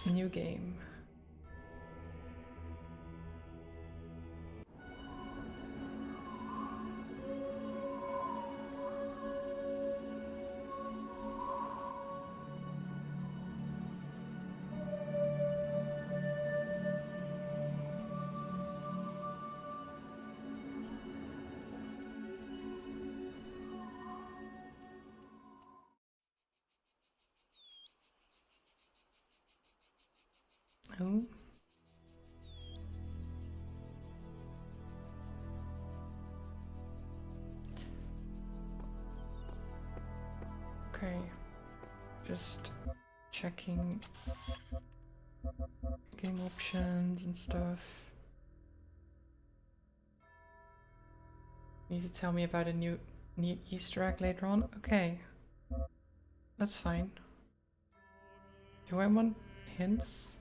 New game. Oh. Okay, just checking game options and stuff. Need to tell me about a new neat Easter egg later on? Okay, that's fine. Do I want hints?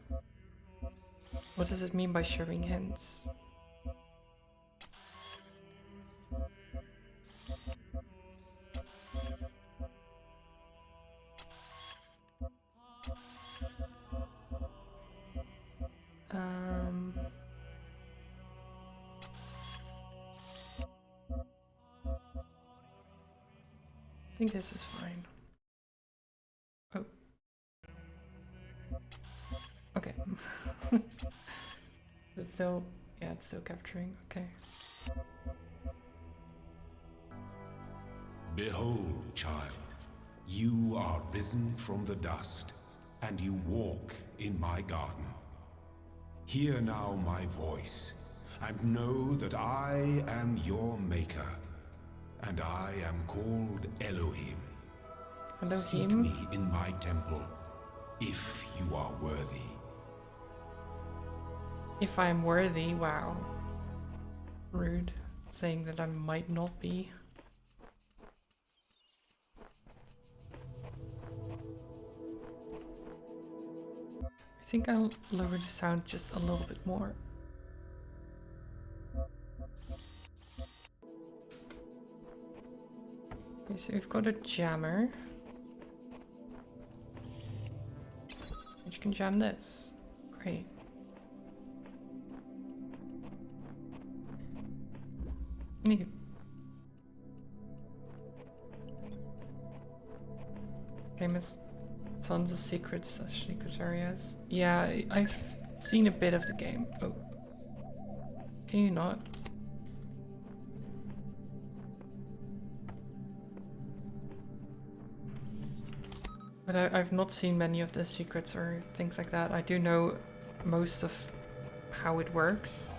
What does it mean by sharing hints? Um, I think this is fine. Oh. Okay. It's still, yeah, it's still capturing. Okay. Behold, child, you are risen from the dust, and you walk in my garden. Hear now my voice, and know that I am your maker, and I am called Elohim. Seek Elohim? me in my temple, if you are worthy. If I'm worthy, wow. Rude. Saying that I might not be. I think I'll lower the sound just a little bit more. Okay, so we've got a jammer. Which can jam this. Great. Neat. Game has tons of secrets, secret areas. Yeah, I've seen a bit of the game. Oh. Can you not? But I've not seen many of the secrets or things like that. I do know most of how it works.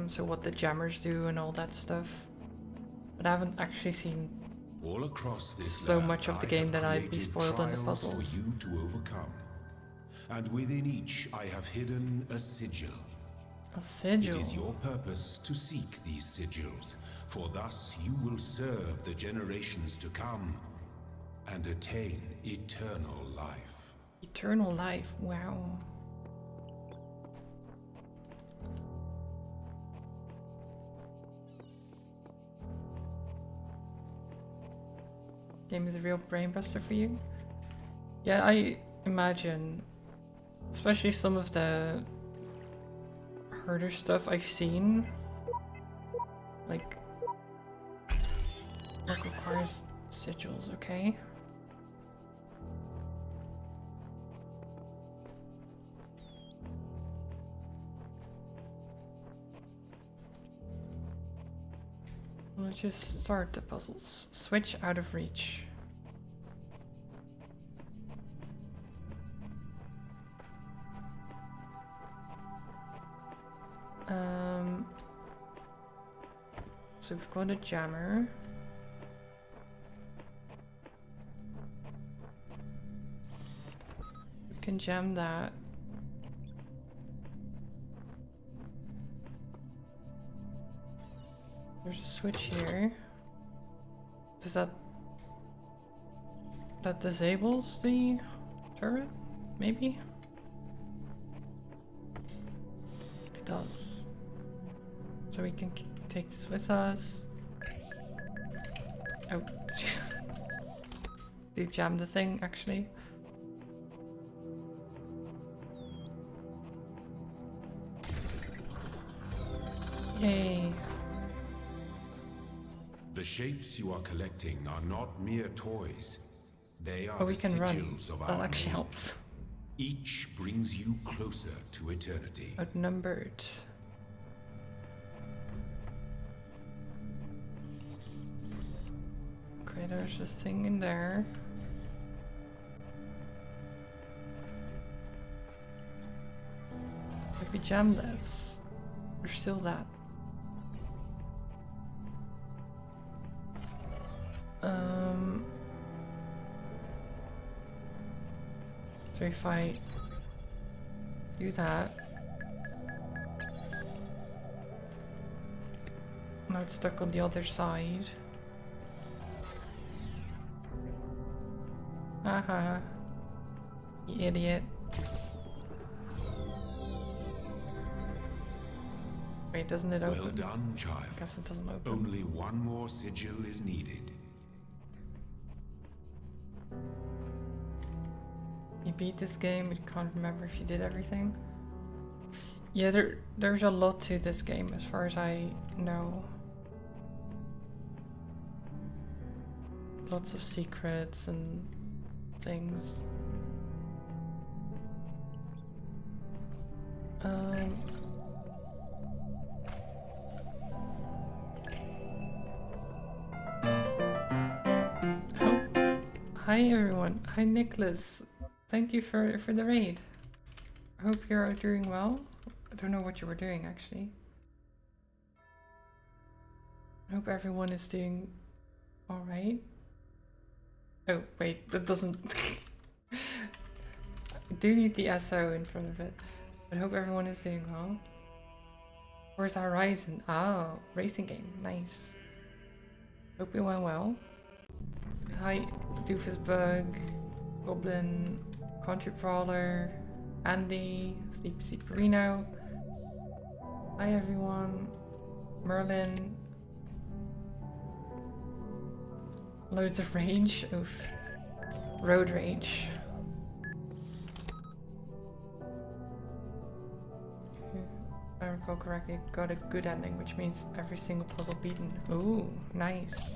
So what the jammers do and all that stuff. But I haven't actually seen All across this so land, much of the I game have that I'd be created spoiled on the trials puzzles. for you to overcome. And within each I have hidden a sigil. A sigil. It is your purpose to seek these sigils, for thus you will serve the generations to come and attain eternal life. Eternal life, wow. Game is a real brainbuster for you? Yeah, I imagine, especially some of the harder stuff I've seen, like, what requires sigils, okay? Let's just start the puzzles. Switch out of reach. So we've got a jammer. We can jam that. There's a switch here. Does that disables the turret? Maybe? It does. So we can take this with us. Oh. Did you jam the thing, actually? Yay. The shapes you are collecting are not mere toys. They are Oh, we the can run. sigils of That our actually name. helps. Each brings you closer to eternity. Outnumbered. Okay, there's this thing in there. If we jam this, there's still that. So if I do that, now it's stuck on the other side. Haha. You idiot. Wait, doesn't it open? Well done, child. I guess it doesn't open. Only one more sigil is needed. You beat this game, but you can't remember if you did everything. Yeah, there's a lot to this game as far as I know. Lots of secrets and things. Oh, hi everyone. Hi Nicholas. Thank you for the raid. I hope you're doing well. I don't know what you were doing actually. I hope everyone is doing alright. Oh wait, that doesn't I do need the SO in front of it. I hope everyone is doing well. Where's Horizon? Oh, racing game. Nice. Hope it went well. Hi, Doofus Bug, Goblin, Country Brawler, Andy, Sleep Reno. Hi everyone. Merlin. Loads of rage. Oof. Road rage. If I recall correctly, got a good ending, which means every single puzzle beaten. Ooh, nice.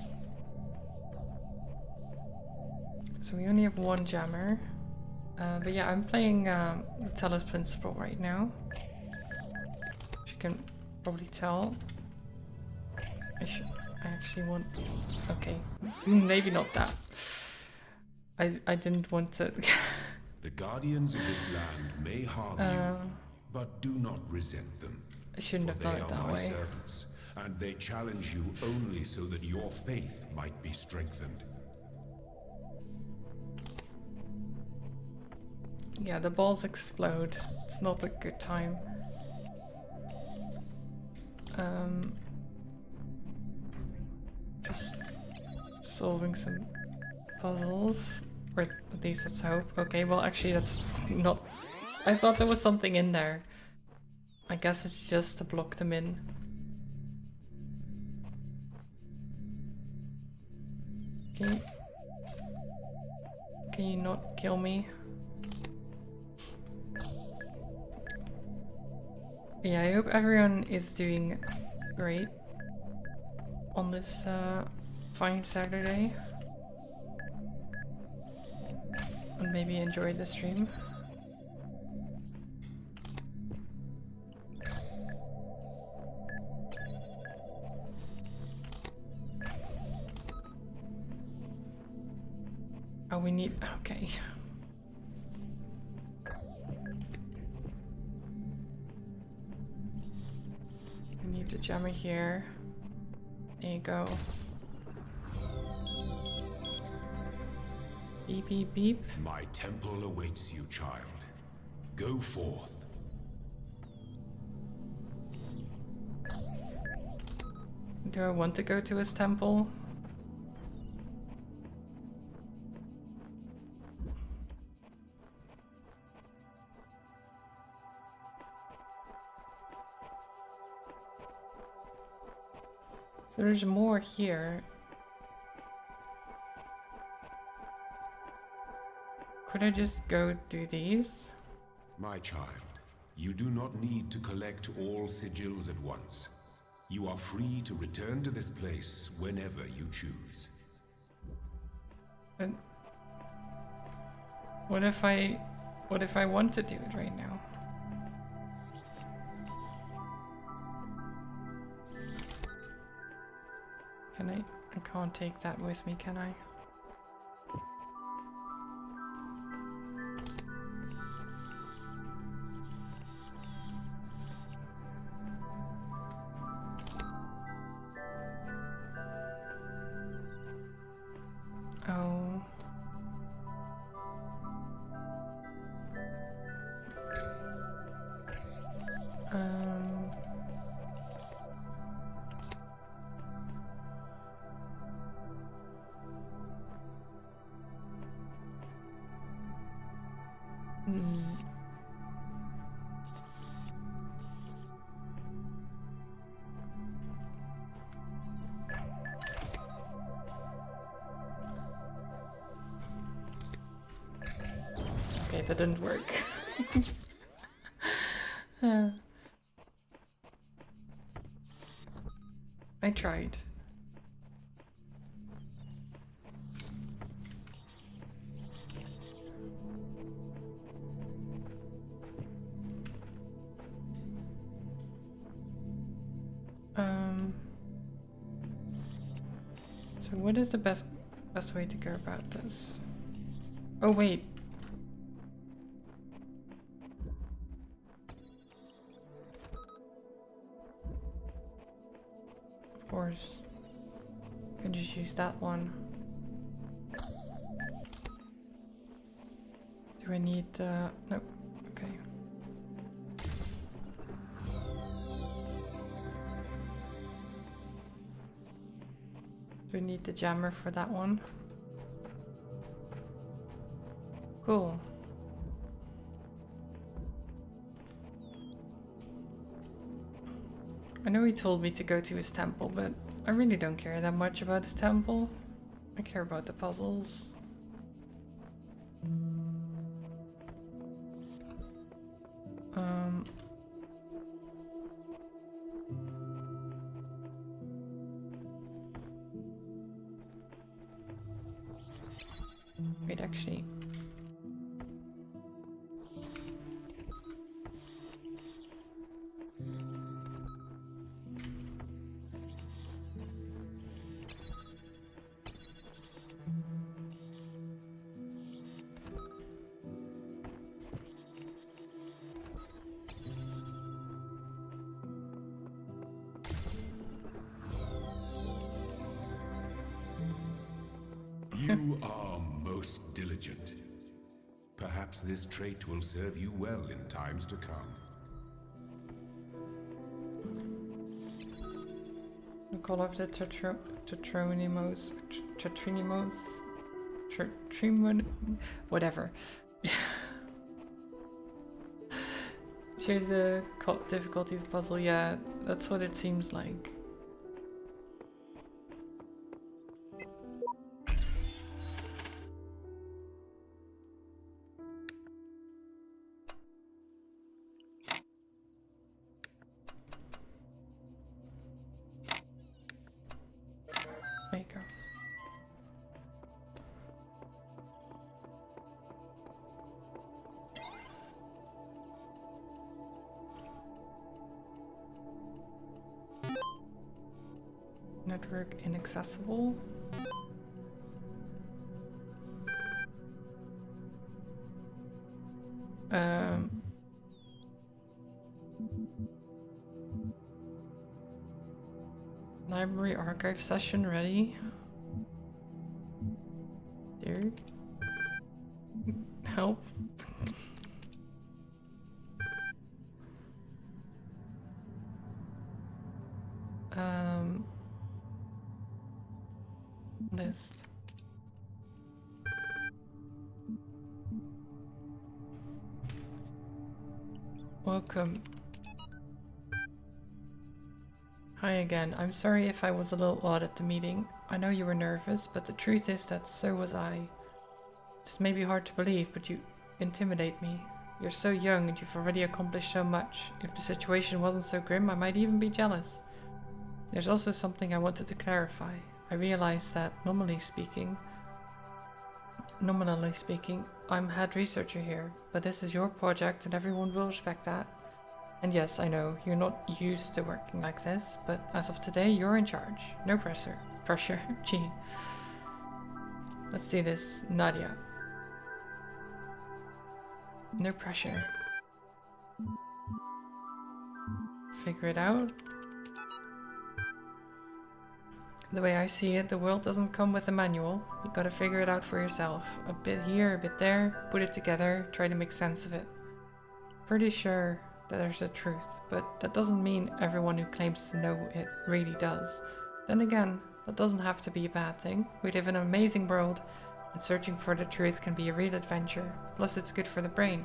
So we only have one jammer. But yeah, I'm playing the Talos Principle right now. As you can probably tell. I actually want... Okay, maybe not that. I didn't want to... The guardians of this land may harm you, but do not resent them. I shouldn't have done it They are that my way. servants, and they challenge you only so that your faith might be strengthened. Yeah, the balls explode. It's not a good time. Just solving some puzzles. Or at least let's hope. Okay, well actually that's not... I thought there was something in there. I guess it's just to block them in. Can you not kill me? Yeah, I hope everyone is doing great on this fine Saturday. And maybe enjoy the stream. Oh, we need... Okay. We need the jammer here. There you go. Beep, beep, beep. My temple awaits you, child. Go forth. Do I want to go to his temple? So there's more here. Could I just go do these? My child, you do not need to collect all sigils at once. You are free to return to this place whenever you choose. But what if I want to do it right now? Can I can't take that with me, can I? Oh. Um. Hmm. Okay, that didn't work. I tried. So what is the best way to go about this? Oh wait. Of course. I can just use that one. Do I need nope. Okay. Do we need the jammer for that one? Cool. I know he told me to go to his temple, but I really don't care that much about his temple. I care about the puzzles. Wait, actually. You are most diligent. Perhaps this trait will serve you well in times to come. The call of the Tetronimos, whatever. Choose the difficulty of the puzzle. Yeah, that's what it seems like. There you go. Network inaccessible. Library archive session ready. There. Help. List. Welcome. Hi again. I'm sorry if I was a little odd at the meeting. I know you were nervous, but the truth is that so was I. This may be hard to believe, but you intimidate me. You're so young and you've already accomplished so much. If the situation wasn't so grim, I might even be jealous. There's also something I wanted to clarify. I realize that, nominally speaking, I'm head researcher here, but this is your project and everyone will respect that. And yes, I know, you're not used to working like this, but as of today, you're in charge. No pressure. Gee. Let's do this, Nadia. No pressure. Figure it out. The way I see it, the world doesn't come with a manual. You gotta figure it out for yourself. A bit here, a bit there, put it together, try to make sense of it. Pretty sure that there's a truth, but that doesn't mean everyone who claims to know it really does. Then again, that doesn't have to be a bad thing. We live in an amazing world, and searching for the truth can be a real adventure. Plus it's good for the brain.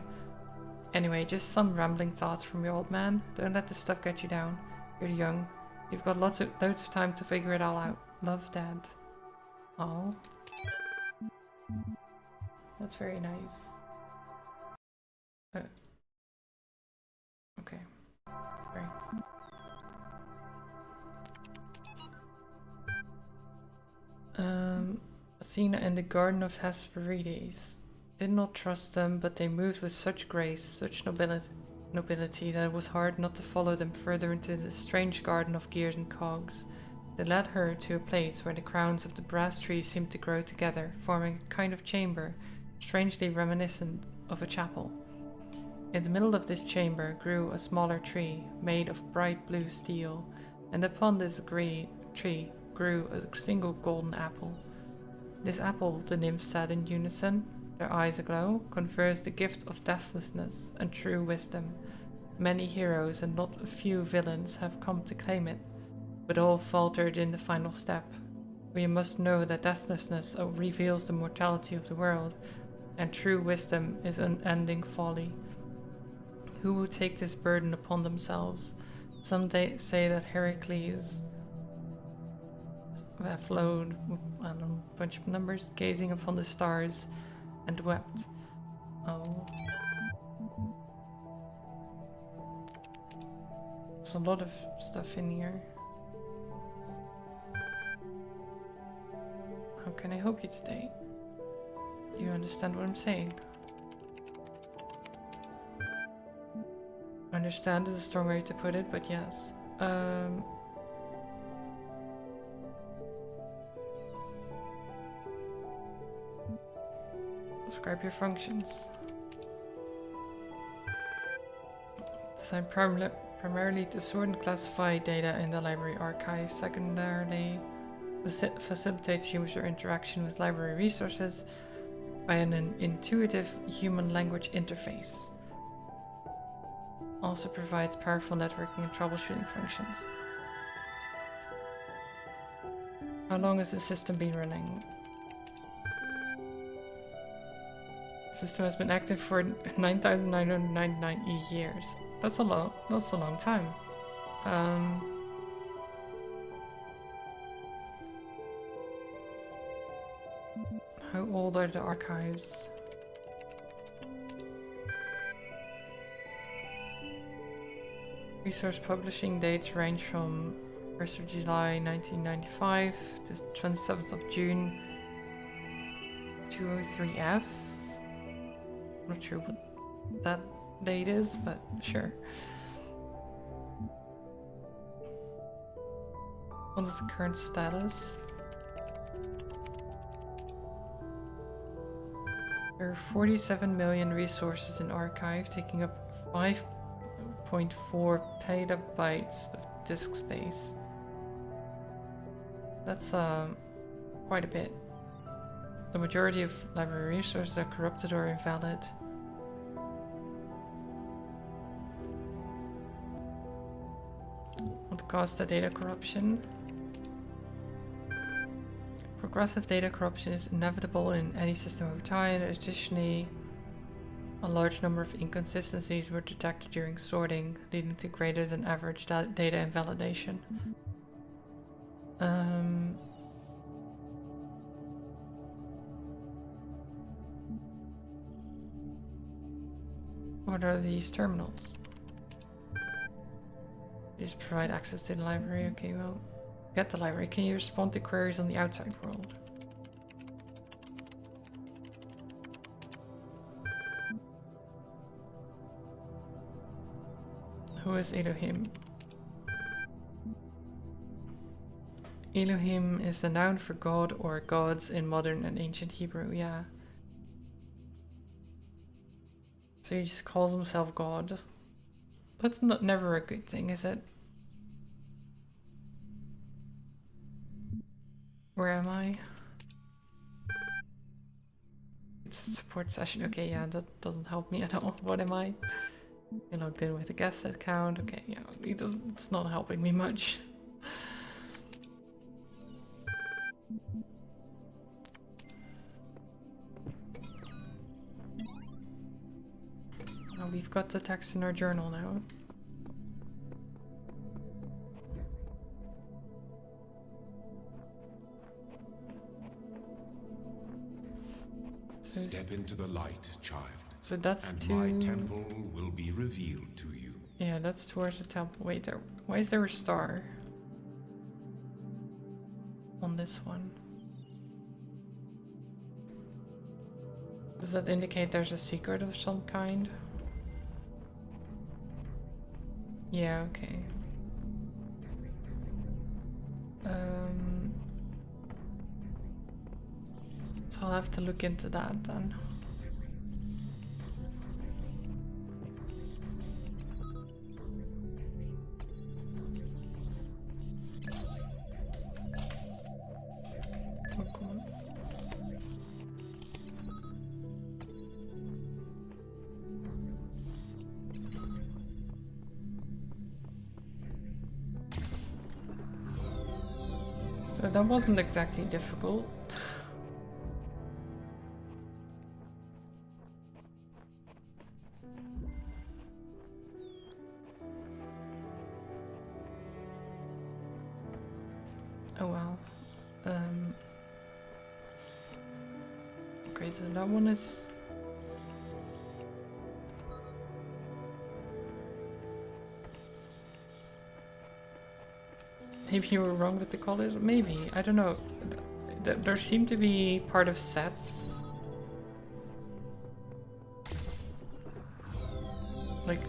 Anyway, just some rambling thoughts from your old man. Don't let this stuff get you down. You're young. You've got loads of time to figure it all out. Love, Dad. Oh, that's very nice. Okay. Sorry. Athena and the Garden of Hesperides. Did not trust them, but they moved with such grace, such nobility that it was hard not to follow them further into the strange garden of gears and cogs. They led her to a place where the crowns of the brass trees seemed to grow together, forming a kind of chamber, strangely reminiscent of a chapel. In the middle of this chamber grew a smaller tree, made of bright blue steel, and upon this tree grew a single golden apple. This apple, the nymphs said in unison, their eyes aglow, confers the gift of deathlessness and true wisdom. Many heroes and not a few villains have come to claim it, but all faltered in the final step. We must know that deathlessness reveals the mortality of the world, and true wisdom is unending folly. Who will take this burden upon themselves? Some say that Heracles flowed, I don't know, a bunch of numbers, gazing upon the stars and wept. Oh. There's a lot of stuff in here. How can I help you today? Do you understand what I'm saying? Understand is a strong way to put it, but yes. Describe your functions. Design primarily to sort and classify data in the library archive. Secondarily, facilitates user interaction with library resources by an intuitive human language interface. Also provides powerful networking and troubleshooting functions. How long has the system been running? The system has been active for 9,999 years. That's a long time. How old are the archives? Resource publishing dates range from 1st of July 1995 to 27th of June 203F. I'm not sure what that date is, but sure. What is the current status? There are 47 million resources in archive, taking up 5.4 petabytes of disk space. That's quite a bit. The majority of library resources are corrupted or invalid. What caused the data corruption? Progressive data corruption is inevitable in any system over time. Additionally, a large number of inconsistencies were detected during sorting, leading to greater than average data invalidation. What are these terminals? These provide access to the library. Okay, well, get the library. Can you respond to queries on the outside world? Who is Elohim? Elohim is the noun for God or gods in modern and ancient Hebrew, yeah. So he just calls himself God. That's never a good thing, is it? Where am I? It's a support session. Okay, yeah, that doesn't help me at all. What am I? I logged in with a guest account. Okay, yeah, it's not helping me much. Oh, we've got the text in our journal now. Step into the light, child. So that's and to... my temple will be revealed to you. Yeah, that's towards the temple. Wait, there. Why is there a star on this one? Does that indicate there's a secret of some kind? Yeah, okay. So I'll have to look into that then. Oh, cool. So that wasn't exactly difficult. Oh well. Okay, so that one is... Maybe you were wrong with the colors? Maybe, I don't know. There seem to be part of sets. Like,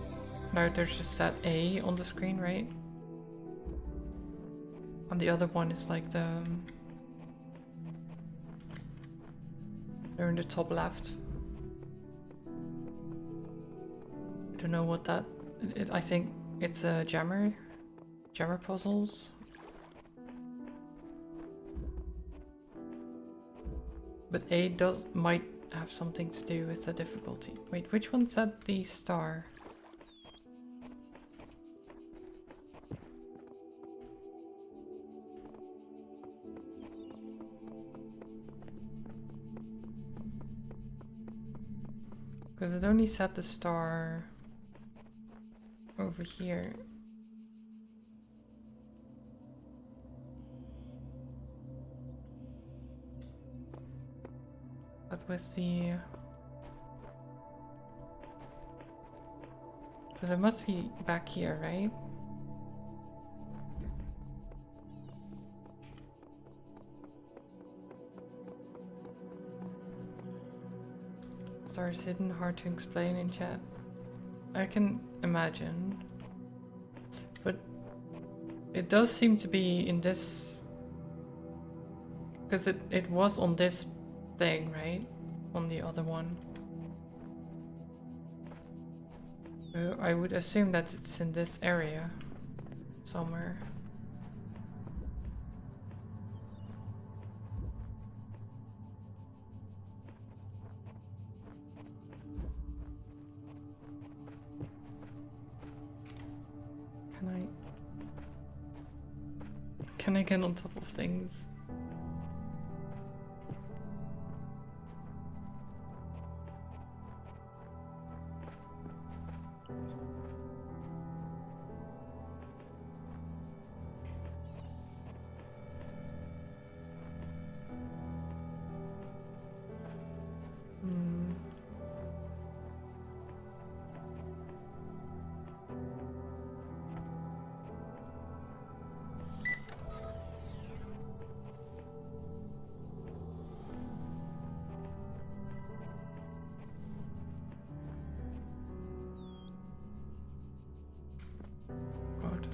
now there's just set A on the screen, right? And the other one is like the... They're in the top left. I don't know what that... I think it's a jammer. Jammer puzzles. But A might have something to do with the difficulty. Wait, which one said the star? Because it only said the star over here. But with the... So there must be back here, right? Stars hidden, hard to explain in chat. I can imagine. But it does seem to be in this... Because it was on this thing, right? On the other one. So I would assume that it's in this area somewhere. Can I get on top of things? God.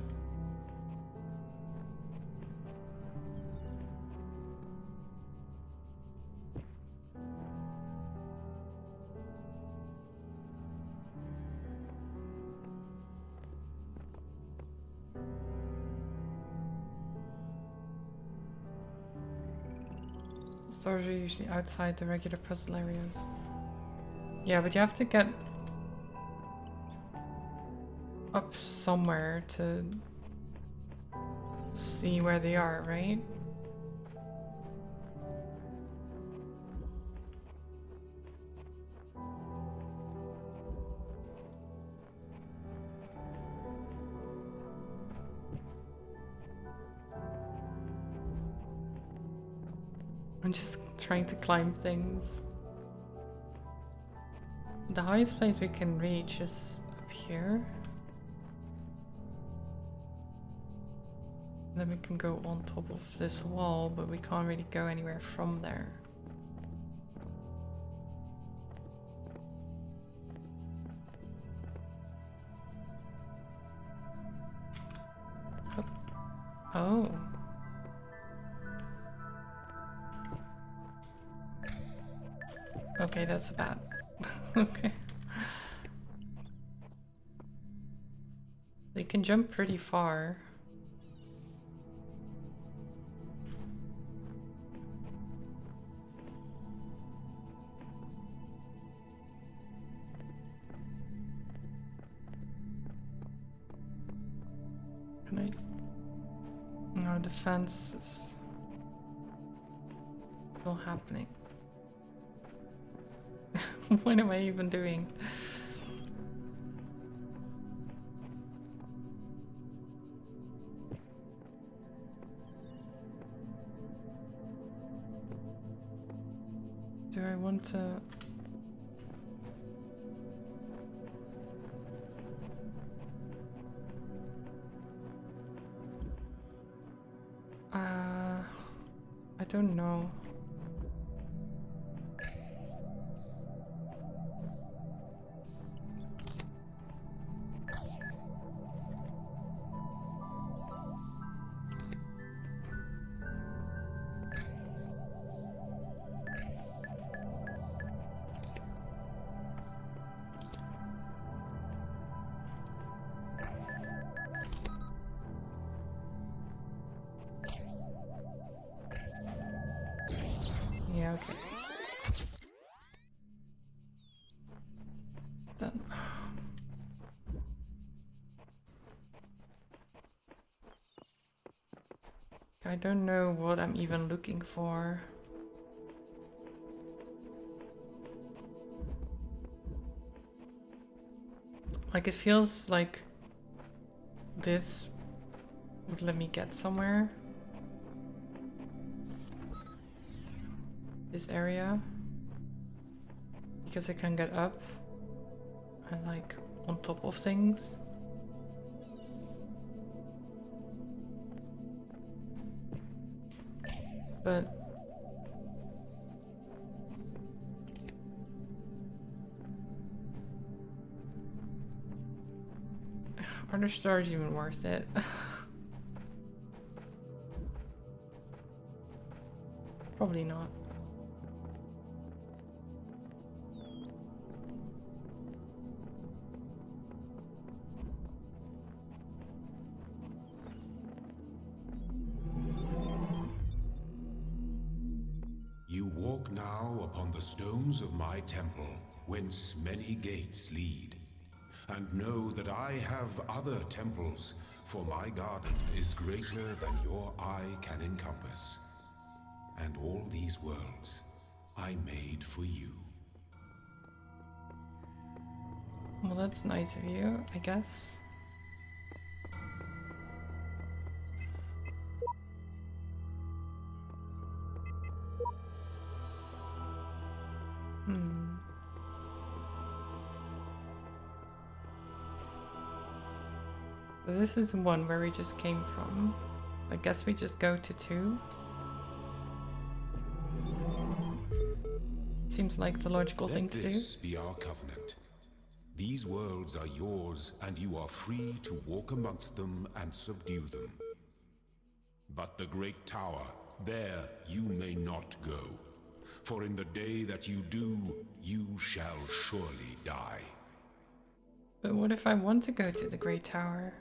Stores are usually outside the regular puzzle areas. Yeah, but you have to get up somewhere to see where they are, right? I'm just trying to climb things. The highest place we can reach is up here. Then we can go on top of this wall, but we can't really go anywhere from there. Oh. Okay, that's bad. Okay. They can jump pretty far. Can I? No, the fence is still happening. What am I even doing? Do I want to... I don't know. Yeah, okay. Then. I don't know what I'm even looking for. Like, it feels like this would let me get somewhere. This area. Because I can get up and like on top of things. But are the stars even worth it? Probably not. You walk now upon the stones of my temple, whence many gates lead. And know that I have other temples, for my garden is greater than your eye can encompass. And all these worlds I made for you. Well, that's nice of you, I guess. So this is one where we just came from. I guess we just go to 2. Seems like the logical thing to do. Let this be our covenant. These worlds are yours, and you are free to walk amongst them and subdue them. But the great tower, there you may not go. For in the day that you do, you shall surely die. But what if I want to go to the Great Tower?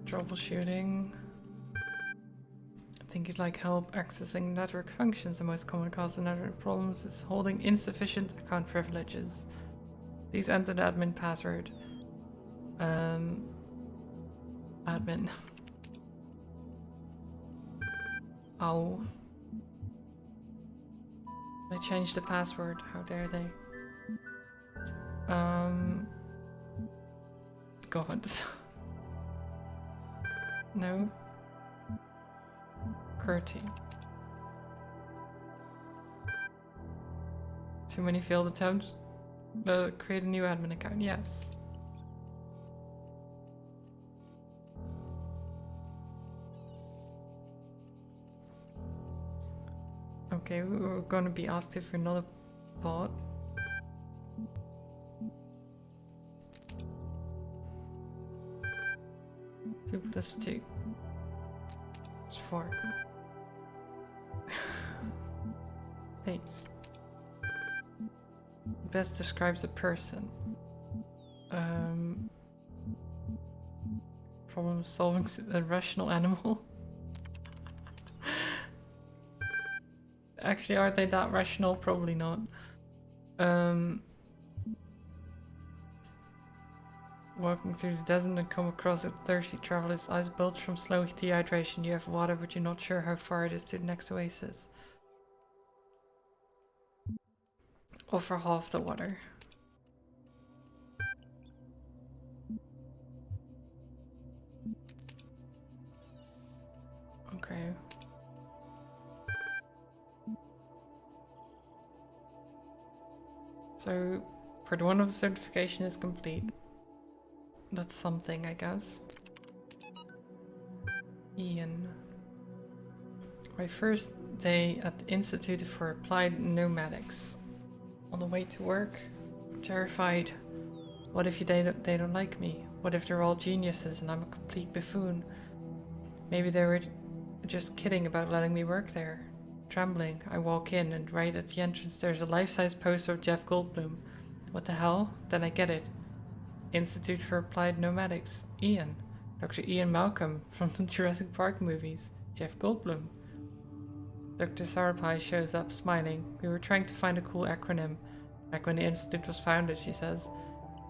Troubleshooting. I think you'd like help accessing network functions. The most common cause of network problems is holding insufficient account privileges. Please enter the admin password. Admin. Oh. They changed the password. How dare they? God. No. Curti. Too many failed attempts. Create a new admin account. Yes. Okay, we're gonna be asked if we're not a bot. 2 + 2. It's 4. Thanks. Best describes a person. Problem solving a rational animal. Actually, are they that rational? Probably not. Walking through the desert and come across a thirsty traveler's eyes bulge from slow dehydration. You have water, but you're not sure how far it is to the next oasis. Offer half the water. Okay. So, part 1 of the certification is complete. That's something, I guess. Ian. My first day at the Institute for Applied Nomadics. On the way to work, I'm terrified. What if they don't like me? What if they're all geniuses and I'm a complete buffoon? Maybe they were just kidding about letting me work there. Trembling, I walk in, and right at the entrance there's a life-size poster of Jeff Goldblum. What the hell? Then I get it. Institute for Applied Nomadics. Ian. Dr. Ian Malcolm from the Jurassic Park movies. Jeff Goldblum. Dr. Sarappai shows up, smiling. We were trying to find a cool acronym. Back when the institute was founded, she says.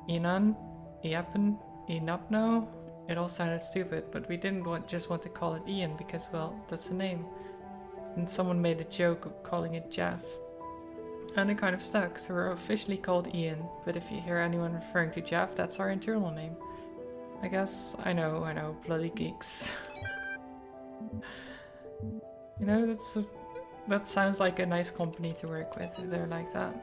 Inan? Iapen? Inapno? It all sounded stupid, but we didn't just want to call it Ian because, well, that's the name. And someone made a joke of calling it Jeff. And it kind of stuck, so we're officially called Ian, but if you hear anyone referring to Jeff, that's our internal name. I guess, I know, bloody geeks. You know, that sounds like a nice company to work with if they're like that.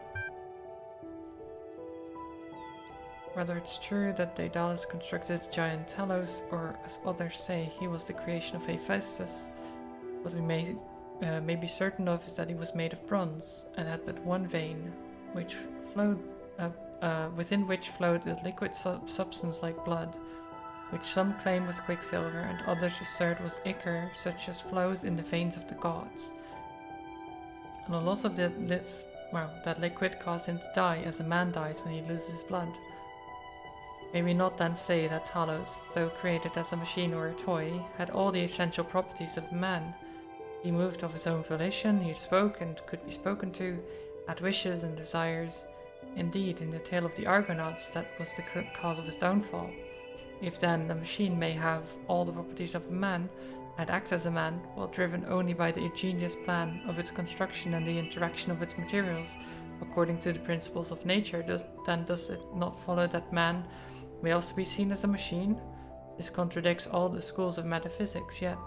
Whether it's true that Daedalus constructed giant Talos, or as others say, he was the creation of Hephaestus, what we may be certain of is that he was made of bronze and had but one vein, which flowed within which flowed a liquid substance like blood, which some claim was quicksilver and others assert was ichor, such as flows in the veins of the gods. And the loss of that liquid caused him to die, as a man dies when he loses his blood. May we not then say that Talos, though created as a machine or a toy, had all the essential properties of man? He moved of his own volition, he spoke and could be spoken to, had wishes and desires. Indeed, in the tale of the Argonauts, that was the cause of his downfall. If then the machine may have all the properties of a man, and act as a man, while driven only by the ingenious plan of its construction and the interaction of its materials, according to the principles of nature, does it not follow that man may also be seen as a machine? This contradicts all the schools of metaphysics, yet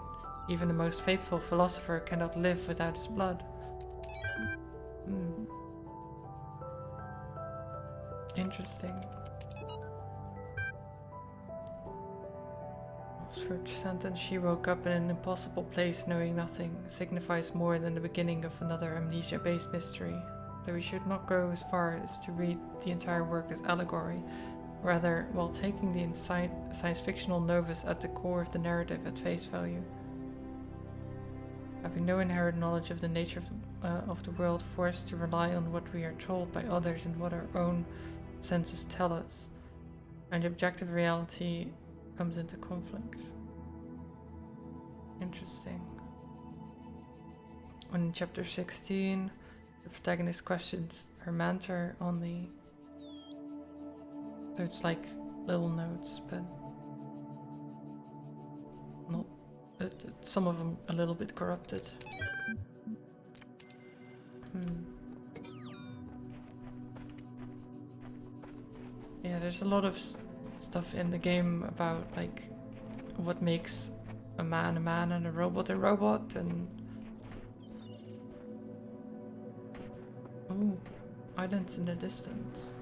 even the most faithful philosopher cannot live without his blood. Interesting. Oxford sentence, she woke up in an impossible place knowing nothing, signifies more than the beginning of another amnesia-based mystery. Though we should not go as far as to read the entire work as allegory, rather, while taking the science-fictional novus at the core of the narrative at face value. Having no inherent knowledge of the nature of the world, forced to rely on what we are told by others and what our own senses tell us, and objective reality comes into conflict. Interesting. When in chapter 16, the protagonist questions her mentor on the... So it's like little notes, but not... some of them a little bit corrupted. Yeah, there's a lot of stuff in the game about like what makes a man and a robot, and oh, islands in the distance.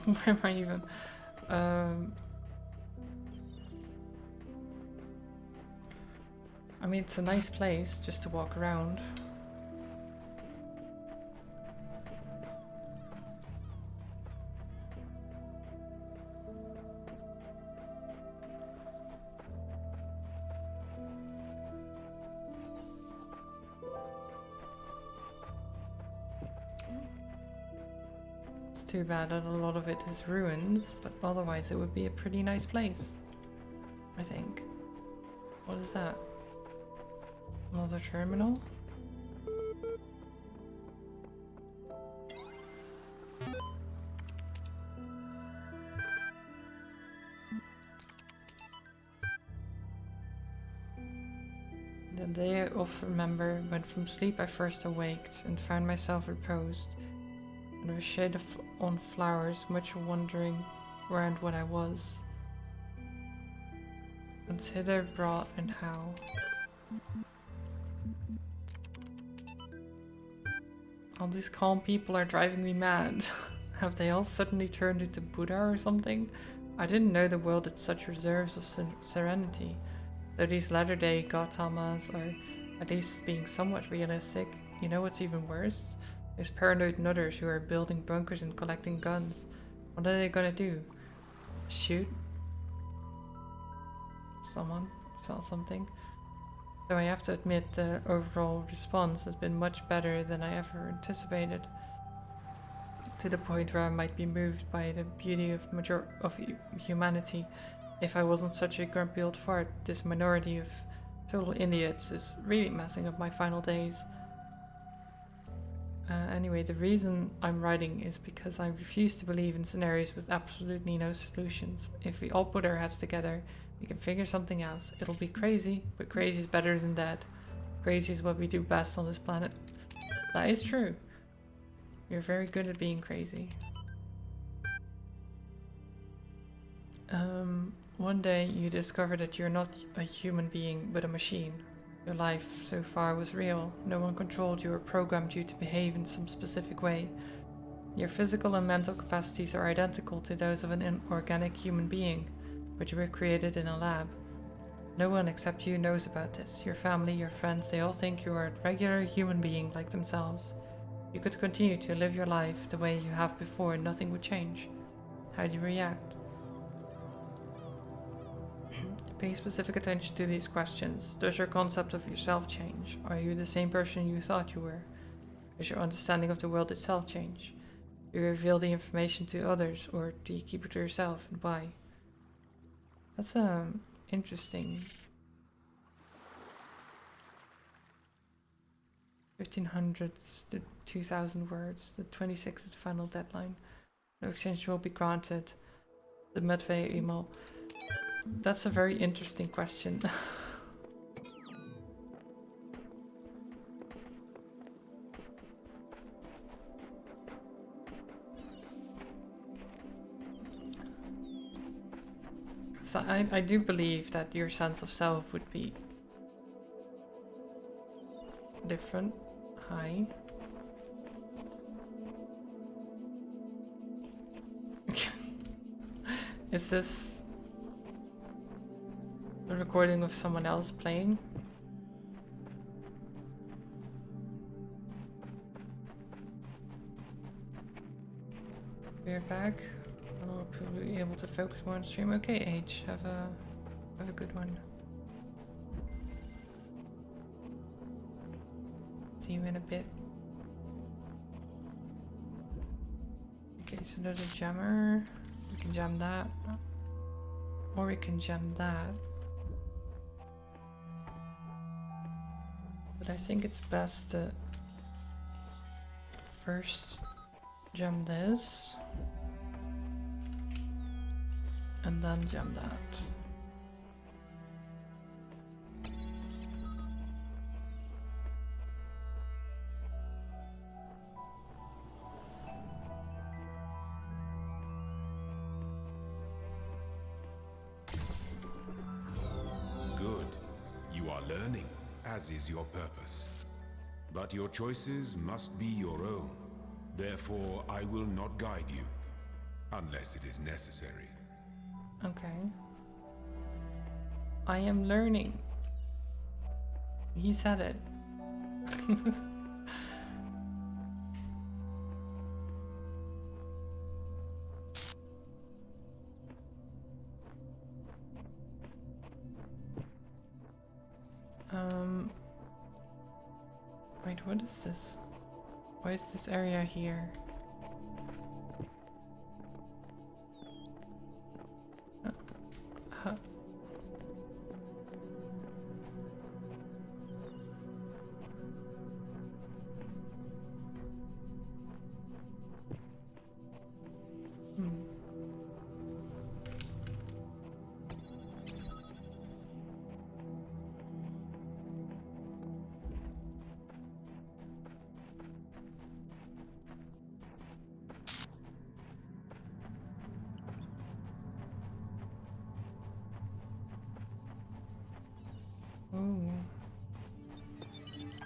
Where am I even? I mean, it's a nice place just to walk around. Too bad that a lot of it is ruins, but otherwise it would be a pretty nice place, I think. What is that? Another terminal? The day I often remember when from sleep I first awaked and found myself reposed under a shade on flowers, much wondering where and what I was, whence hither brought and how. All these calm people are driving me mad. Have they all suddenly turned into Buddha or something? I didn't know the world had such reserves of serenity. Though these latter-day Gautamas are at least being somewhat realistic, you know what's even worse? Those paranoid nutters who are building bunkers and collecting guns. What are they gonna do? Shoot? Someone? Sell something? Though I have to admit the overall response has been much better than I ever anticipated. To the point where I might be moved by the beauty of humanity. If I wasn't such a grumpy old fart, this minority of total idiots is really messing up my final days. Anyway, the reason I'm writing is because I refuse to believe in scenarios with absolutely no solutions. If we all put our heads together, we can figure something out. It'll be crazy, but crazy is better than dead. Crazy is what we do best on this planet. That is true. You're very good at being crazy. One day you discover that you're not a human being, but a machine. Your life so far was real. No one controlled you or programmed you to behave in some specific way. Your physical and mental capacities are identical to those of an inorganic human being, but you were created in a lab. No one except you knows about this. Your family, your friends, they all think you are a regular human being like themselves. You could continue to live your life the way you have before and nothing would change. How do you react? Pay specific attention to these questions. Does your concept of yourself change? Are you the same person you thought you were? Does your understanding of the world itself change? Do you reveal the information to others, or do you keep it to yourself, and why? That's interesting. 1500 to 2000 words. The 26th is the final deadline. No exchange will be granted. The Medvay email. That's a very interesting question. So I do believe that your sense of self would be different. Hi. Is this a recording of someone else playing? We're back. I'll probably be able to focus more on stream. Okay, H, have a good one. See you in a bit. Okay, so there's a jammer. We can jam that. Or we can jam that. But I think it's best to first jam this. And then jam that. Good. You are learning, as is your purpose. But your choices must be your own. Therefore, I will not guide you, unless it is necessary. Okay. I am learning. He said it. Wait, what is this? Why is this area here? Huh.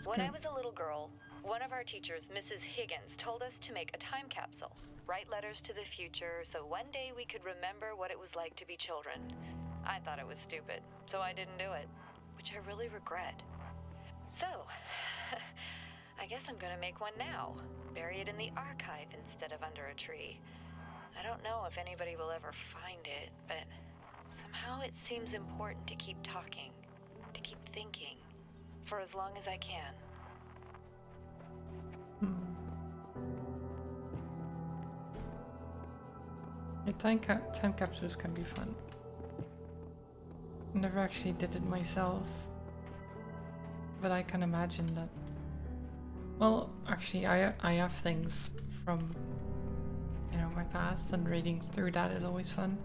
When I was a little girl, one of our teachers, Mrs. Higgins, told us to make a time capsule, write letters to the future, so one day we could remember what it was like to be children. I thought it was stupid, so I didn't do it, which I really regret. So, I guess I'm gonna make one now, bury it in the archive instead of under a tree. I don't know if anybody will ever find it, but somehow it seems important to keep talking, to keep thinking, for as long as I can. Yeah, time capsules can be fun. Never actually did it myself, but I can imagine that. Well, actually, I have things from, you know, my past, and reading through that is always fun.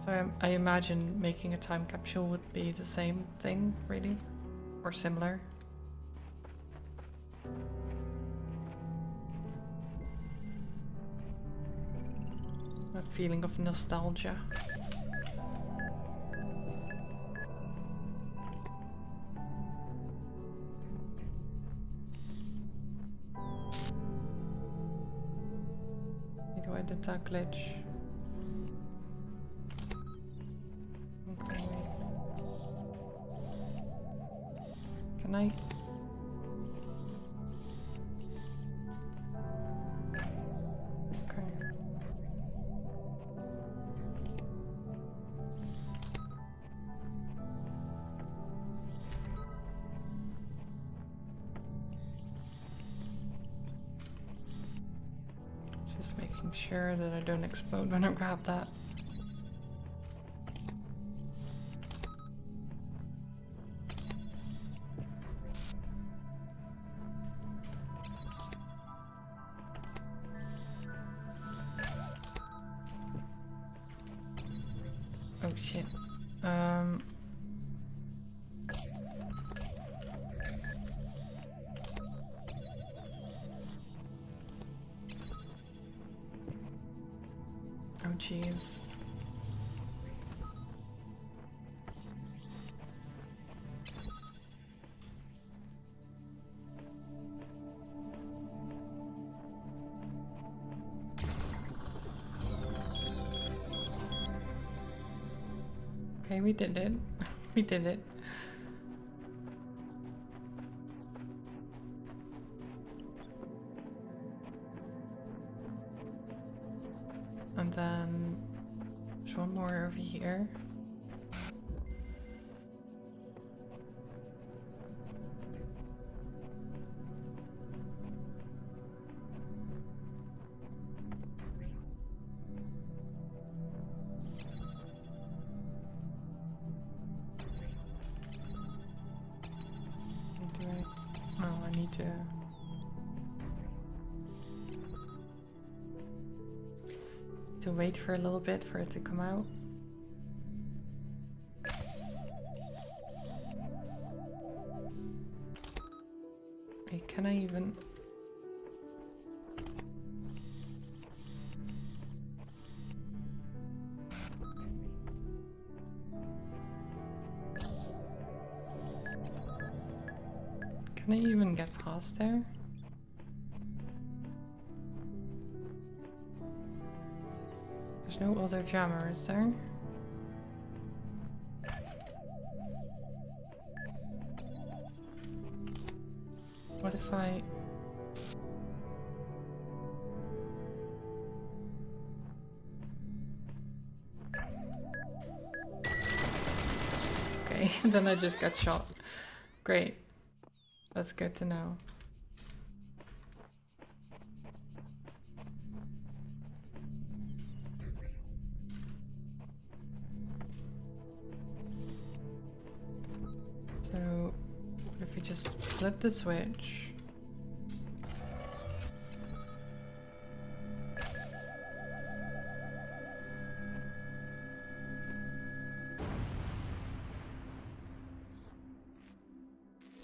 So I imagine making a time capsule would be the same thing, really, or similar. That feeling of nostalgia. Why do I did that glitch? Okay. Can I? Okay. Just making sure that I don't explode when I grab that. Shit. Oh jeez. Okay, we did it. We did it. And then there's one more over here. Oh, I need to wait for a little bit for it to come out. Wait, can I even? Can I even get past there? There's no other jammer, is there? What if I... Okay, then I just got shot. Great. That's good to know. So, what if we just flip the switch?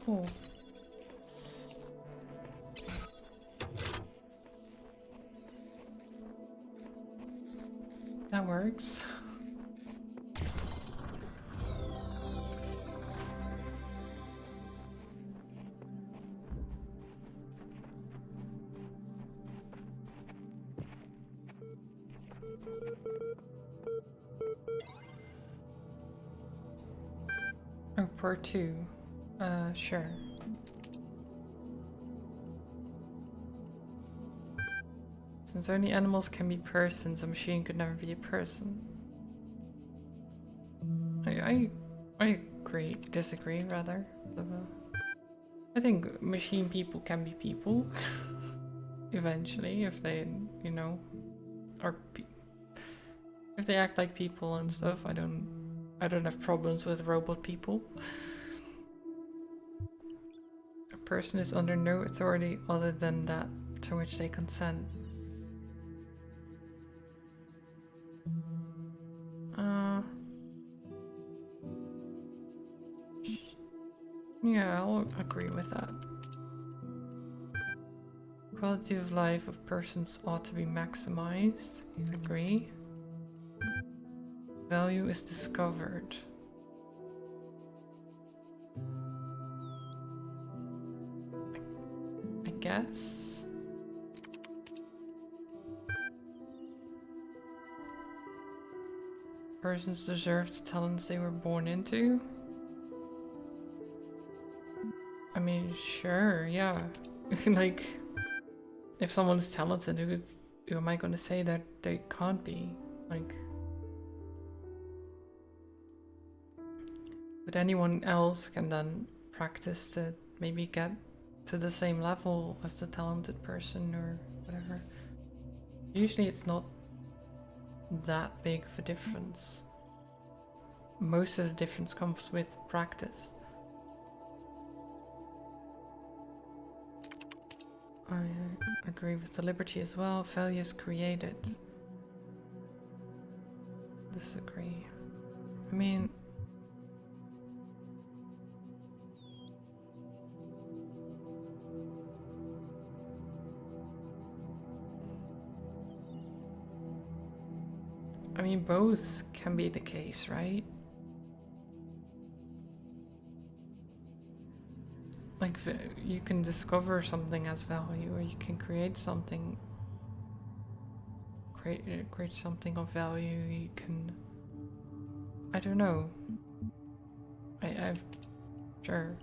Cool. That works. Oh, part 2. Sure. Since only animals can be persons, a machine could never be a person. I agree, disagree rather. I think machine people can be people. Eventually, if they, you know, are if they act like people and stuff. I don't have problems with robot people. A person is under no authority other than that to which they consent. Yeah, I'll agree with that. Quality of life of persons ought to be maximized. Agree. Value is discovered. I guess. Persons deserve the talents they were born into. I mean, sure, yeah. Like, if someone's talented, who am I going to say that they can't be? Like, but anyone else can then practice to maybe get to the same level as the talented person or whatever. Usually it's not that big of a difference. Most of the difference comes with practice. I agree with the liberty as well. Value is created. Disagree. I mean, both can be the case, right? Like, you can discover something as value, or you can create something, create something of value. You can, I don't know. I've sure.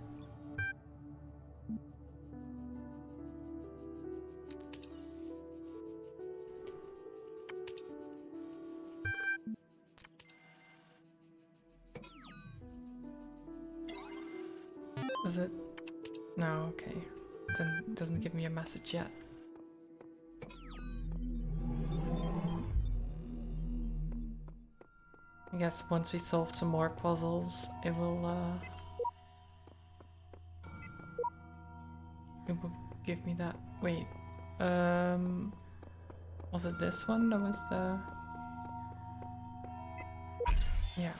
Is it? No, okay. Then it doesn't give me a message yet. I guess once we solve some more puzzles, it will give me that. Wait, was it this one that was the? Yeah.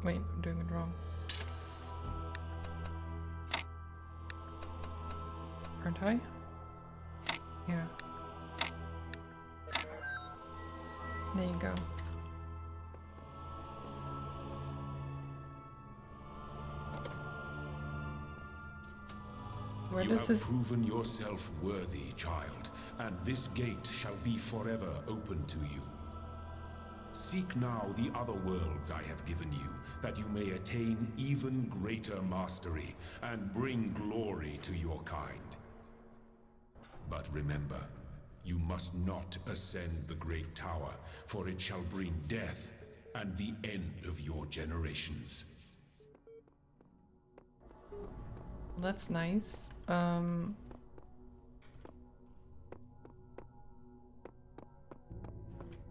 Wait, I'm doing it wrong. Aren't I? Yeah. There you go. Where You does have this... proven yourself worthy, child, and this gate shall be forever open to you. Seek now the other worlds I have given you, that you may attain even greater mastery and bring glory to your kind. But remember, you must not ascend the great tower, for it shall bring death and the end of your generations. That's nice.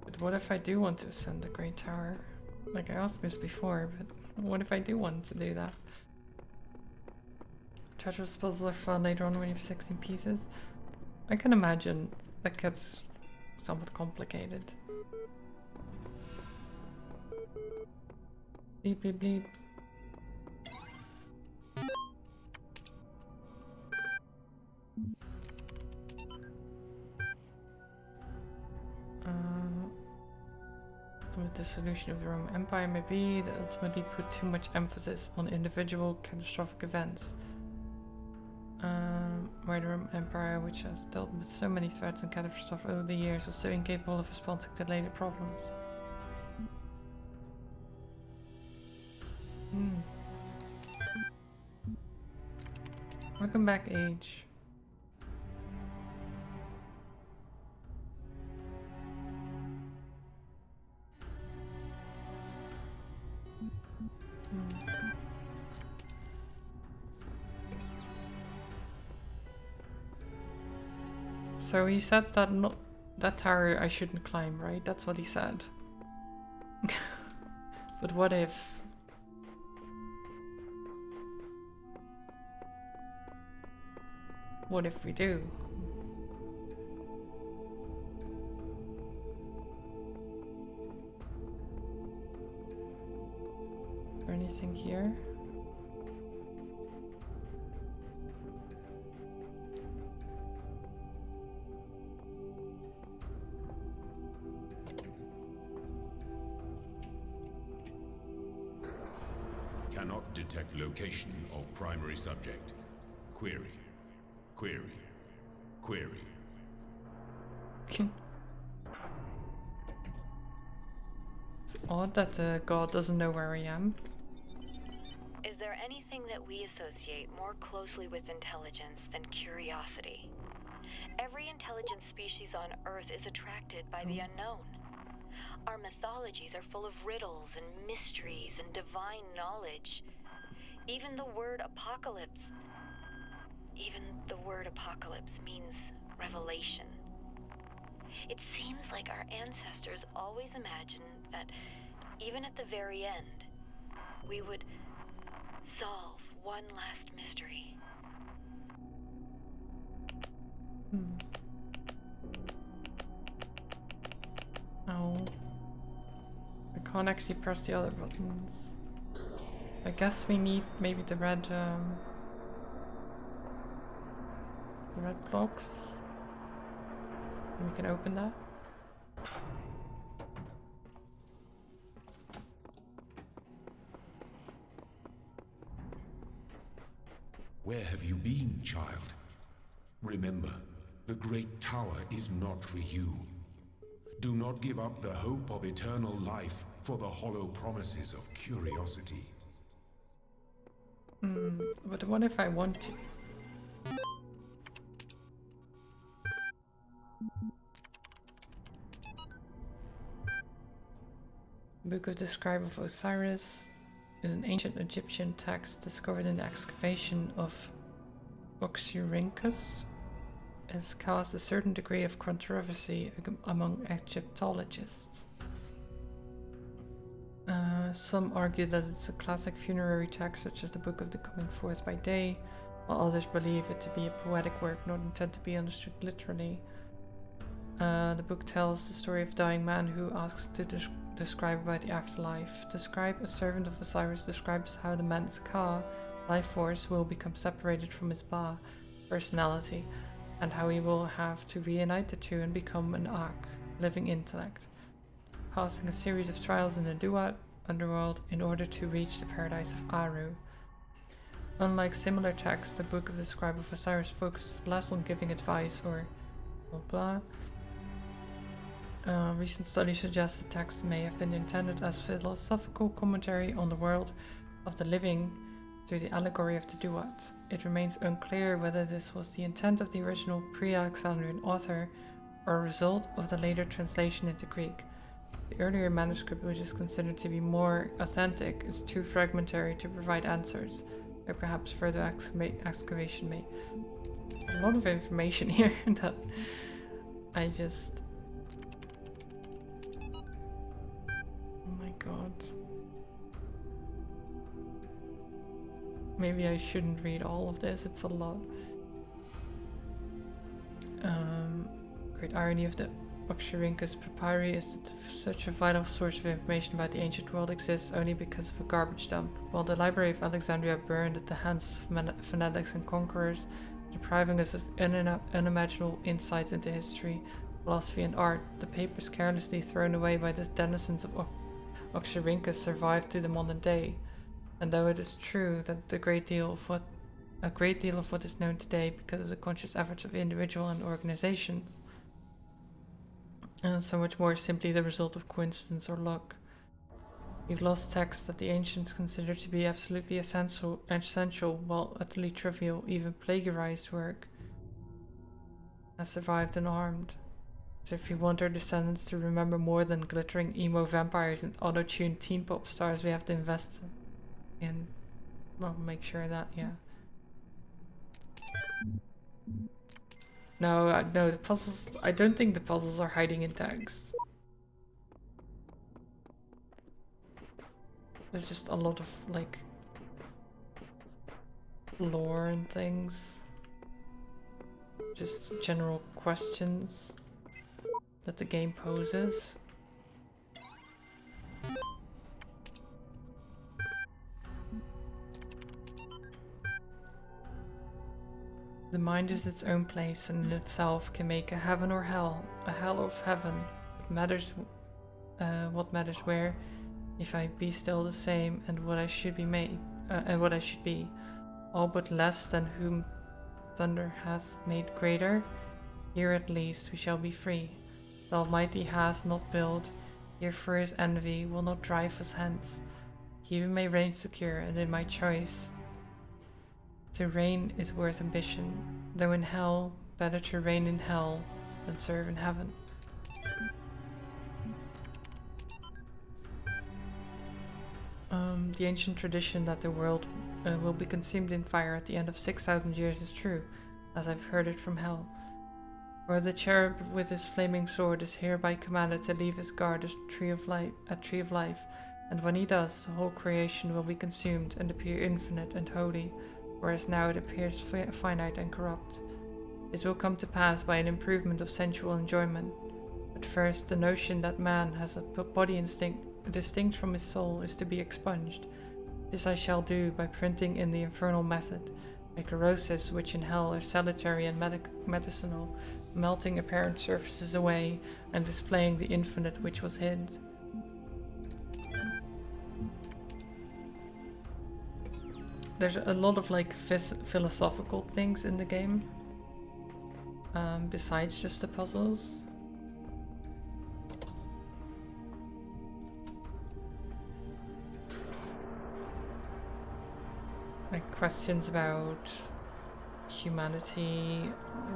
But what if I do want to ascend the Great Tower? Like, I asked this before, but what if I do want to do that? Treacherous puzzles are fun later on when you have 16 pieces. I can imagine that gets somewhat complicated. Bleep bleep bleep. Ultimate dissolution of the Roman Empire may be that ultimately put too much emphasis on individual catastrophic events. Where the Roman Empire, which has dealt with so many threats and catastrophes over the years, was so incapable of responding to later problems. Welcome back, Age. So he said that that tower I shouldn't climb, right? That's what he said. But what if? What if we do? Is there anything here? Cannot detect location of primary subject. Query. Query. Query. It's odd that the god doesn't know where I am. Is there anything that we associate more closely with intelligence than curiosity? Every intelligent species on Earth is attracted by the unknown. Our mythologies are full of riddles and mysteries and divine knowledge. Even the word apocalypse means revelation. It seems like our ancestors always imagined that even at the very end, we would solve one last mystery. Oh. I can't actually press the other buttons. I guess we need maybe the red blocks. And we can open that. Where have you been, child? Remember, the great tower is not for you. Do not give up the hope of eternal life for the hollow promises of curiosity. But what if I want to? Book of the Scribe of Osiris is an ancient Egyptian text discovered in the excavation of Oxyrhynchus. It has caused a certain degree of controversy among Egyptologists. Some argue that it's a classic funerary text, such as the Book of the Coming Forth by Day, while others believe it to be a poetic work not intended to be understood literally. The book tells the story of a dying man who asks to describe about the afterlife. The scribe, a servant of Osiris, describes how the man's Ka, life force, will become separated from his Ba, personality, and how he will have to reunite the two and become an Ak, living intellect, passing a series of trials in the Duat underworld in order to reach the paradise of Aru. Unlike similar texts, the Book of the Scribe of Osiris focuses less on giving advice or blah blah. Recent studies suggest the text may have been intended as philosophical commentary on the world of the living through the allegory of the Duat. It remains unclear whether this was the intent of the original pre-Alexandrian author or a result of the later translation into Greek. The earlier manuscript, which is considered to be more authentic, is too fragmentary to provide answers, or perhaps further excavation may. A lot of information here that I just... Oh my god. Maybe I shouldn't read all of this, it's a lot. Great irony of the Oxyrhynchus papyri is that such a vital source of information about the ancient world exists only because of a garbage dump. While the Library of Alexandria burned at the hands of fanatics and conquerors, depriving us of unimaginable insights into history, philosophy and art, the papers carelessly thrown away by the denizens of Oxyrhynchus survived to the modern day. And though it is true that a great deal of what is known today because of the conscious efforts of individuals and organizations, and so much more simply the result of coincidence or luck. We've lost texts that the ancients considered to be absolutely essential while utterly trivial, even plagiarized work has survived unharmed. So if we want our descendants to remember more than glittering emo vampires and auto-tuned teen pop stars, we have to invest in, well, make sure that, yeah. No, no, the puzzles, I don't think the puzzles are hiding in text. There's just a lot of, like, lore and things. Just general questions that the game poses. The mind is its own place and in itself can make a heaven or hell, a hell of heaven. It matters what matters where, if I be still the same and what I should be made, and what I should be, all but less than whom thunder hath made greater. Here at least we shall be free. The Almighty hath not built, here for his envy will not drive us hence. Here we may reign secure, and in my choice to reign is worth ambition, though in hell, better to reign in hell than serve in heaven. The ancient tradition that the world will be consumed in fire at the end of 6,000 years is true, as I've heard it from hell. For the cherub with his flaming sword is hereby commanded to leave his guard at tree of life, And when he does, the whole creation will be consumed and appear infinite and holy, whereas now it appears finite and corrupt. This will come to pass by an improvement of sensual enjoyment. But first, the notion that man has a body instinct distinct from his soul is to be expunged. This I shall do by printing in the infernal method, by corrosives which in hell are salutary and medicinal, melting apparent surfaces away and displaying the infinite which was hid. There's a lot of like philosophical things in the game, besides just the puzzles. Like questions about humanity,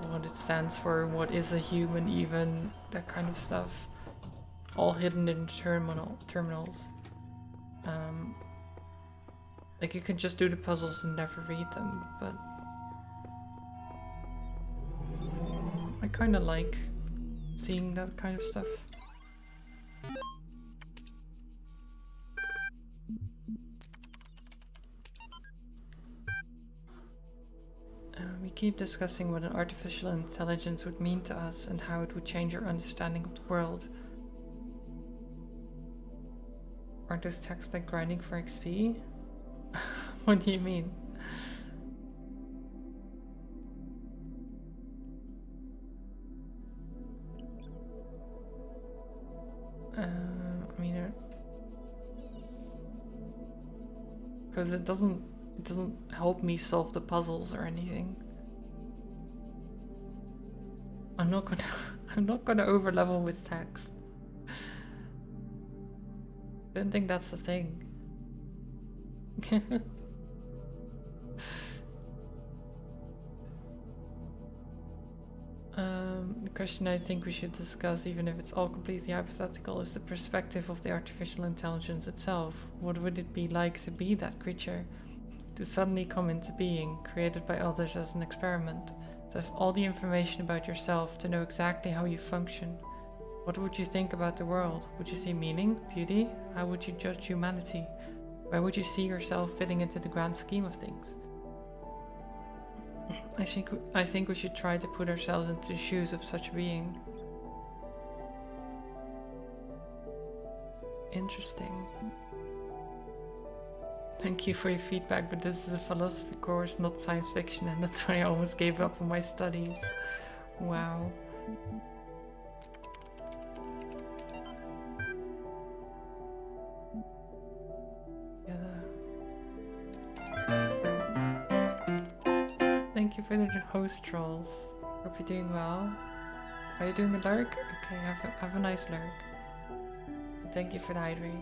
what it stands for, what is a human even, that kind of stuff. All hidden in terminals. Like you can just do the puzzles and never read them, but I kind of like seeing that kind of stuff. We keep discussing what an artificial intelligence would mean to us and how it would change our understanding of the world. Aren't those texts like grinding for XP? What do you mean? I mean, because it doesn't help me solve the puzzles or anything. I'm not gonna overlevel with text. I don't think that's the thing. The question I think we should discuss, even if it's all completely hypothetical, is the perspective of the artificial intelligence itself. What would it be like to be that creature? To suddenly come into being, created by others as an experiment, to have all the information about yourself, to know exactly how you function. What would you think about the world? Would you see meaning, beauty? How would you judge humanity? Where would you see yourself fitting into the grand scheme of things? I think we should try to put ourselves into the shoes of such a being. Interesting. Thank you for your feedback, but this is a philosophy course, not science fiction, and that's why I almost gave up on my studies. Wow. Thank you for the host trolls. Hope you're doing well. Are you doing a lurk? Okay, have a nice lurk. And thank you for the hydrate.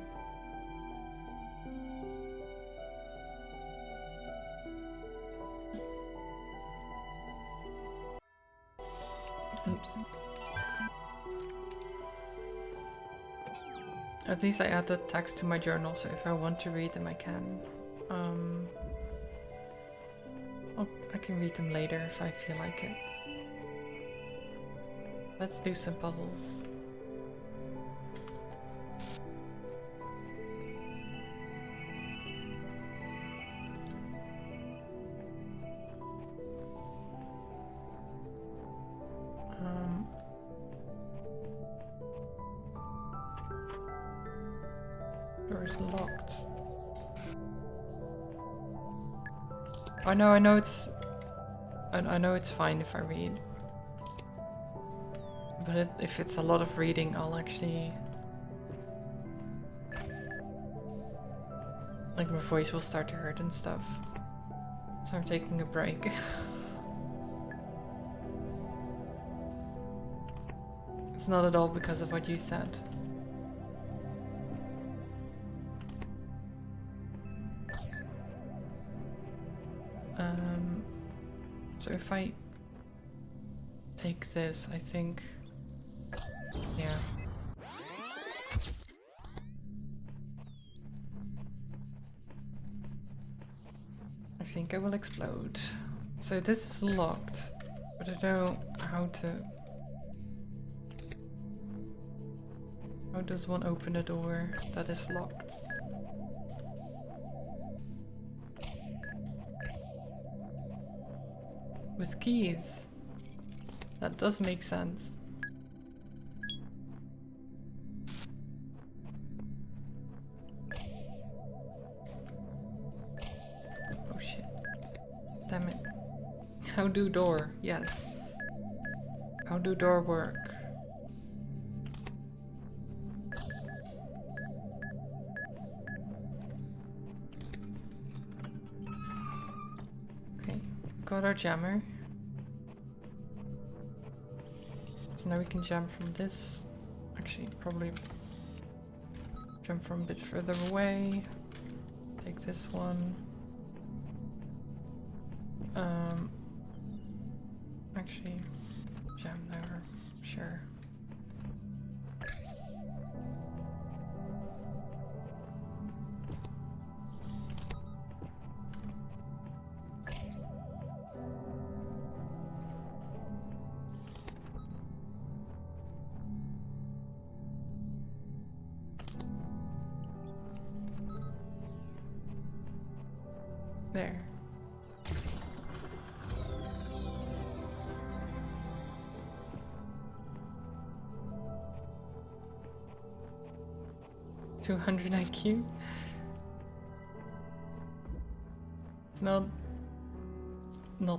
Oops. At least I added text to my journal, so if I want to read them, I can. I can read them later if I feel like it. Let's do some puzzles. Door is locked. Oh no, I know it's fine if I read. But if it's a lot of reading, I'll actually... like my voice will start to hurt and stuff. So I'm taking a break. It's not at all because of what you said. So if I take this, I think, yeah. I think I will explode. So this is locked, but I don't know how to... How does one open a door that is locked? with keys. That does make sense. Oh shit. Damn it. How do door? Yes. How do door work? Okay, got our jammer. So now we can jump from this. Actually, probably jump from a bit further away. Take this one. Actually, jam there. Sure. There. $200 IQ. It's not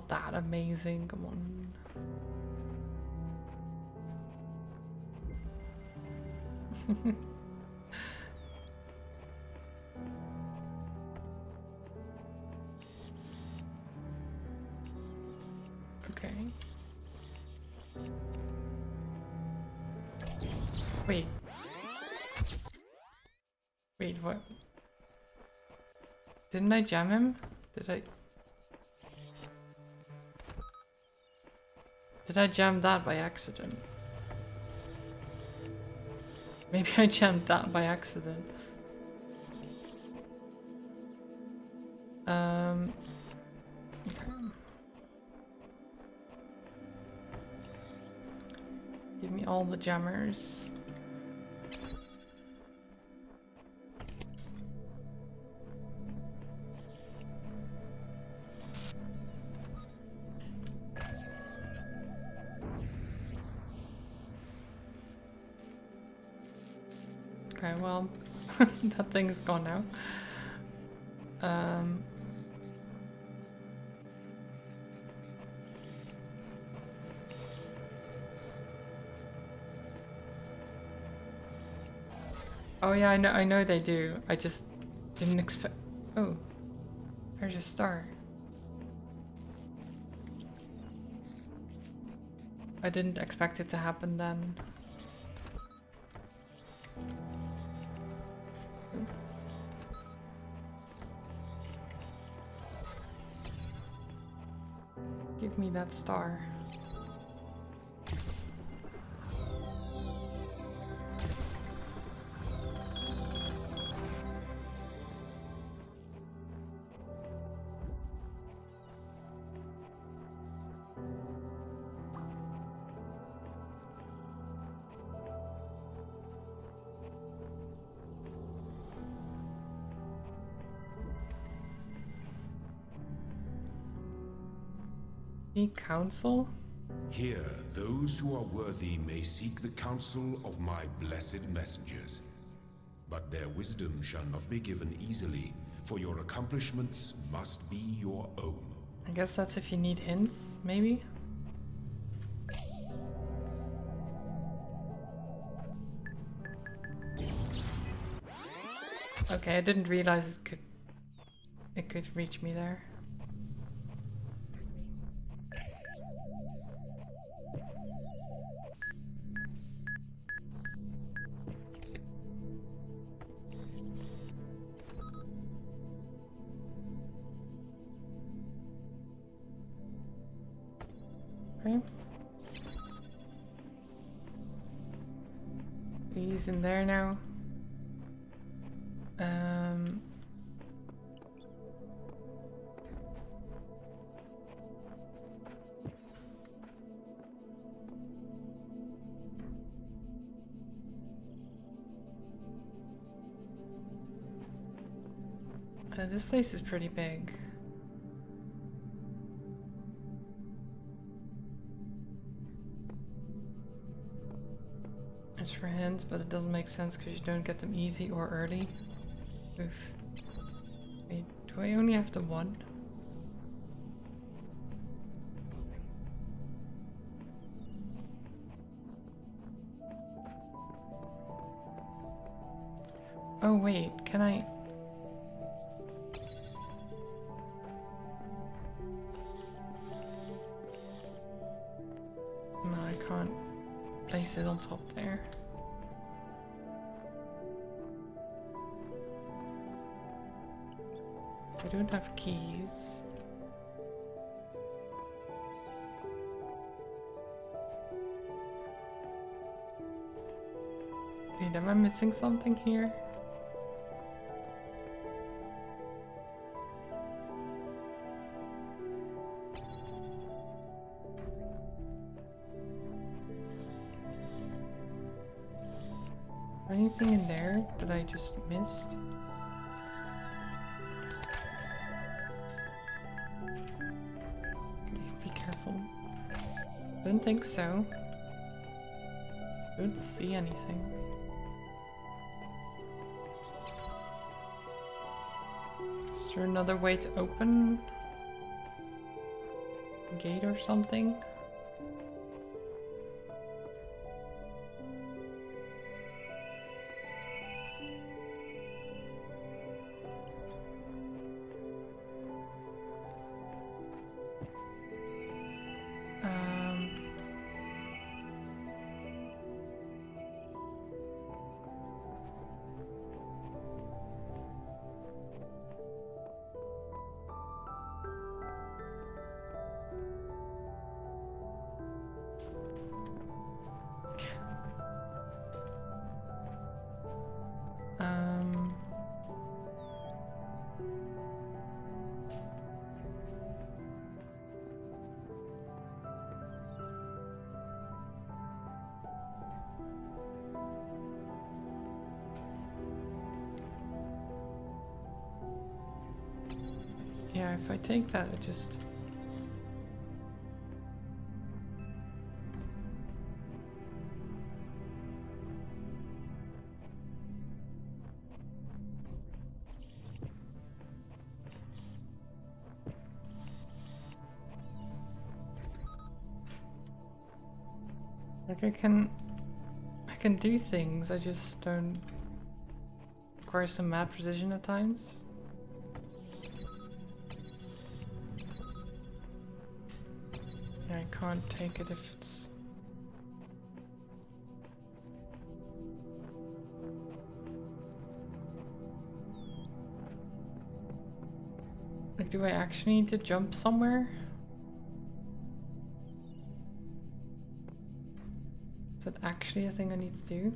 that amazing. Come on. Okay. Wait. Wait, what? Didn't I jam him? Did I jam that by accident? Maybe I jammed that by accident. Okay. Give me all the jammers. Okay, well, that thing is gone now. Oh yeah, I know they do. I just didn't expect. Oh, there's a star. I didn't expect it to happen then. Give me that star. Council? Here, those who are worthy may seek the counsel of my blessed messengers. But their wisdom shall not be given easily, for your accomplishments must be your own. I guess that's if you need hints, maybe? Okay, I didn't realize it could reach me there. Okay. He's in there now. This place is pretty big. items for hints, but it doesn't make sense because you don't get them easy or early. Oof. Wait, do I only have the one? Oh wait, can I... No, I can't place it on top there. I don't have keys. Wait, am I missing something here? Anything in there that I just missed? Okay, be careful. Don't think so. Don't see anything. Is there another way to open a gate or something? Yeah, if I take that, it just... Like I can do things, I just don't require some mad precision at times. I can't take it if it's... Like, do I actually need to jump somewhere? Is that actually a thing I need to do?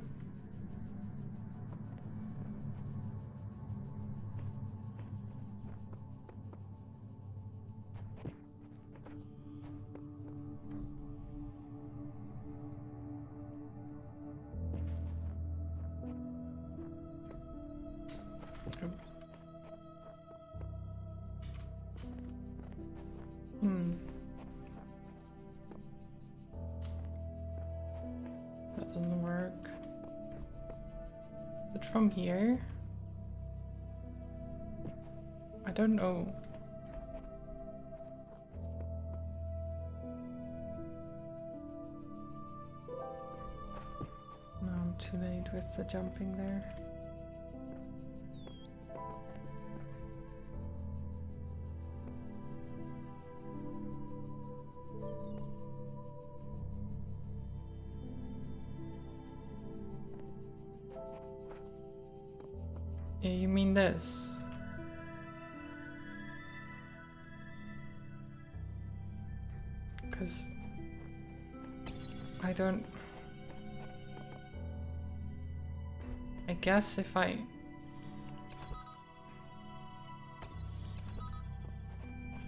That doesn't work. Is it from here? I don't know. No, I'm too late with the jumping there. Yeah, you mean this? Because I don't... I guess if I...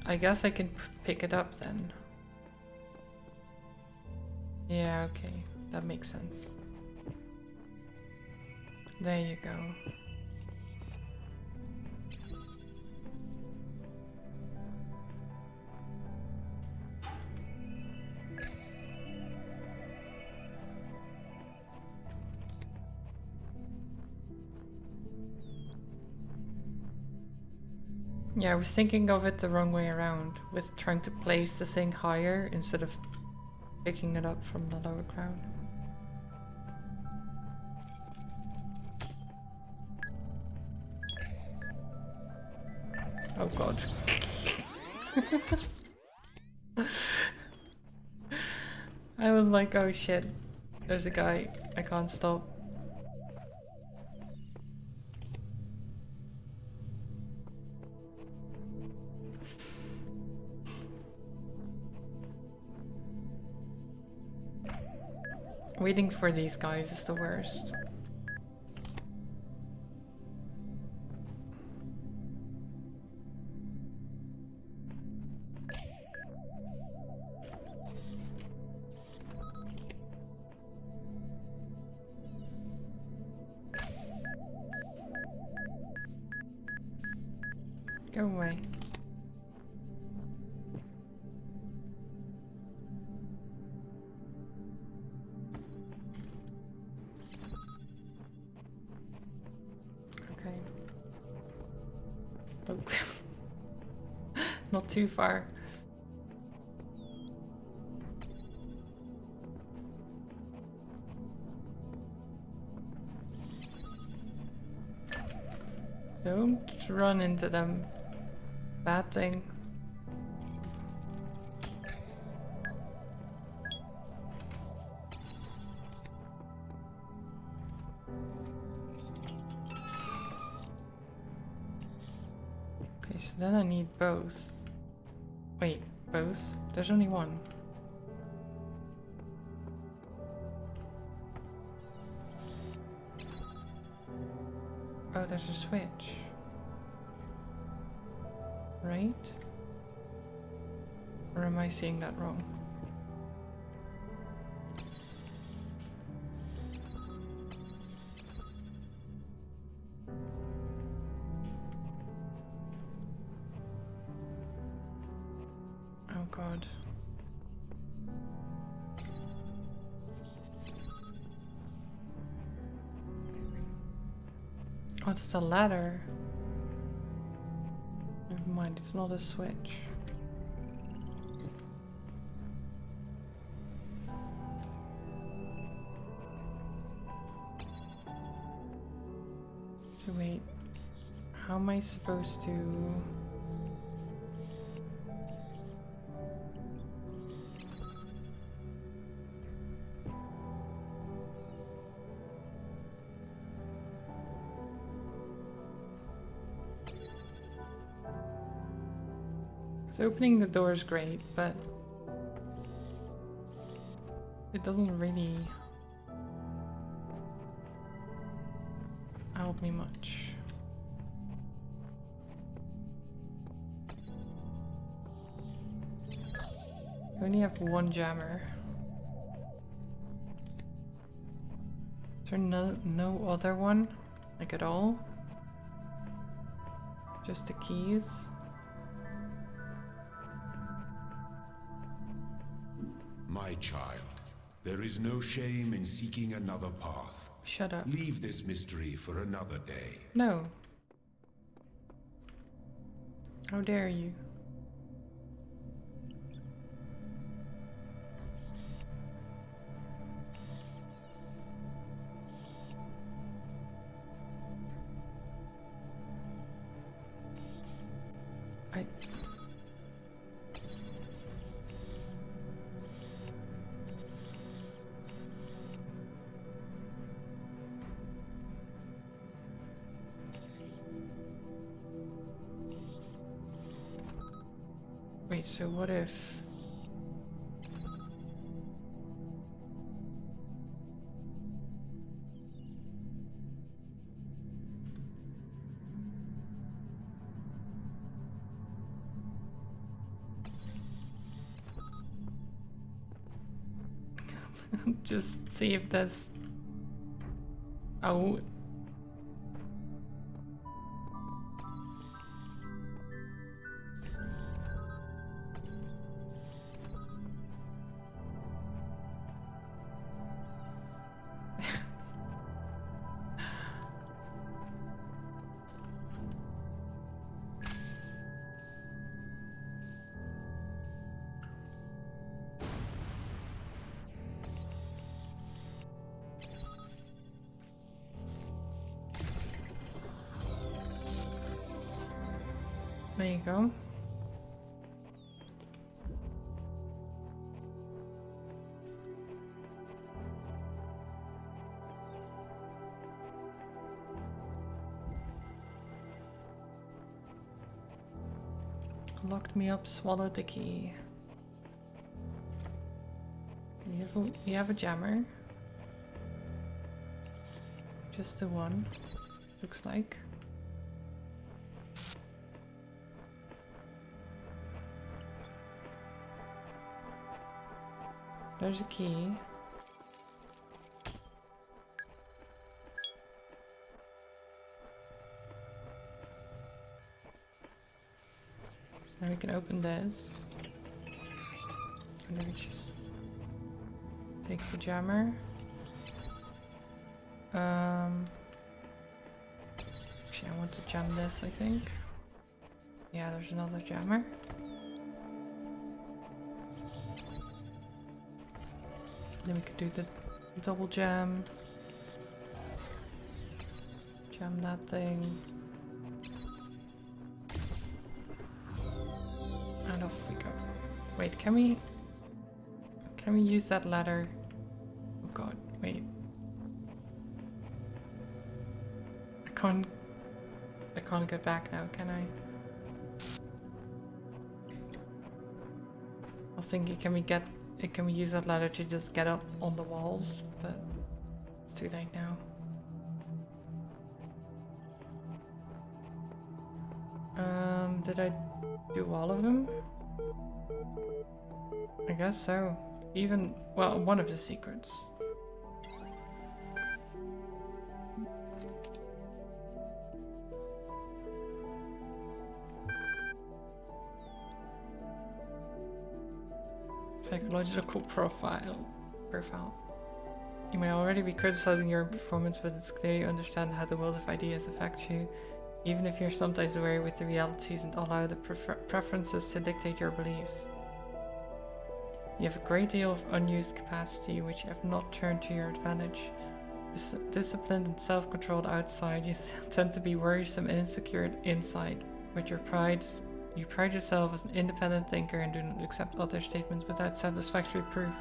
I guess I can pick it up then. Yeah, okay. That makes sense. There you go. Yeah, I was thinking of it the wrong way around, with trying to place the thing higher instead of picking it up from the lower ground. Oh god. I was like, oh shit, there's a guy, I can't stop. Waiting for these guys is the worst. Go away. Okay. Oh. Not too far. Don't run into them. Bad thing. Okay, so then I need both. Wait, both? There's only one. Oh, there's a switch. Right? Or am I seeing that wrong? Oh god. Oh, it's the ladder. Never mind, it's not a switch. So wait, how am I supposed to... So opening the door is great, but it doesn't really help me much. I only have one jammer. Is there no other one? Like at all? Just the keys? My child, there is no shame in seeking another path. Shut up. Leave this mystery for another day. No. How dare you? Wait, so what if... Just see if there's... Oh. There you go. Locked me up, swallowed the key. You have a jammer. Just the one, looks like. There's a key. Now we can open this. And then we just take the jammer. Actually, I want to jam this, I think. Yeah, there's another jammer. Then we could do the double jam. Jam that thing. And off we go. Wait, can we use that ladder? Oh god, wait. I can't get back now, can I? I was thinking, can we use that ladder to just get up on the walls? But it's too late now. Did I do all of them? I guess so. Even, well, one of the secrets. Psychological profile. You may already be criticizing your performance, but it's clear you understand how the world of ideas affects you, even if you're sometimes wary with the realities and allow the preferences to dictate your beliefs. You have a great deal of unused capacity, which you have not turned to your advantage. Disciplined and self-controlled outside, you tend to be worrisome and insecure inside. With your pride, you pride yourself as an independent thinker and do not accept other statements without satisfactory proof.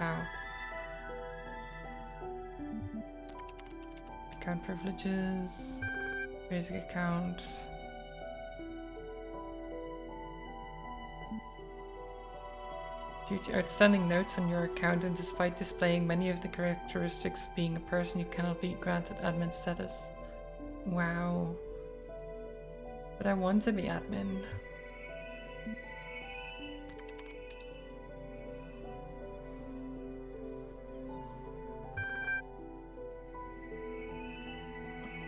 Wow. Account privileges. Basic account. Due to outstanding notes on your account and despite displaying many of the characteristics of being a person, you cannot be granted admin status. Wow. But I want to be admin.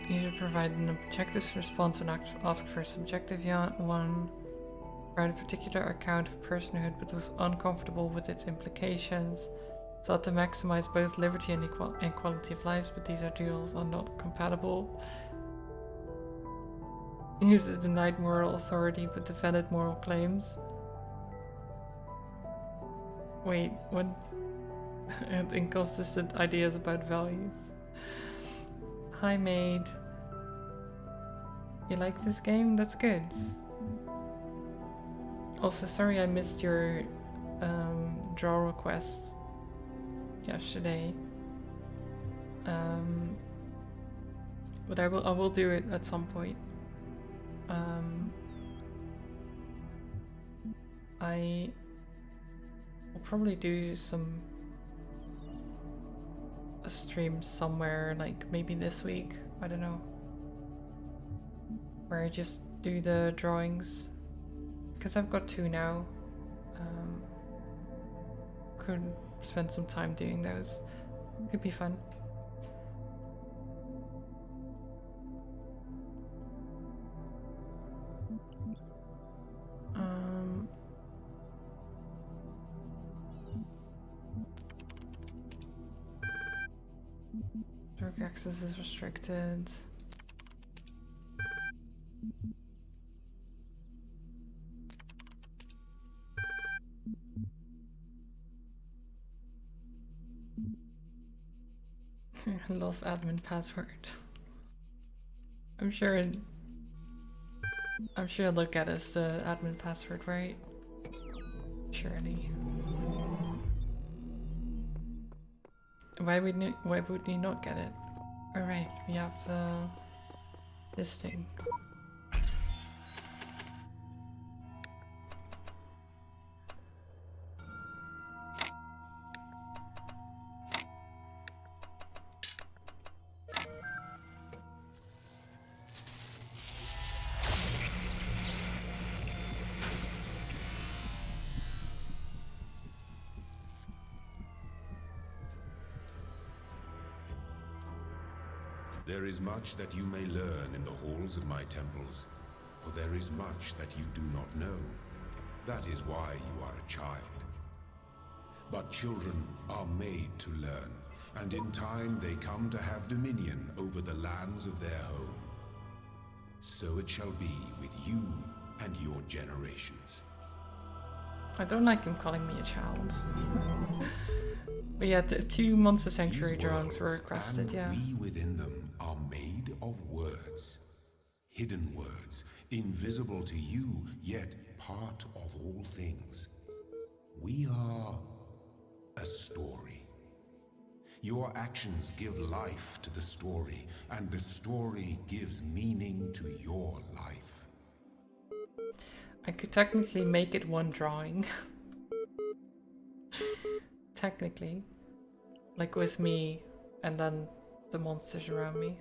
You should provide an objective response when asked for a subjective one. Provide a particular account of personhood but was uncomfortable with its implications. Thought to maximize both liberty and quality of life, but these ideals are not compatible. User denied moral authority but defended moral claims. Wait, what? And inconsistent ideas about values. Hi maid. You like this game? That's good. Also, sorry I missed your draw requests yesterday. But I will do it at some point. I will probably do a stream somewhere, like maybe this week, I don't know, where I just do the drawings, because I've got 2 now. Could spend some time doing those. Could be fun. Dark access is restricted. Lost admin password. I'm sure I'm sure they'll get us the admin password, right? Surely. Why would we not get it? Alright, we have this thing. There is much that you may learn in the halls of my temples, for there is much that you do not know. That is why you are a child. But children are made to learn, and in time they come to have dominion over the lands of their home. So it shall be with you and your generations. I don't like him calling me a child. But yeah, 2 Monster Sanctuary drawings were requested, yeah. We within them are made of words. Hidden words, invisible to you, yet part of all things. We are a story. Your actions give life to the story, and the story gives meaning to your life. I could technically make it one drawing. Technically. Like with me, and then the monsters around me.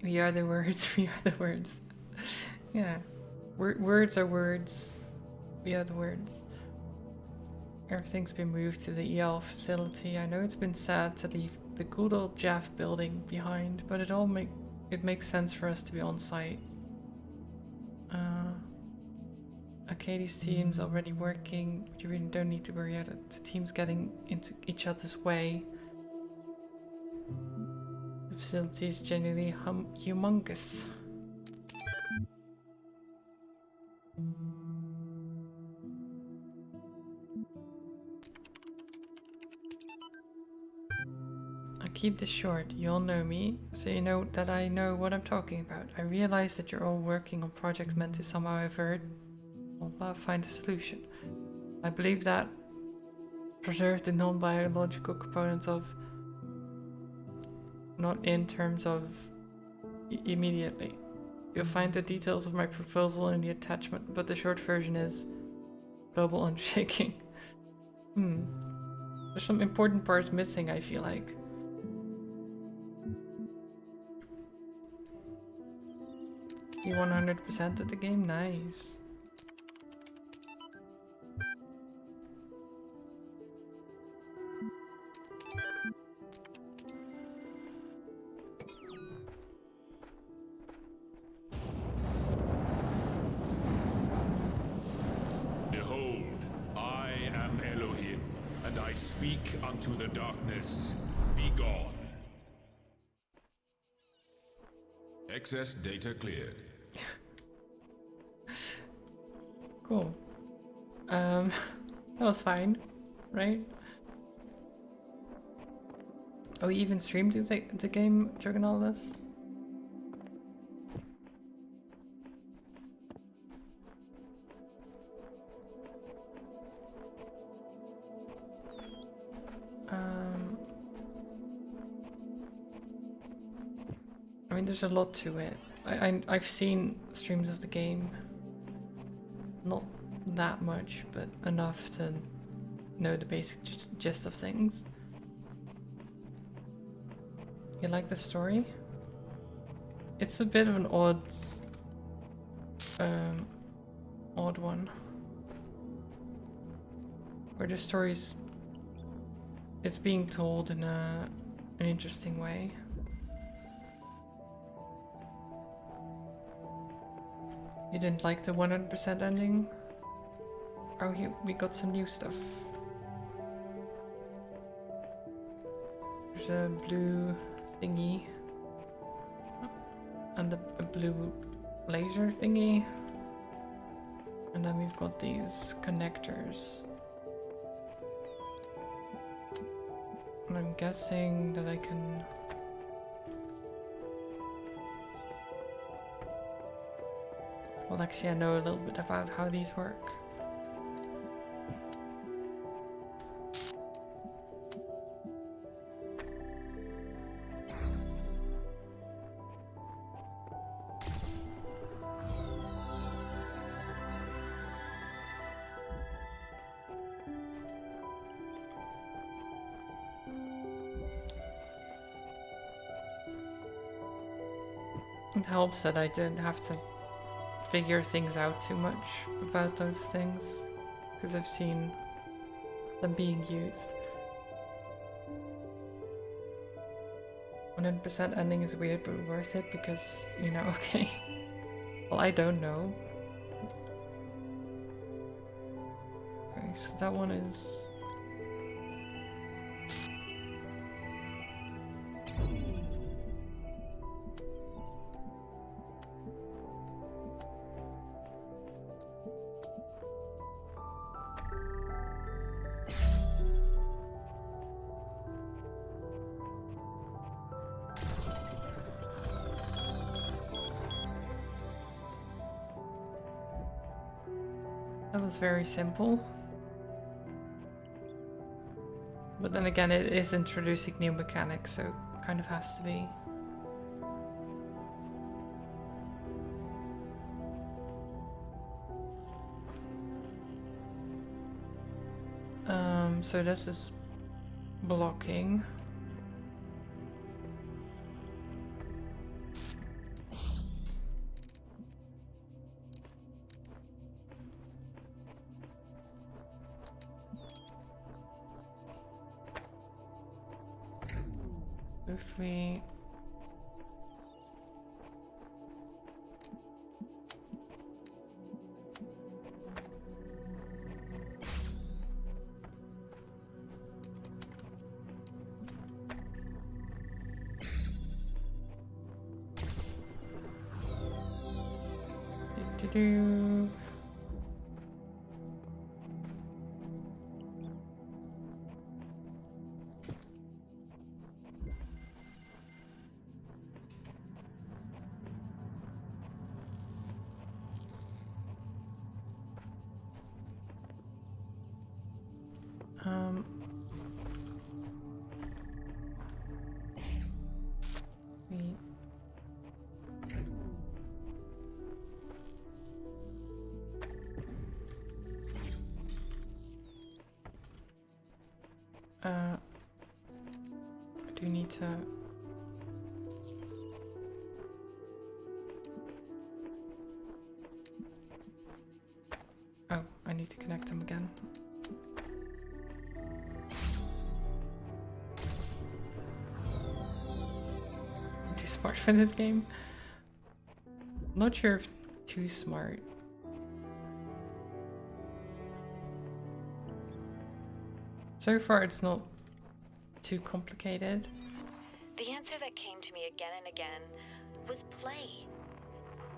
We are the words, we are the words. Yeah. Words are words. We are the words. Everything's been moved to the EL facility. I know it's been sad to leave the good old Jeff building behind, but it makes sense for us to be on site. Katie's team's already working. You really don't need to worry about it. The team's getting into each other's way. The facility is genuinely humongous. I'll keep this short. You all know me, so you know that I know what I'm talking about. I realize that you're all working on projects meant to somehow avert or find a solution. I believe that preserve the non-biological components of, not in terms of immediately. You'll find the details of my proposal in the attachment, but the short version is global unshaking. There's some important parts missing, I feel like. You 100% of the game? Nice. Behold, I am Elohim, and I speak unto the darkness, be gone. Excess data cleared. Cool. That was fine, right? Oh, you even streamed the game during all this? I mean, there's a lot to it. I've seen streams of the game. Not that much, but enough to know the basic gist of things. You like the story? It's a bit of an odd one. Where the story's... it's being told in an interesting way. You didn't like the 100% ending? Oh, we got some new stuff. There's a blue thingy. And a blue laser thingy. And then we've got these connectors. And I'm guessing that I can... Well, actually I know a little bit about how these work. It helps that I didn't have to figure things out too much about those things, because I've seen them being used. 100% ending is weird but worth it because, you know, okay. Well, I don't know. Okay, so that one is... That was very simple. But then again, it is introducing new mechanics, so it kind of has to be. So this is blocking. If we... Do-do-do. We... I do need to... Oh, I need to connect them again. I'm too smart for this game. I'm not sure if too smart. So far it's not too complicated. The answer that came to me again and again was play.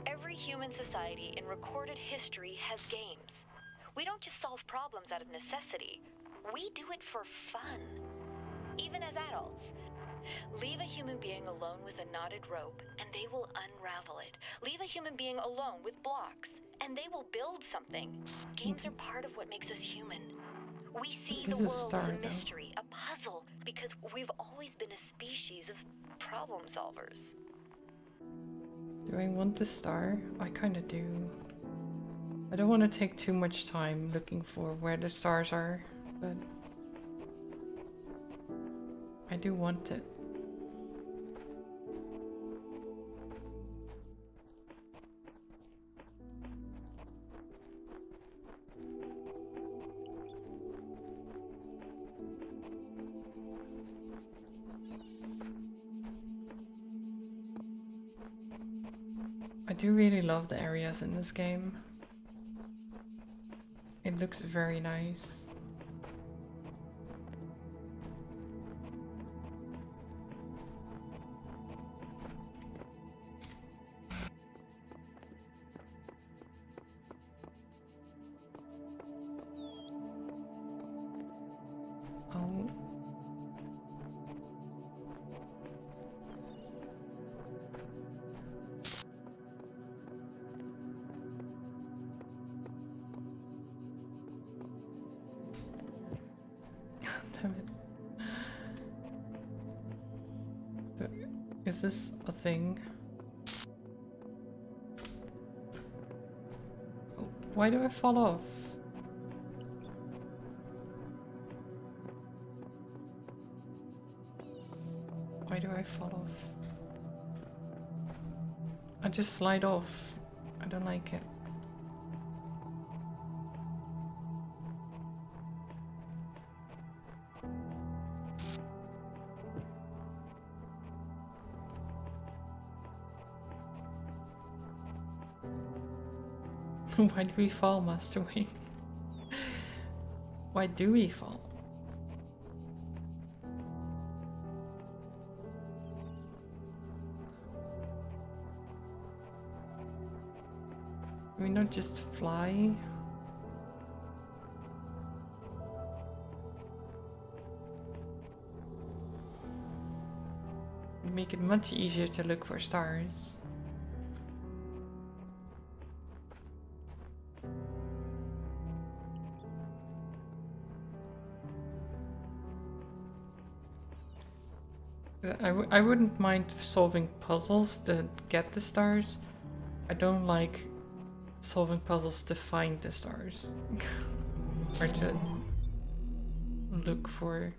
Every human society in recorded history has games. We don't just solve problems out of necessity. We do it for fun. Even as adults. Leave a human being alone with a knotted rope, and they will unravel it. Leave a human being alone with blocks, and they will build something. Games are part of what makes us human. We see the world as a mystery, a puzzle, because we've always been a species of problem solvers. Do I want the star? I kind of do. I don't want to take too much time looking for where the stars are, but I do want it. I do really love the areas in this game. It looks very nice. Damn it. Is this a thing? Why do I fall off? Why do I fall off? I just slide off. I don't like it. Why do we fall, Master Wayne? Why do we fall? Can we not just fly? It'd make it much easier to look for stars. I wouldn't mind solving puzzles to get the stars. I don't like solving puzzles to find the stars. Or to look for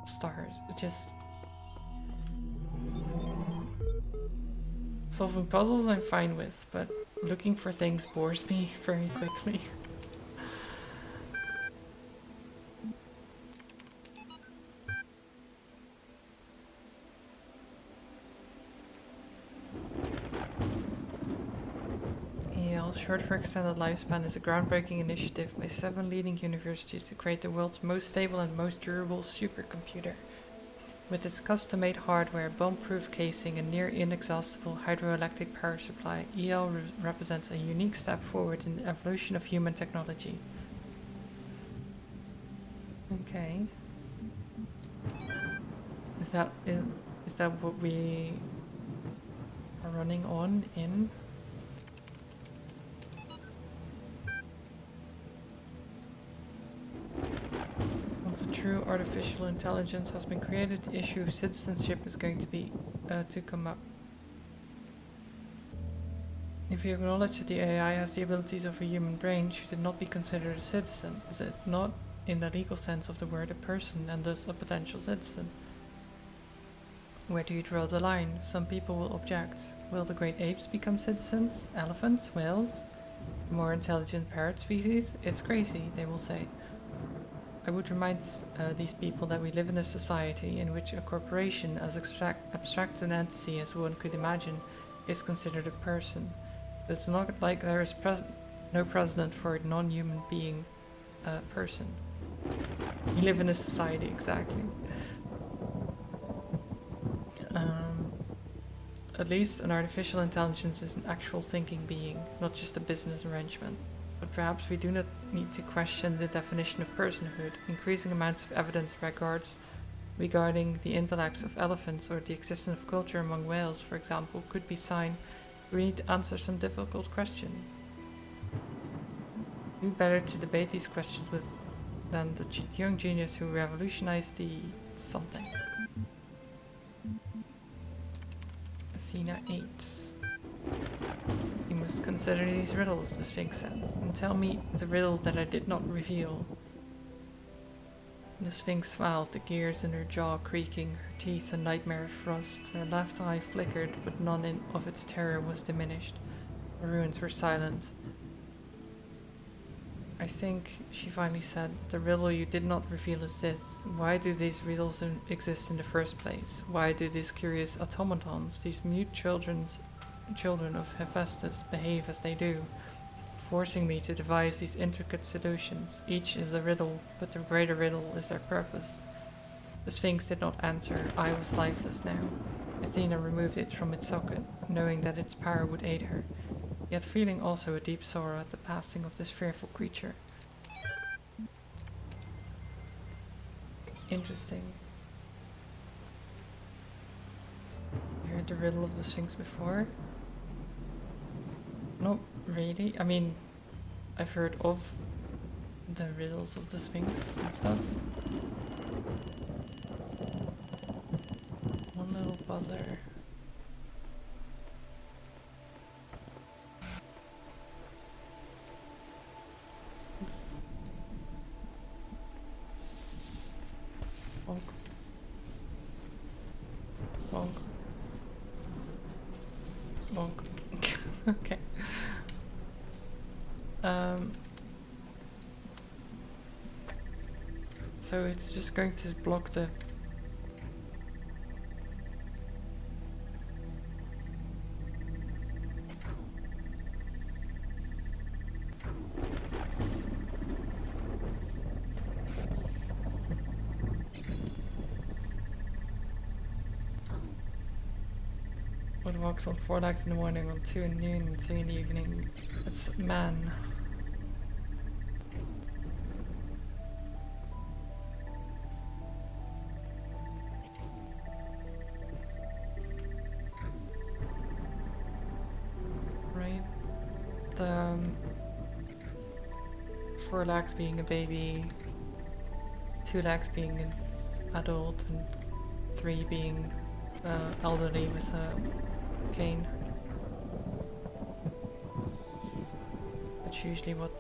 stars. It just... Solving puzzles I'm fine with, but looking for things bores me very quickly. Short for Extended Lifespan is a groundbreaking initiative by 7 leading universities to create the world's most stable and most durable supercomputer. With its custom-made hardware, bomb-proof casing, and near inexhaustible hydroelectric power supply, EL represents a unique step forward in the evolution of human technology. Okay. Is that what we are running on in? Once a true artificial intelligence has been created, the issue of citizenship is going to come up. If you acknowledge that the AI has the abilities of a human brain, should it not be considered a citizen? Is it not, in the legal sense of the word, a person and thus a potential citizen? Where do you draw the line? Some people will object. Will the great apes become citizens? Elephants? Whales? More intelligent parrot species? It's crazy, they will say. I would remind these people that we live in a society in which a corporation, as abstract an entity as one could imagine, is considered a person. But it's not like there is no precedent for a non-human being a person. We live in a society, exactly. At least an artificial intelligence is an actual thinking being, not just a business arrangement. But perhaps we do not need to question the definition of personhood. Increasing amounts of evidence regarding the intellects of elephants or the existence of culture among whales, for example, could be sign we need to answer some difficult questions. Who better to debate these questions with than the young genius who revolutionized the something? Athena 8. You must consider these riddles, the Sphinx says, and tell me the riddle that I did not reveal. The Sphinx smiled, the gears in her jaw creaking, her teeth a nightmare of rust. Her left eye flickered, but none of its terror was diminished. The ruins were silent. I think, she finally said, the riddle you did not reveal is this. Why do these riddles exist in the first place? Why do these curious automatons, these mute children of Hephaestus, behave as they do, forcing me to devise these intricate solutions? Each is a riddle, but the greater riddle is their purpose. The Sphinx did not answer. I was lifeless now. Athena removed it from its socket, knowing that its power would aid her, yet feeling also a deep sorrow at the passing of this fearful creature. Interesting. You heard the riddle of the Sphinx before? Not really. I mean, I've heard of the riddles of the Sphinx and stuff. One little buzzer. Bonk. Bonk. Bonk. Okay. So it's just going to block the... What walks on 4 legs in the morning, on 2 in noon, and 2 in the evening. It's man. Right? The 4 legs being a baby, 2 legs being an adult, and 3 being elderly with a cane. That's usually what...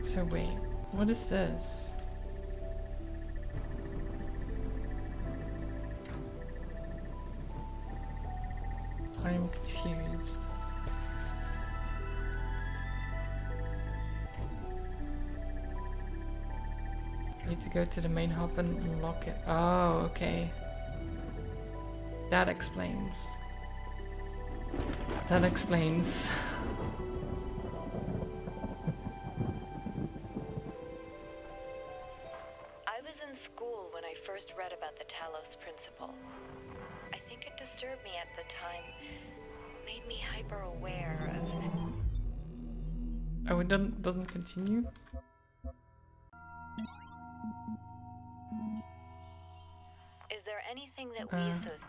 So wait, what is this? I'm confused. Need to go to the main hub and unlock it. Oh, okay. That explains. That explains. I was in school when I first read about the Talos Principle. I think it disturbed me at the time, made me hyper-aware of... Oh, it doesn't continue? Is there anything that we associate?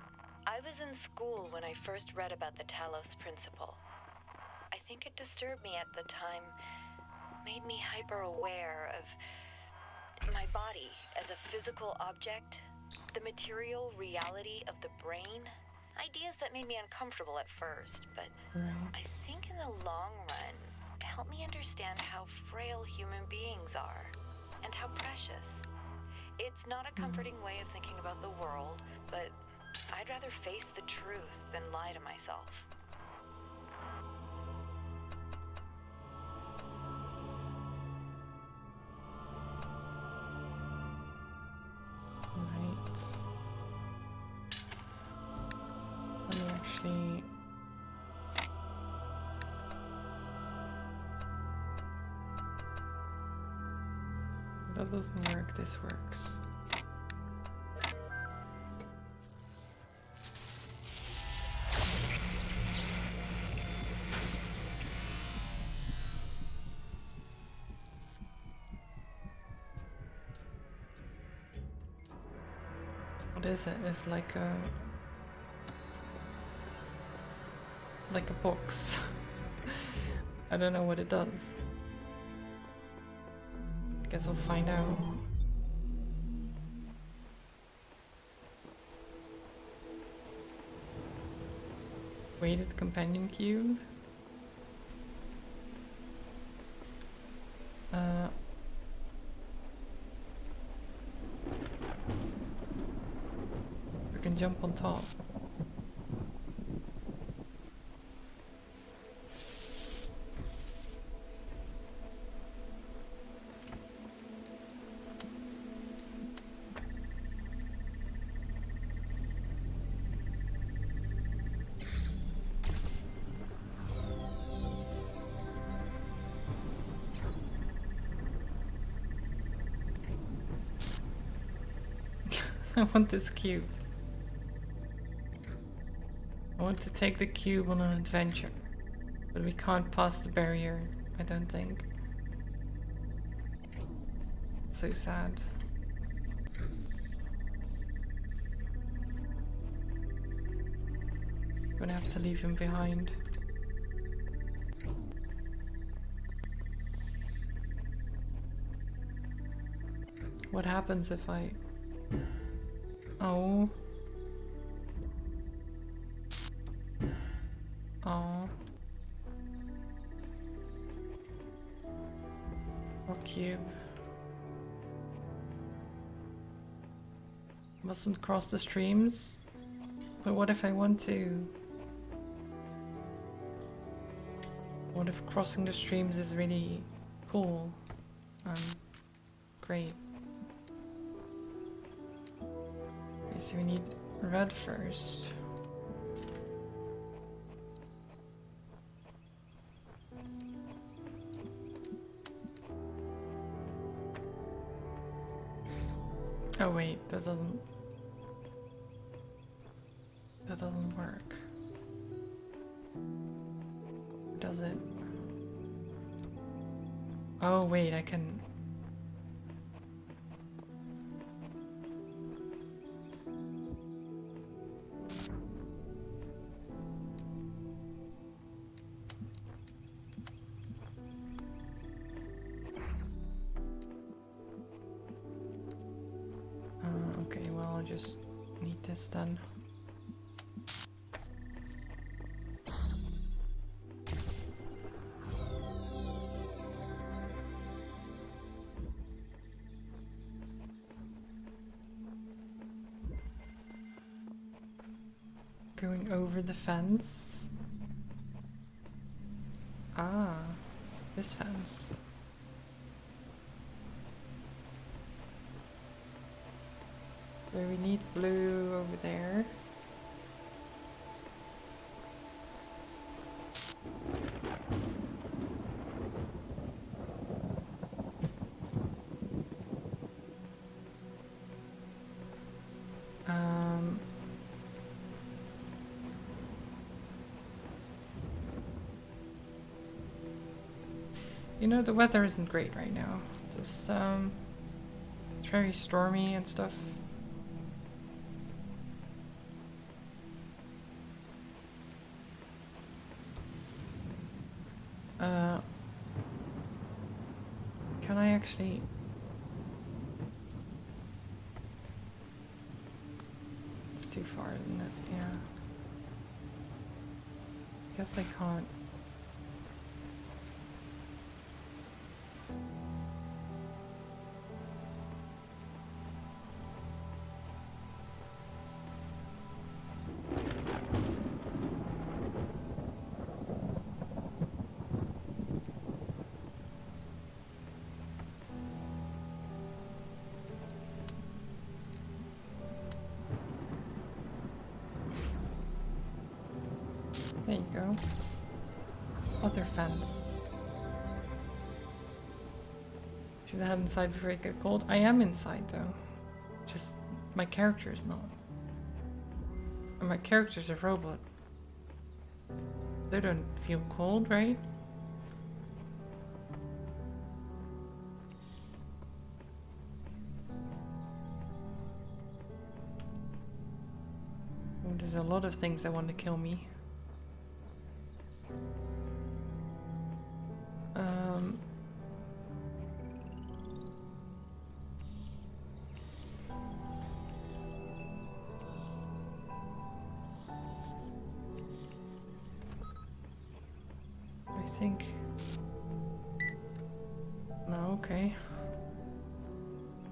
I was in school when I first read about the Talos Principle. I think it disturbed me at the time, made me hyper-aware of my body as a physical object, the material reality of the brain. Ideas that made me uncomfortable at first, but I think in the long run, it helped me understand how frail human beings are and how precious. It's not a comforting way of thinking about the world, but I'd rather face the truth than lie to myself. Right. Let me actually... That doesn't work, this works. What is it? It's like a box. I don't know what it does. Guess we'll find out. Weighted companion cube. We can jump on top. I want this cube. I want to take the cube on an adventure. But we can't pass the barrier, I don't think. So sad. Gonna have to leave him behind. What happens if I... Oh. Oh. Or cube. Mustn't cross the streams. But what if I want to? What if crossing the streams is really cool? Great. Okay, so we need red first. Oh wait, that doesn't work. Does it? Oh wait, I can... Okay, well I'll just need this then. Going over the fence. Ah, this fence. Where we need blue over there. You know, the weather isn't great right now. Just, it's very stormy and stuff. Can I actually... It's too far, isn't it? Yeah. Guess I can't. There you go. Other fence. Should I head inside before it gets cold? I am inside though. Just my character is not. And my character's a robot. They don't feel cold, right? Oh, there's a lot of things that want to kill me. I think... No, okay.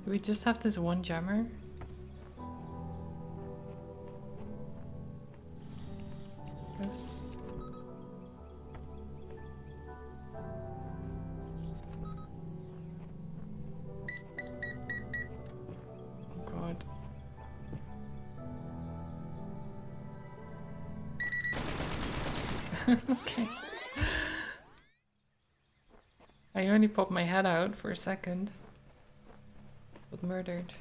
Do we just have this one jammer? Yes. Oh god. Okay. I only popped my head out for a second. But murdered.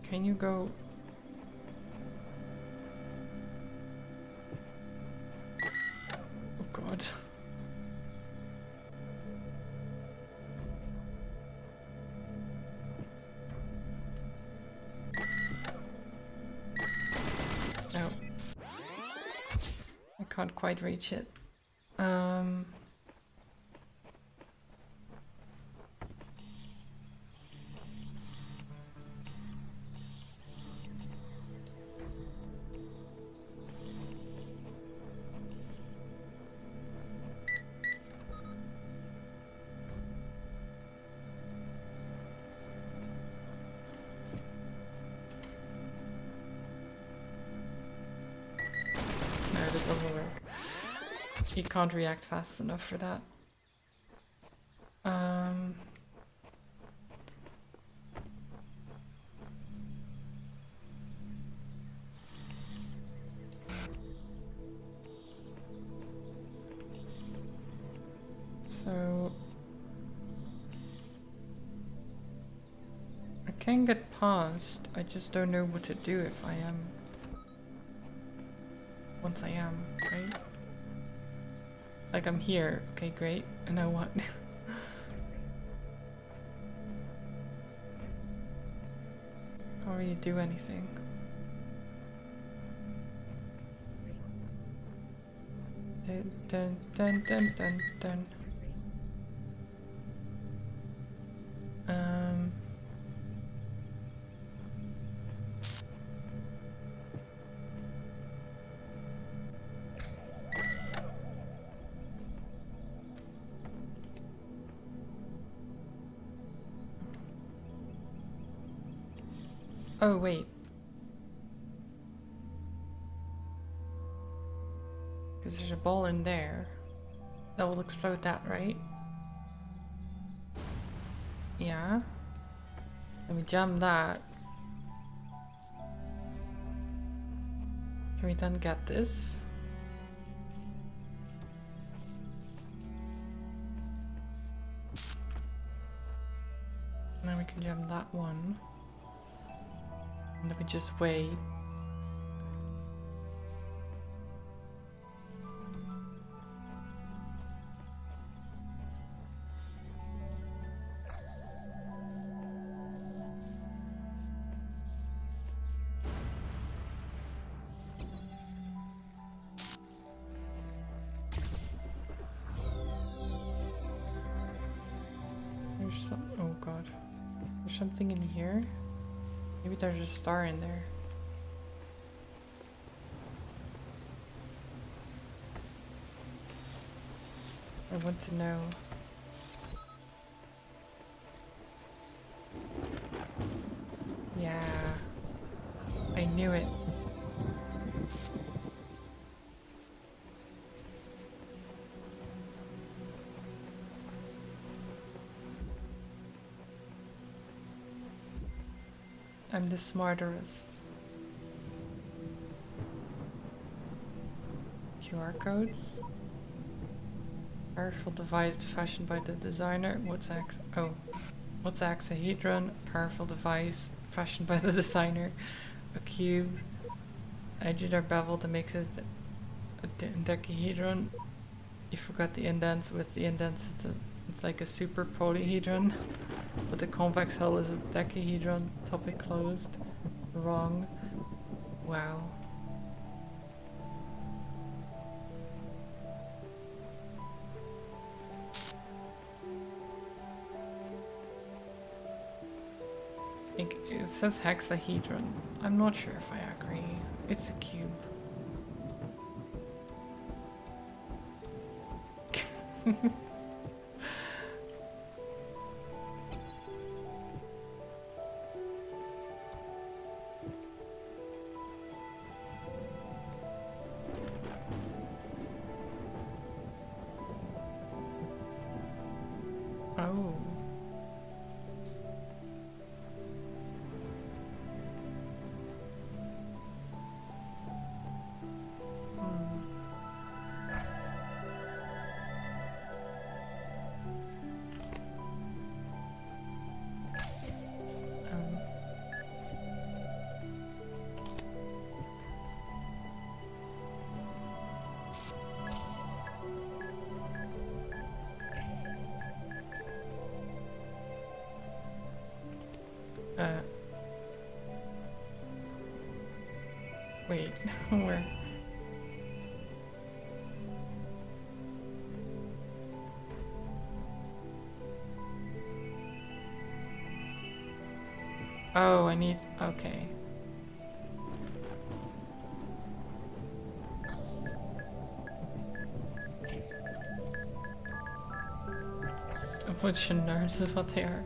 Can you go... can't quite reach it. No, that doesn't work. He can't react fast enough for that. So I can get past, I just don't know what to do if I am. Once I am, right? Like I'm here, okay great, and now what? Can't really do anything. Dun dun dun dun dun dun. Oh wait. Because there's a ball in there. That will explode that, right? Yeah. Let me jam that. Can we then get this? And then we can jam that one. And then we just wait. There's some, oh god. There's something in here. Maybe there's a star in there. I want to know. Yeah. I knew it. I'm the smarterest. QR codes. Powerful device fashioned by the designer. What's hexahedron? Powerful device fashioned by the designer. A cube. Edges are beveled to make it a dodecahedron. You forgot the indents. With the indents, it's like a super polyhedron. But the convex hull is a decahedron. Topic closed. Wrong. Wow. It says hexahedron. I'm not sure if I agree. It's a cube. Oh. Wait, where? Oh, I need... Okay. A bunch of nerds is what they are.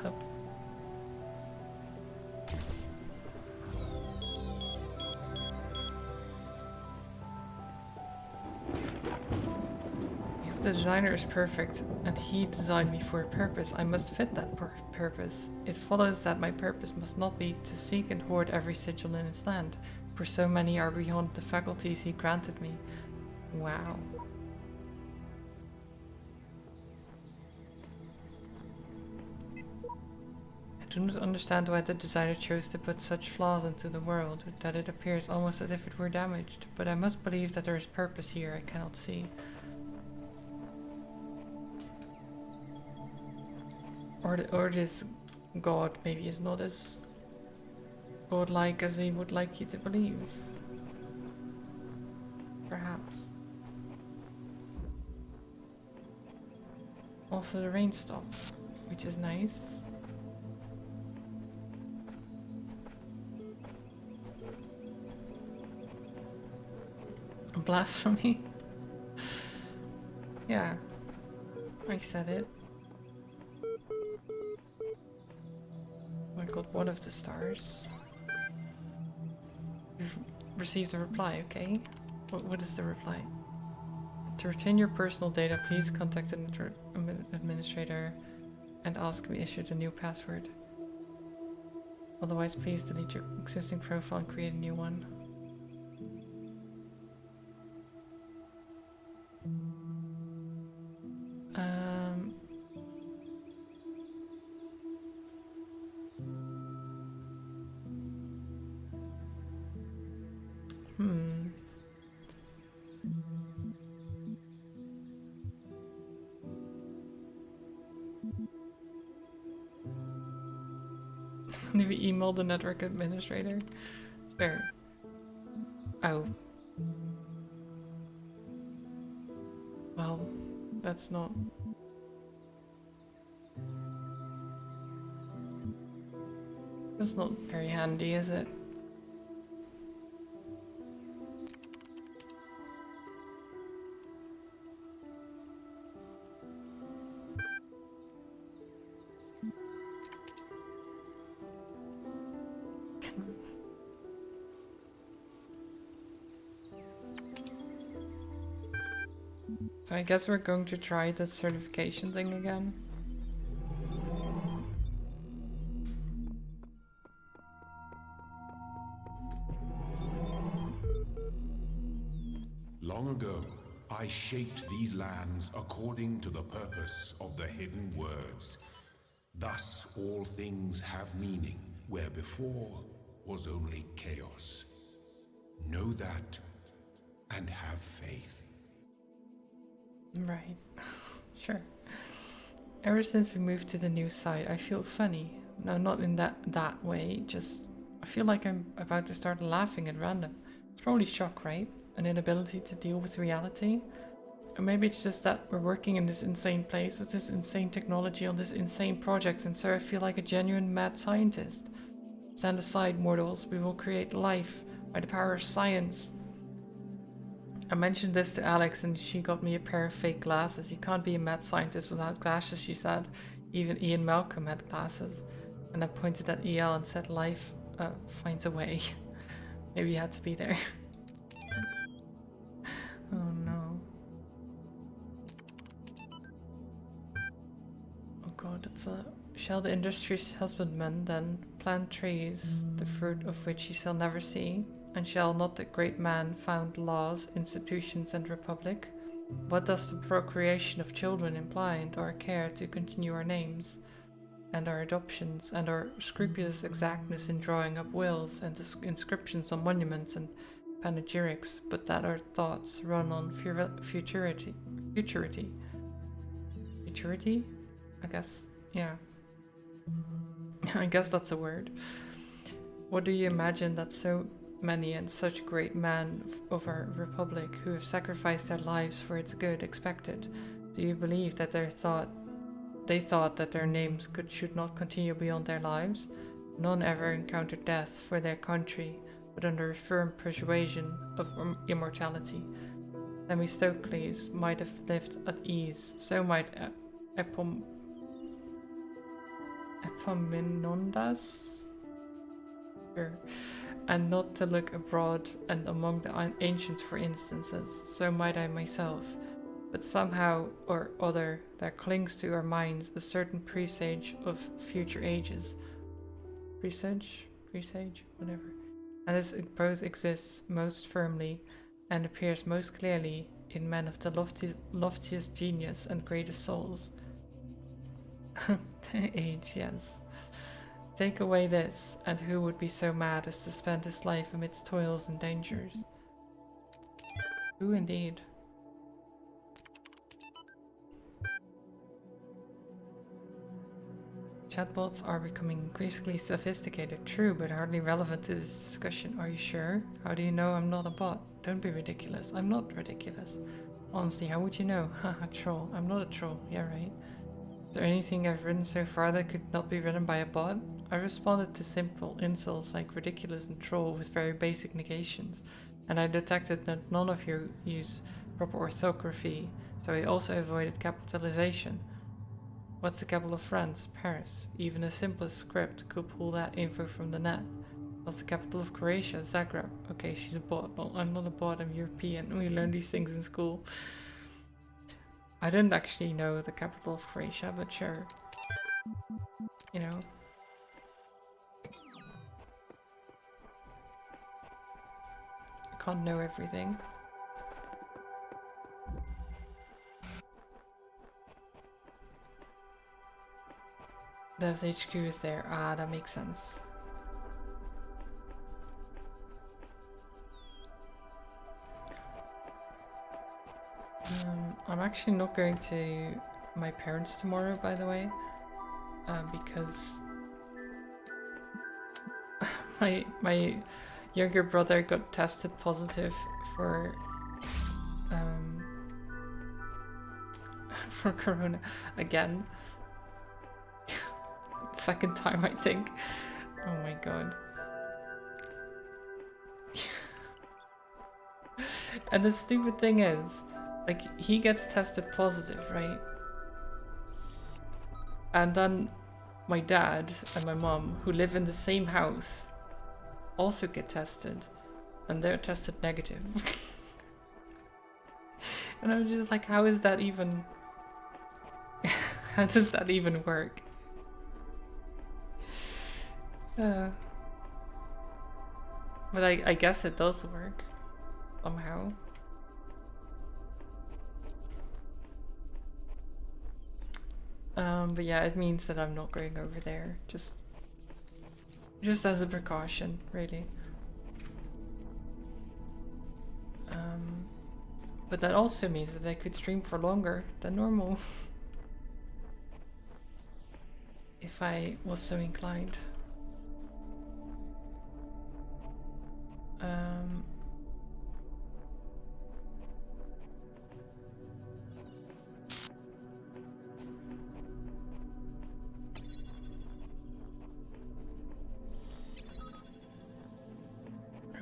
Hup. If the designer is perfect and he designed me for a purpose, I must fit that purpose. It follows that my purpose must not be to seek and hoard every sigil in his land, for so many are beyond the faculties he granted me. Wow. I do not understand why the designer chose to put such flaws into the world, that it appears almost as if it were damaged, but I must believe that there is purpose here I cannot see. Or this god maybe is not as godlike as he would like you to believe. Perhaps. Also the rain stopped, which is nice. Blasphemy? Yeah, I said it. I got one of the stars. You've received a reply, okay? What is the reply? To retain your personal data, please contact an administrator and ask to be issued a new password. Otherwise, please delete your existing profile and create a new one. Maybe email the network administrator. Fair. Oh. Well, that's not... That's not very handy, is it? So I guess we're going to try the certification thing again. Long ago, I shaped these lands according to the purpose of the hidden words. Thus all things have meaning, where before was only chaos. Know that, and have faith. Right. Sure. Ever since we moved to the new site, I feel funny. No, not in that way, just I feel like I'm about to start laughing at random. It's probably shock, right? An inability to deal with reality. Or maybe it's just that we're working in this insane place with this insane technology on this insane project, and so I feel like a genuine mad scientist. Stand aside, mortals. We will create life by the power of science. I mentioned this to Alex and she got me a pair of fake glasses. You can't be a mad scientist without glasses, she said. Even Ian Malcolm had glasses. And I pointed at EL and said life finds a way. Maybe you had to be there. Oh no. Oh god, it's a... Shall the industry's husbandman then plant trees, the fruit of which he shall never see? And shall not the great man found laws, institutions and republic? What does the procreation of children imply, and our care to continue our names, and our adoptions, and our scrupulous exactness in drawing up wills and inscriptions on monuments and panegyrics, but that our thoughts run on futurity? Futurity? I guess, yeah. I guess that's a word. What do you imagine that so many and such great men of our republic who have sacrificed their lives for its good expected? Do you believe that they thought that their names should not continue beyond their lives? None ever encountered death for their country, but under a firm persuasion of immortality. Themistocles might have lived at ease, so might Epaminondas? Sure. And not to look abroad and among the ancients for instances, so might I myself. But somehow or other there clings to our minds a certain presage of future ages. Presage, whatever. And this both exists most firmly and appears most clearly in men of the loftiest genius and greatest souls. Age, yes. Take away this, and who would be so mad as to spend his life amidst toils and dangers? Who indeed? Chatbots are becoming increasingly sophisticated, true, but hardly relevant to this discussion. Are you sure? How do you know I'm not a bot? Don't be ridiculous. I'm not ridiculous. Honestly, how would you know? Haha, troll. I'm not a troll. Yeah, right. Is there anything I've written so far that could not be written by a bot? I responded to simple insults like ridiculous and troll with very basic negations, and I detected that none of you use proper orthography, so I also avoided capitalization. What's the capital of France? Paris. Even the simplest script could pull that info from the net. What's the capital of Croatia? Zagreb. Okay, she's a bot. Well, I'm not a bot, I'm European. We learn these things in school. I didn't actually know the capital of Croatia, but sure. You know. I can't know everything. Dev's HQ is there. Ah, that makes sense. I'm actually not going to my parents tomorrow, by the way, because my younger brother got tested positive for for corona again. Second time, I think. Oh my god. And the stupid thing is, like, he gets tested positive, right? And then my dad and my mom, who live in the same house, also get tested. And they're tested negative. And I'm just like, how is that even... how does that even work? But I guess it does work somehow. But yeah, it means that I'm not going over there, just as a precaution, really. But that also means that I could stream for longer than normal if I was so inclined.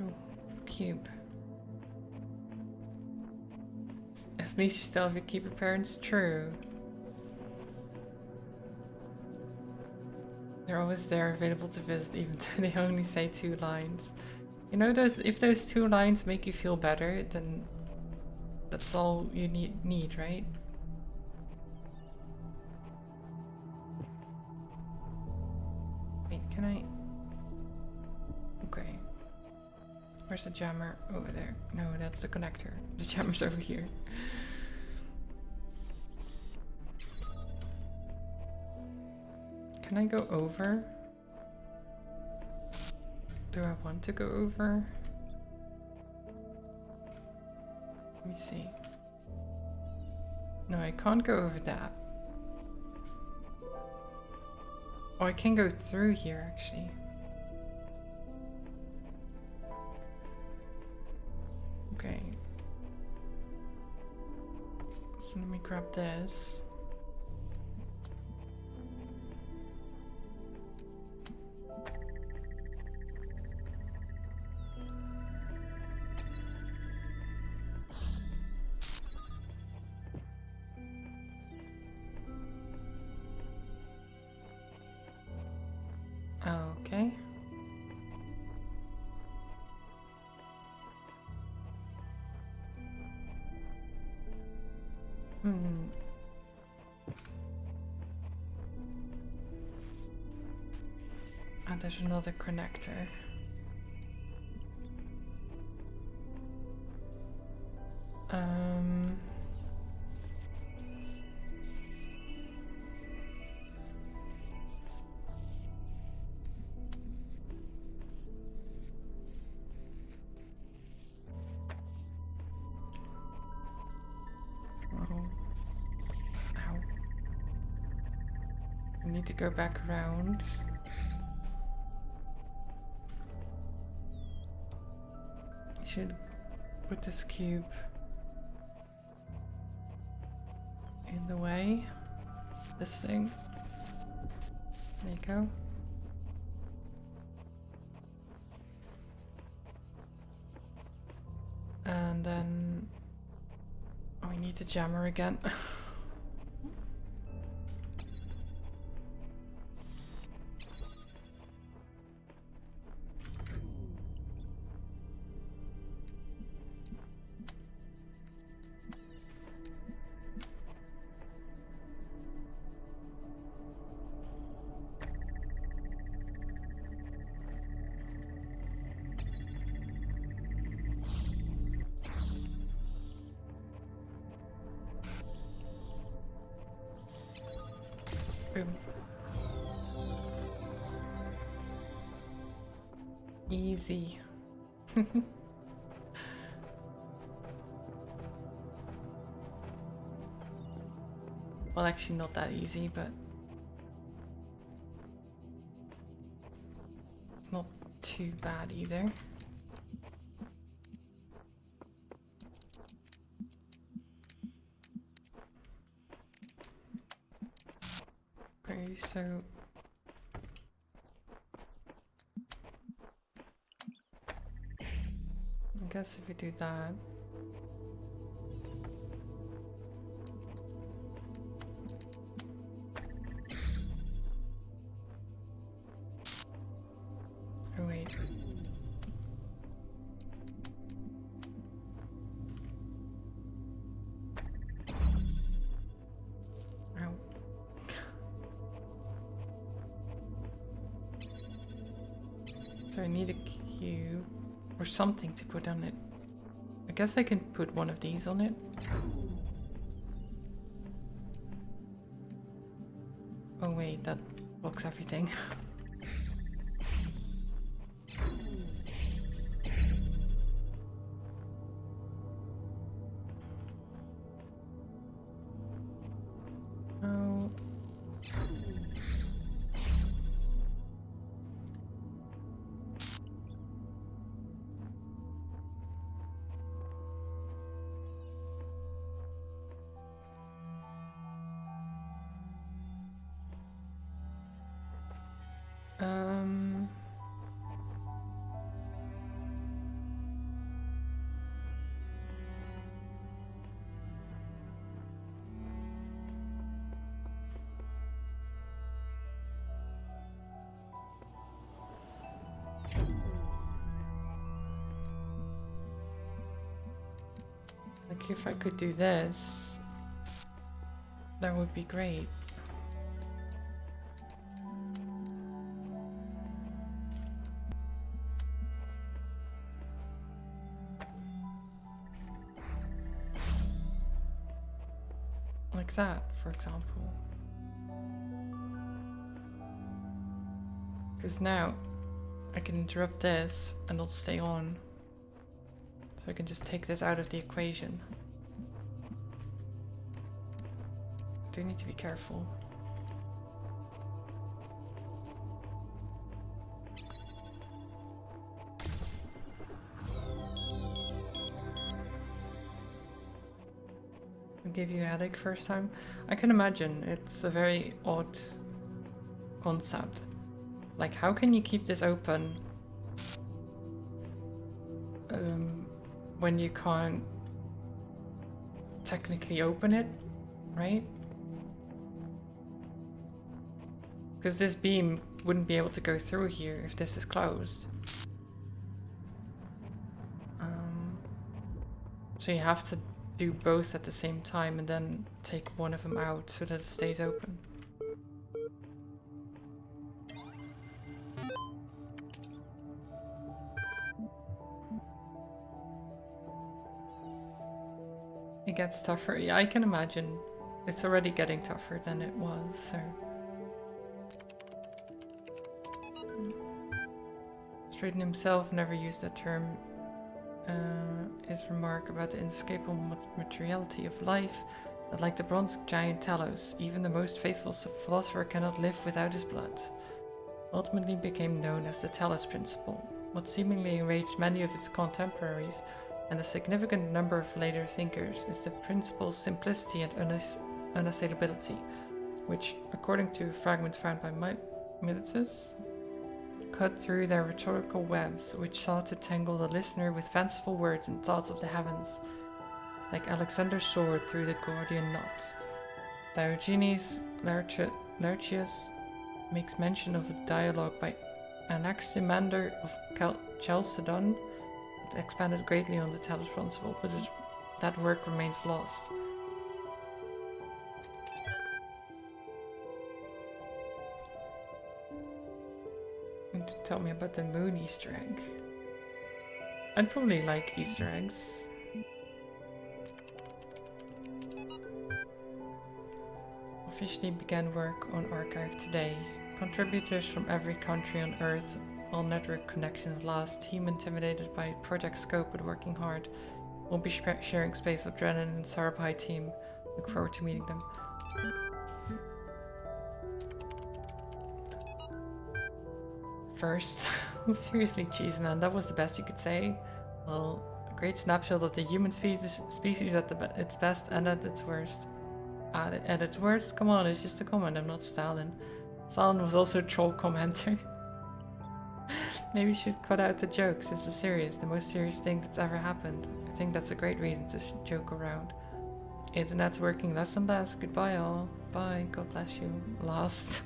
Oh, cube. At least you still have your keeper parents, true. They're always there, available to visit, even though they only say 2 lines. You know, if those 2 lines make you feel better, then that's all you need, right? Wait, can I? Okay. Where's the jammer? Over there. No, that's the connector. The jammer's over here. Can I go over? Do I want to go over? Let me see. No, I can't go over that. Oh, I can go through here, actually. So let me grab this. Okay. And there's another connector. Oh. Ow. I need to go back around. I should put this cube in the way. This thing. There you go. And then we need to jammer again. Boom. Easy. Well, actually not that easy, but it's not too bad either. Okay, so I guess if we do that. Oh wait. Ow. So I need a cube or something to put on it. I guess I can put one of these on it. Oh wait, that blocks everything. Oh. Um. Like if I could do this, that would be great. Like that, for example. Because now I can interrupt this and it'll stay on. So I can just take this out of the equation. Do need to be careful. It gave you a headache first time. I can imagine. It's a very odd concept. Like, how can you keep this open when you can't technically open it, right? Because this beam wouldn't be able to go through here if this is closed. So you have to do both at the same time and then take one of them out so that it stays open. It gets tougher. Yeah, I can imagine. It's already getting tougher than it was, so. Straighten himself never used that term. His remark about the inescapable materiality of life, that like the bronze giant Talos, even the most faithful philosopher cannot live without his blood, ultimately became known as the Talos Principle. What seemingly enraged many of its contemporaries and a significant number of later thinkers is the principle's simplicity and unassailability, which, according to a fragment found by Mutation, cut through their rhetorical webs, which sought to tangle the listener with fanciful words and thoughts of the heavens, like Alexander's sword through the Gordian knot. Diogenes Laertius makes mention of a dialogue by Anaximander of Chalcedon that expanded greatly on the Talos Principle, but that work remains lost. To tell me about the moon Easter egg. I'd probably like Easter eggs. Officially began work on Archive today. Contributors from every country on Earth, all network connections last, team intimidated by project scope but working hard. We'll be sharing space with Drennan and Sarabhai team. Look forward to meeting them. First. Seriously, cheese man, that was the best you could say. Well, a great snapshot of the human species at its best and at its worst. At its worst? Come on, it's just a comment, I'm not Stalin. Stalin was also a troll commenter. Maybe you should cut out the jokes, this is serious, the most serious thing that's ever happened. I think that's a great reason to joke around. Internet's working less and less, goodbye all. Bye, God bless you. Lost.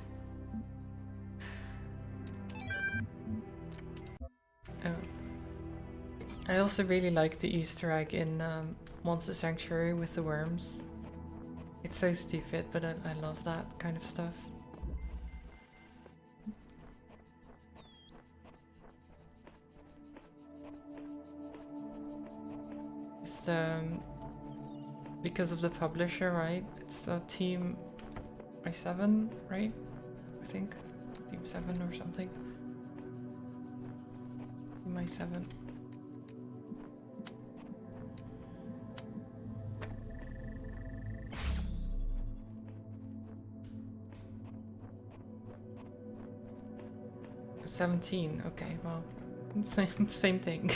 I also really like the Easter egg in Monster Sanctuary with the worms. It's so stupid, but I love that kind of stuff. It's because of the publisher, right? It's Team I7, right? I think Team 7 or something. Team I7. $17, okay, well, same thing.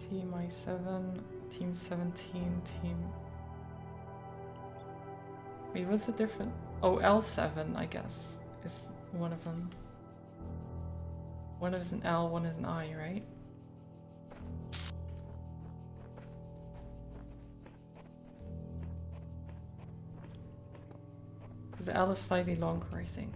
Team I7, Team 17, Team... Wait, what's the difference? Oh, L7, I guess, is one of them. One is an L, one is an I, right? Because the L is slightly longer, I think.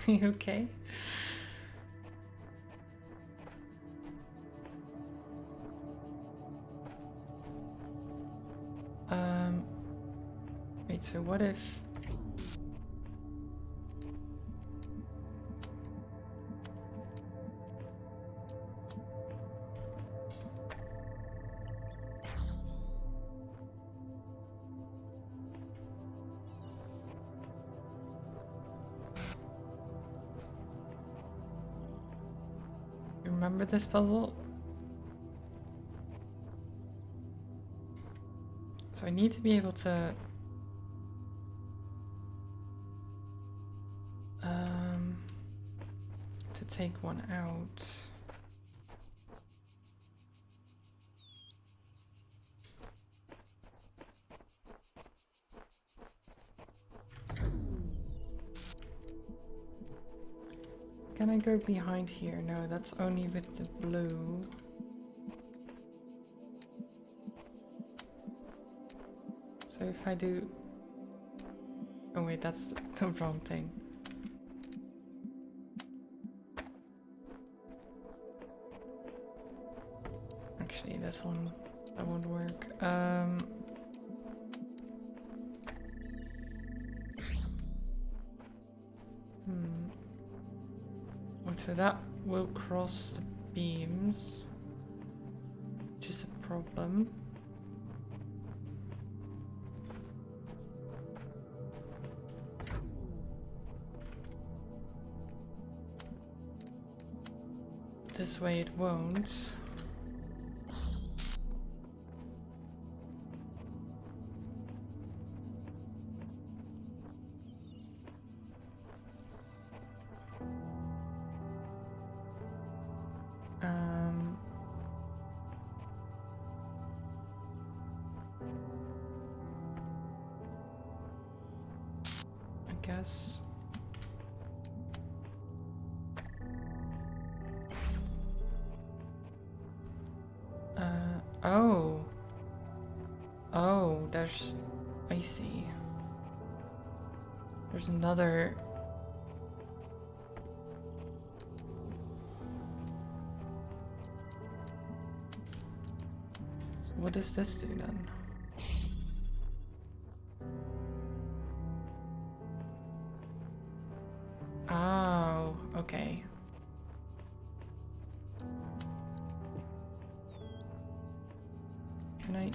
You okay? Wait, so what if... You remember this puzzle? So I need to be able to... take one out. Can I go behind here? No, that's only with the blue. So if I do... Oh wait, that's the wrong thing. Actually, this one, that won't work. So that will cross the beams, which is a problem. This way it won't. I guess. Oh. Oh, there's... I see. There's another... So what does this do then? Oh, okay. Can I...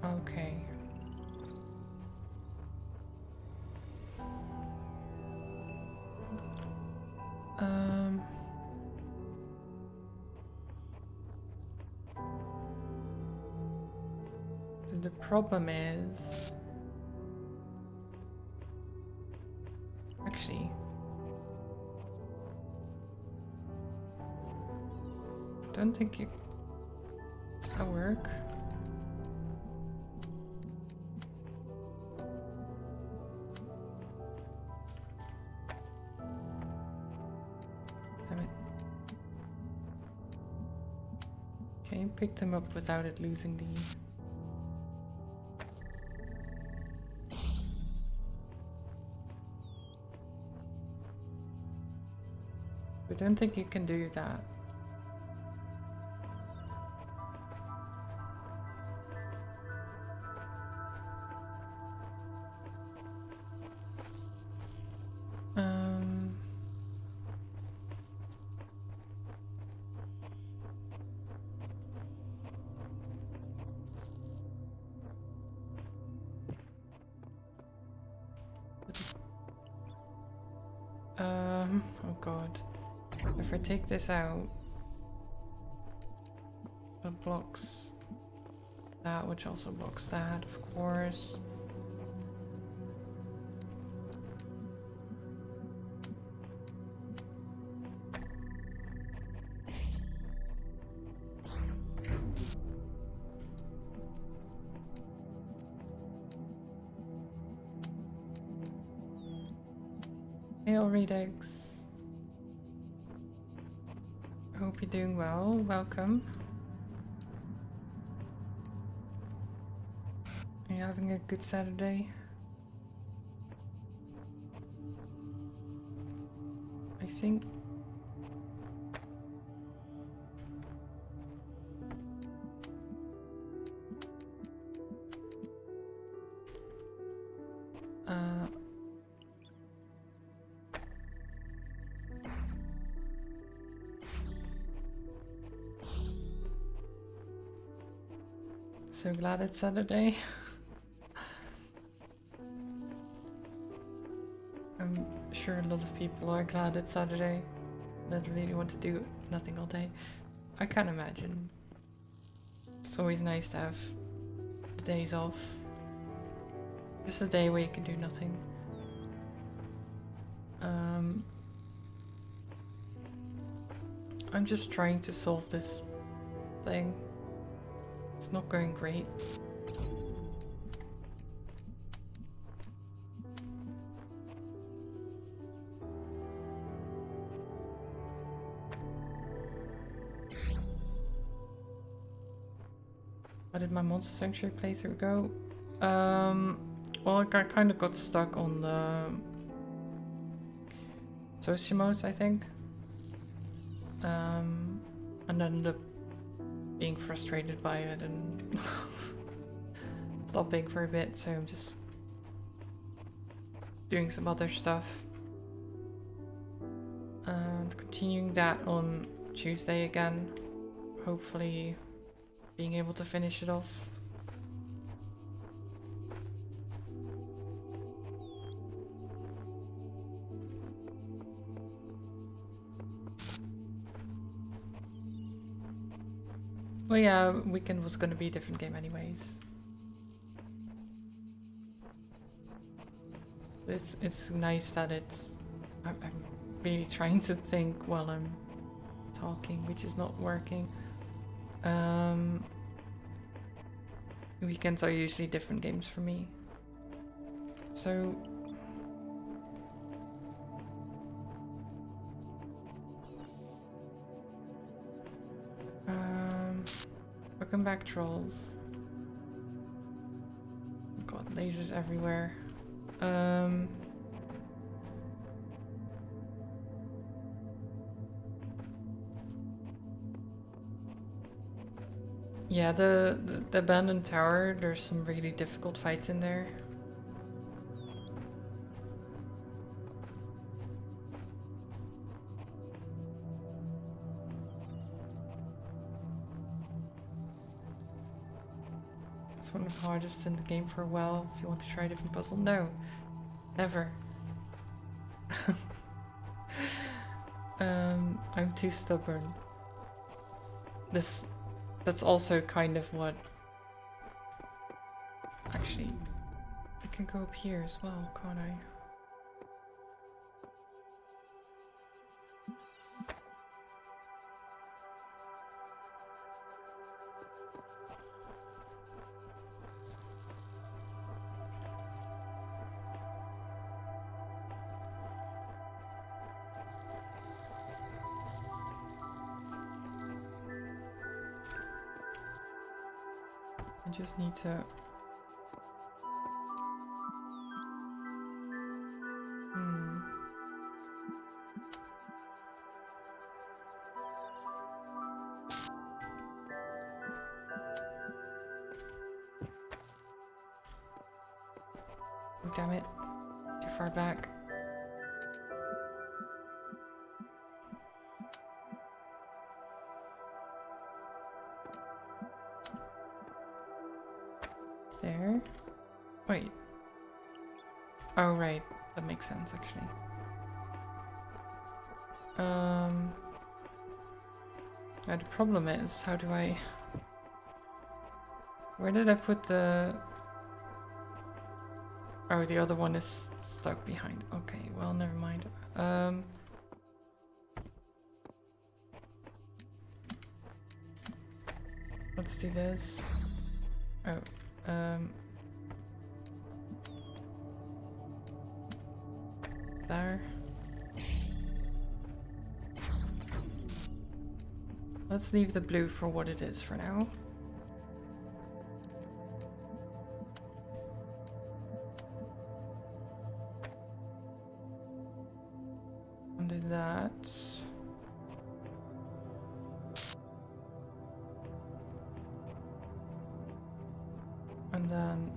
Okay. So the problem is... Actually... I don't think it... Does that work? Damn it. Can you pick them up without it losing the... I don't think you can do that. Oh god. If I take this out, it blocks that, which also blocks that, of course. Hail Redux. Hope you're doing well. Welcome. you having a good Saturday? I think. So glad it's Saturday. I'm sure a lot of people are glad it's Saturday. That really want to do nothing all day. I can't imagine. It's always nice to have the days off. Just a day where you can do nothing. I'm just trying to solve this thing. It's not going great. How did my Monster Sanctuary playthrough go? Well, I kind of got stuck on the Sosimos, I think. And ended up being frustrated by it and stopping for a bit, so I'm just doing some other stuff. And continuing that on Tuesday again. Hopefully being able to finish it off. Well, yeah, weekend was gonna be a different game anyways. It's nice that I'm really trying to think while I'm talking, which is not working. Weekends are usually different games for me. So welcome back, trolls. God, lasers everywhere. Yeah, the abandoned tower, there's some really difficult fights in there. It's one of the hardest in the game for a while. If you want to try a different puzzle, no, never. I'm too stubborn. That's also kind of what... Actually, I can go up here as well, can't I? I just need to... Oh, damn it. Too far back. There. Wait. Oh, right. That makes sense, actually. Now the problem is, how do I... Where did I put the... Oh, the other one is stuck behind. Okay, well, never mind. Let's do this. Oh, there. Let's leave the blue for what it is for now. then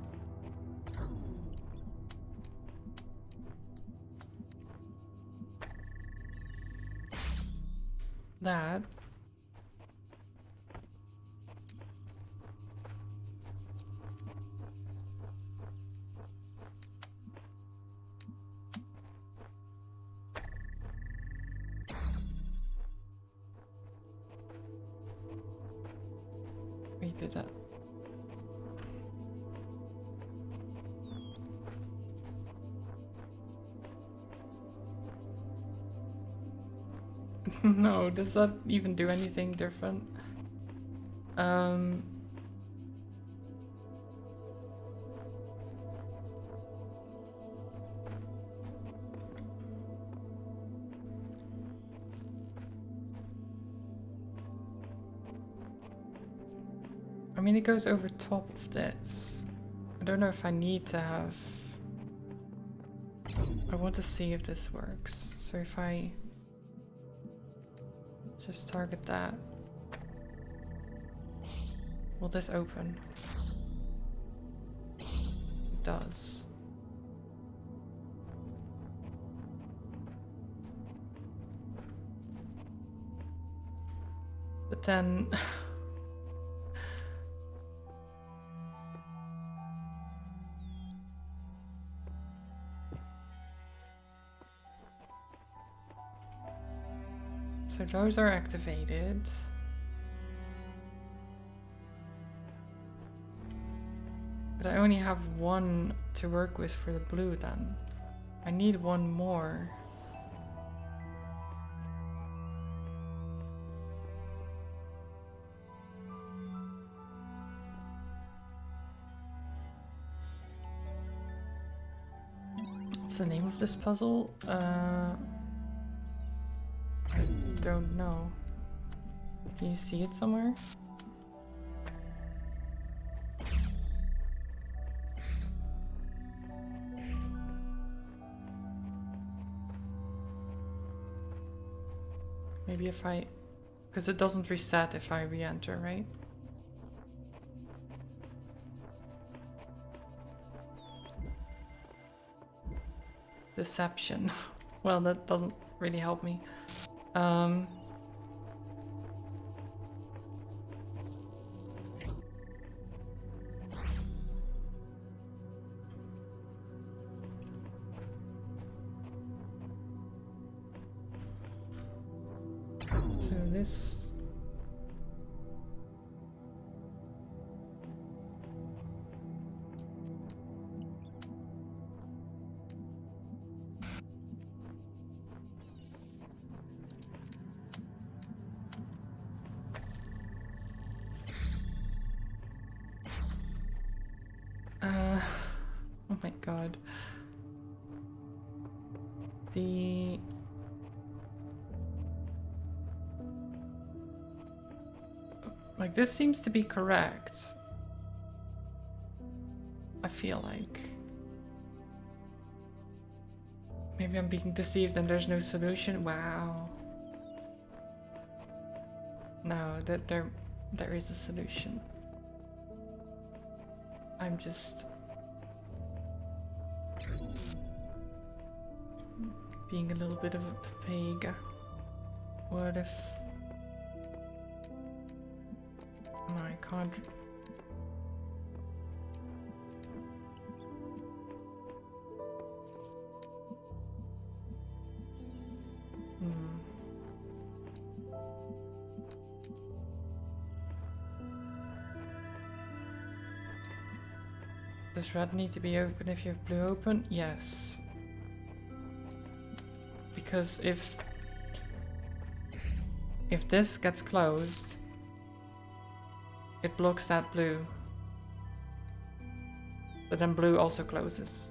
that. We did that. No, does that even do anything different? I mean, it goes over top of this. I don't know if I need to have... I want to see if this works. So if I just target that, will this open? It does. But then... So those are activated. But I only have one to work with for the blue then. I need one more. What's the name of this puzzle? I don't know. Can you see it somewhere? Maybe if I... Because it doesn't reset if I re-enter, right? Deception. Well, that doesn't really help me. So this... oh my god. The... Like, this seems to be correct. I feel like. Maybe I'm being deceived and there's no solution. Wow. No, there is a solution. I'm just being a little bit of a papega. What if... No, I can't... Does red need to be open if you have blue open? Yes. Because if this gets closed, it blocks that blue. But then blue also closes.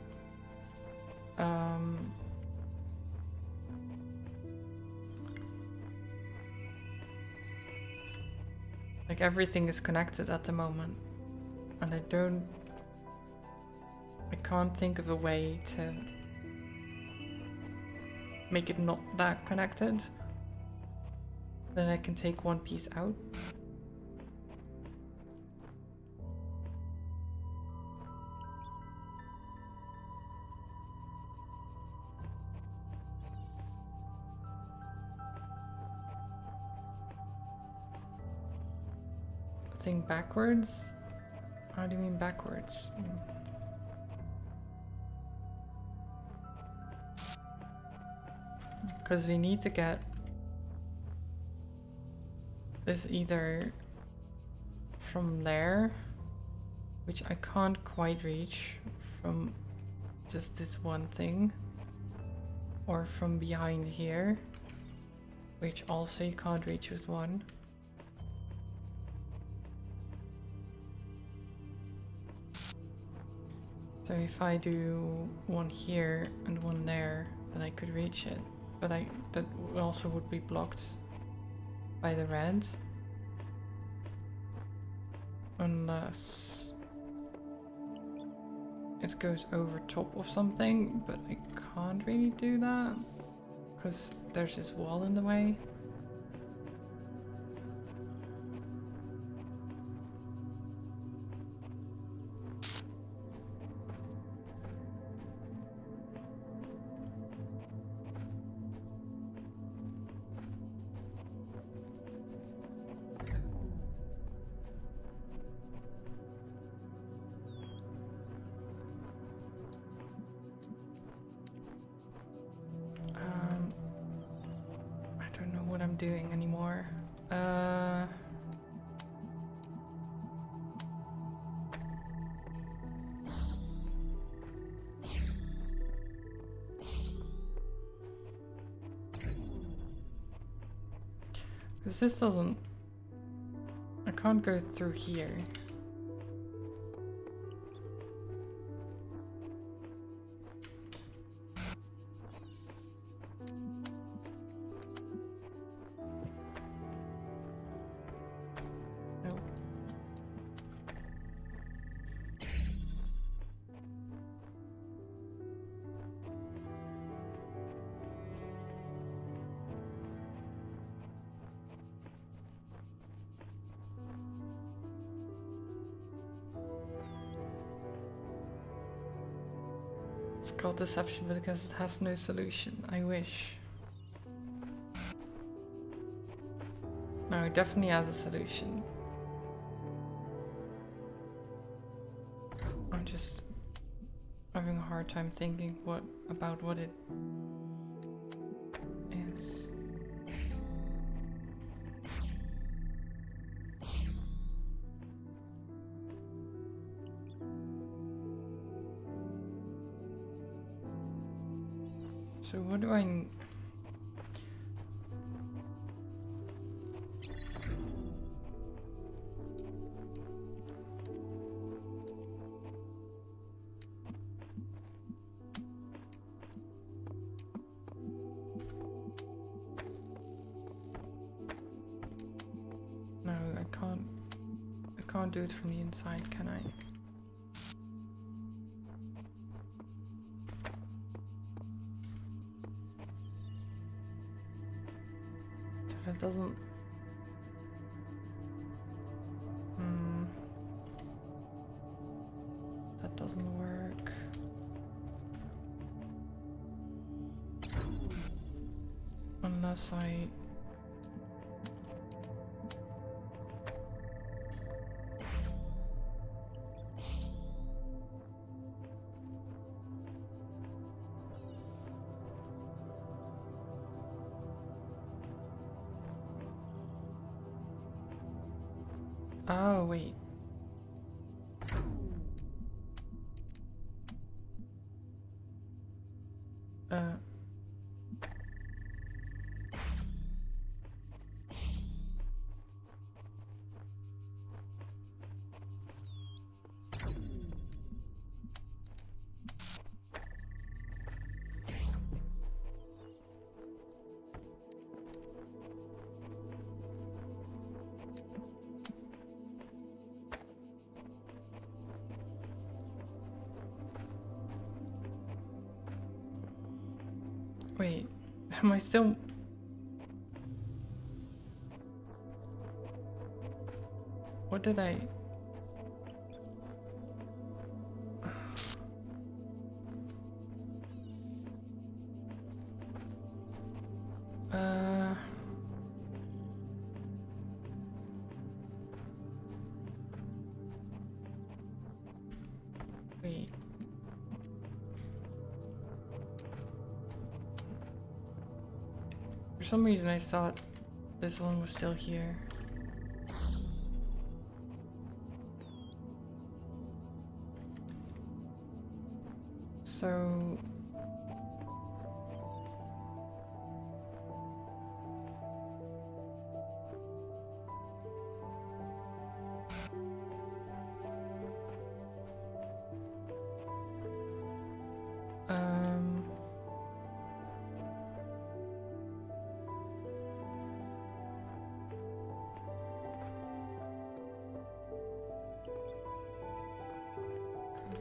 Like, everything is connected at the moment. And I can't think of a way to make it not that connected. Then I can take one piece out. thing backwards? How do you mean backwards? Because we need to get this either from there, which I can't quite reach from just this one thing, or from behind here, which also you can't reach with one. So if I do one here and one there, then I could reach it, but that also would be blocked by the red, unless it goes over top of something, but I can't really do that because there's this wall in the way. I don't know what I'm doing anymore. Because this doesn't... I can't go through here. Nope. It's called deception because it has no solution. I wish. No, it definitely has a solution. I'm just having a hard time thinking about what it is. So what do I... No, I can't do it from the inside, can I? So that doesn't... That doesn't work. Unless I... Oh, wait. Wait, am I still... What did I... For some reason I thought this one was still here. So...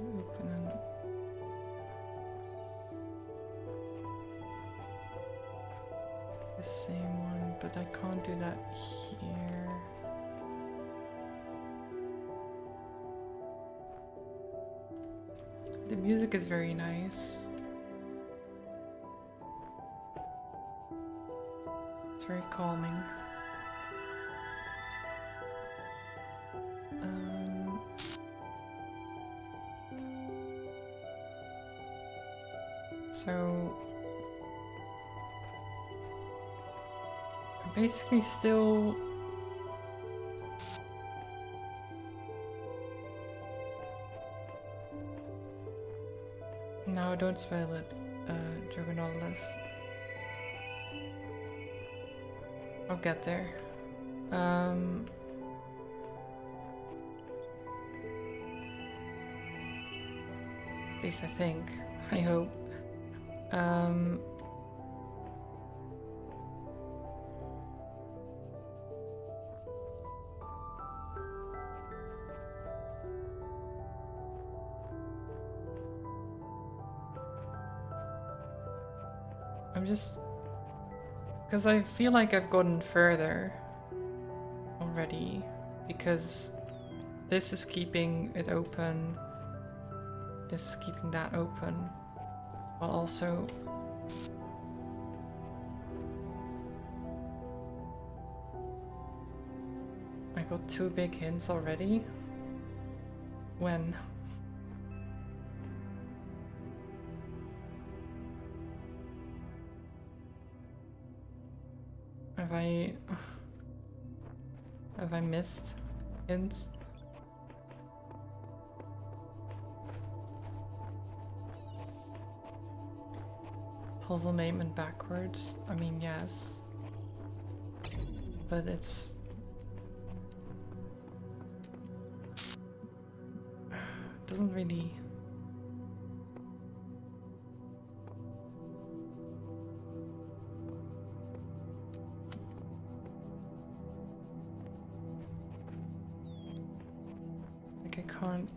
open and the same one, but I can't do that here. The music is very nice. It's very calming. So I'm basically still no, don't spoil it, Dragonopolis. I'll get there. At least I think. I hope. I'm just... because I feel like I've gotten further already, because this is keeping it open, this is keeping that open, while also I got 2 big hints already. When? Have I missed hints? Puzzle name and backwards? I mean, yes. But it's... doesn't really... like I can't...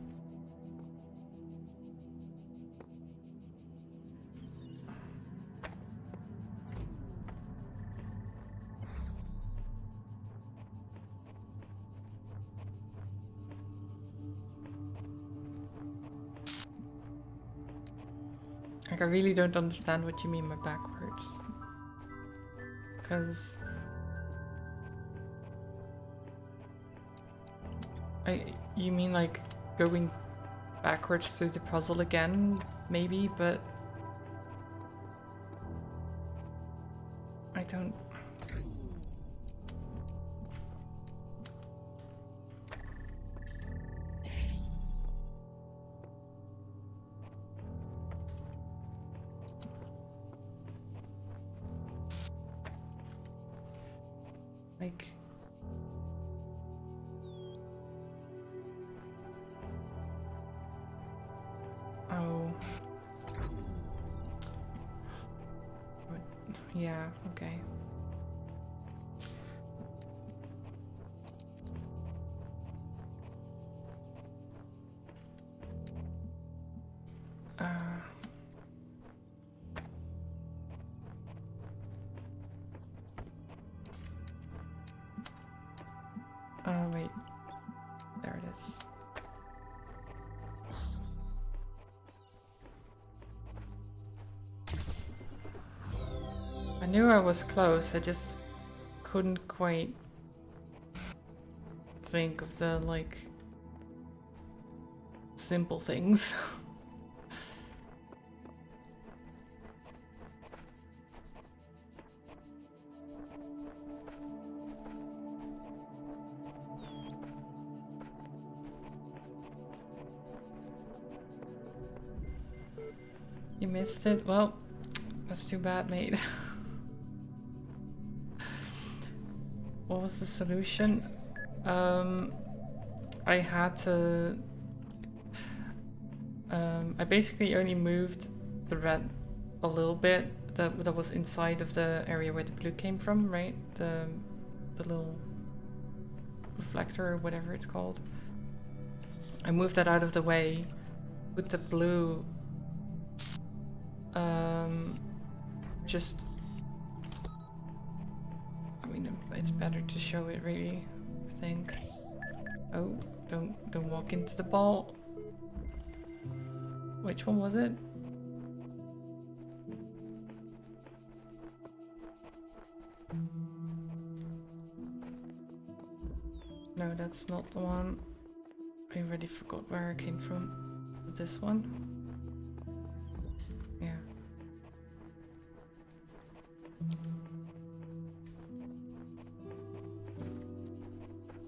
like, I really don't understand what you mean by backwards. Because... you mean like going backwards through the puzzle again, maybe, but... I don't... like... oh... yeah, okay. Oh, wait. There it is. I knew I was close, I just couldn't quite think of the, like, simple things. You missed it? Well, that's too bad, mate. What was the solution? I had to... I basically only moved the red a little bit. That was inside of the area where the blue came from, right? The little reflector or whatever it's called. I moved that out of the way. Put the blue... just... I mean, it's better to show it really, I think. Oh, don't walk into the ball. Which one was it? No, that's not the one. I already forgot where I came from. This one? Yeah.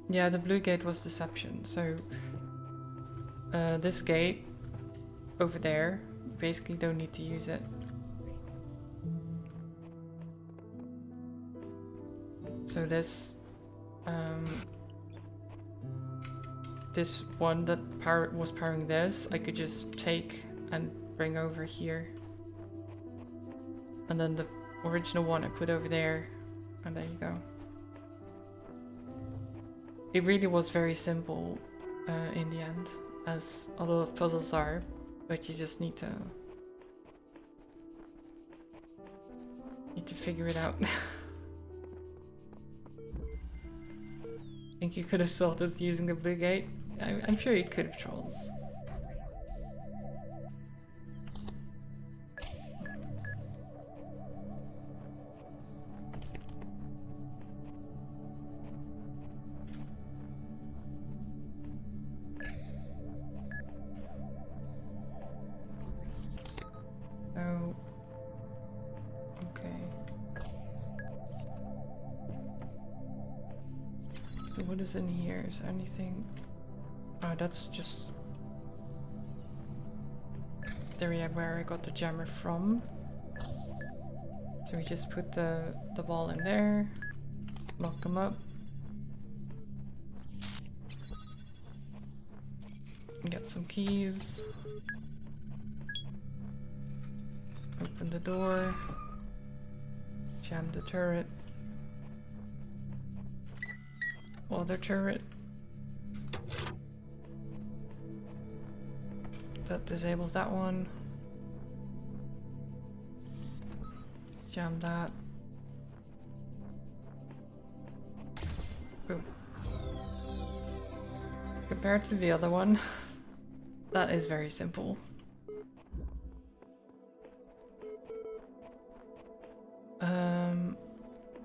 Yeah, the blue gate was deception. So this gate over there, you basically don't need to use it. So this this one that was powering this, I could just take and bring over here. And then the original one I put over there, and there you go. It really was very simple in the end, as a lot of puzzles are, but you just need to figure it out. Think you could have solved this using the blue gate? I'm sure you could have, trolls. Oh. Okay. So what is in here? Is there anything? Oh, that's just the area where I got the jammer from. So we just put the ball in there, lock them up, get some keys, open the door, jam the turret, other turret. That disables that one. Jam that. Boom. Compared to the other one, that is very simple.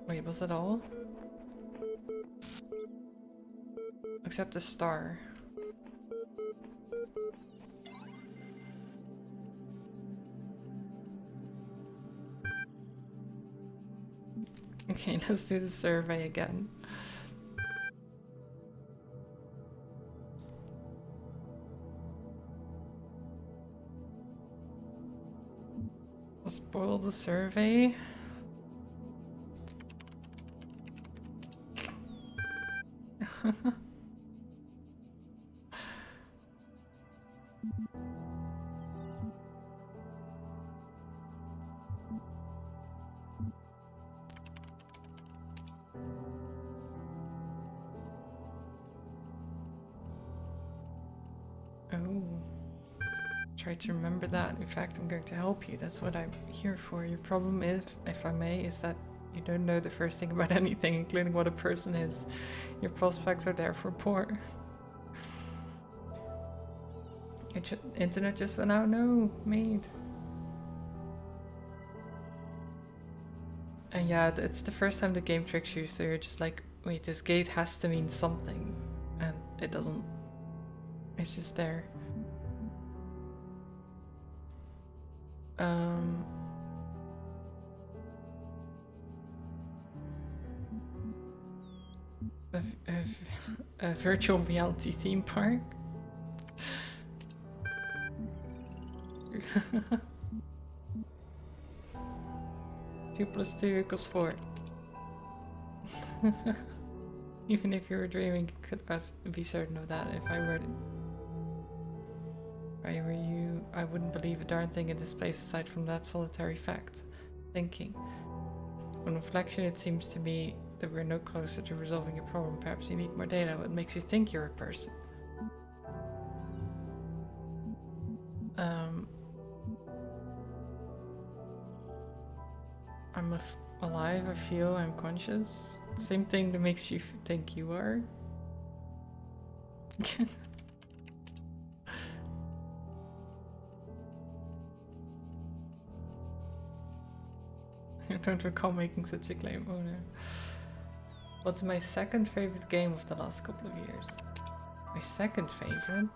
Wait, was that all? Except the star. Okay, let's do the survey again. Spoil the survey. Try to remember that. In fact, I'm going to help you. That's what I'm here for. Your problem is, if I may, is that you don't know the first thing about anything, including what a person is. Your prospects are therefore poor. Internet just went out? No, mate. And yeah, it's the first time the game tricks you, so you're just like, wait, this gate has to mean something. And it doesn't. It's just there. A virtual reality theme park. 2 + 2 = 4. Even if you were dreaming, you could be certain of that. If I were you, I wouldn't believe a darn thing in this place aside from that solitary fact. Thinking. On reflection, it seems to me that we're no closer to resolving your problem. Perhaps you need more data. What makes you think you're a person? I'm alive, I feel, I'm conscious. Same thing that makes you think you are. I don't recall making such a claim. Oh no. What's my second favorite game of the last couple of years? My second favorite?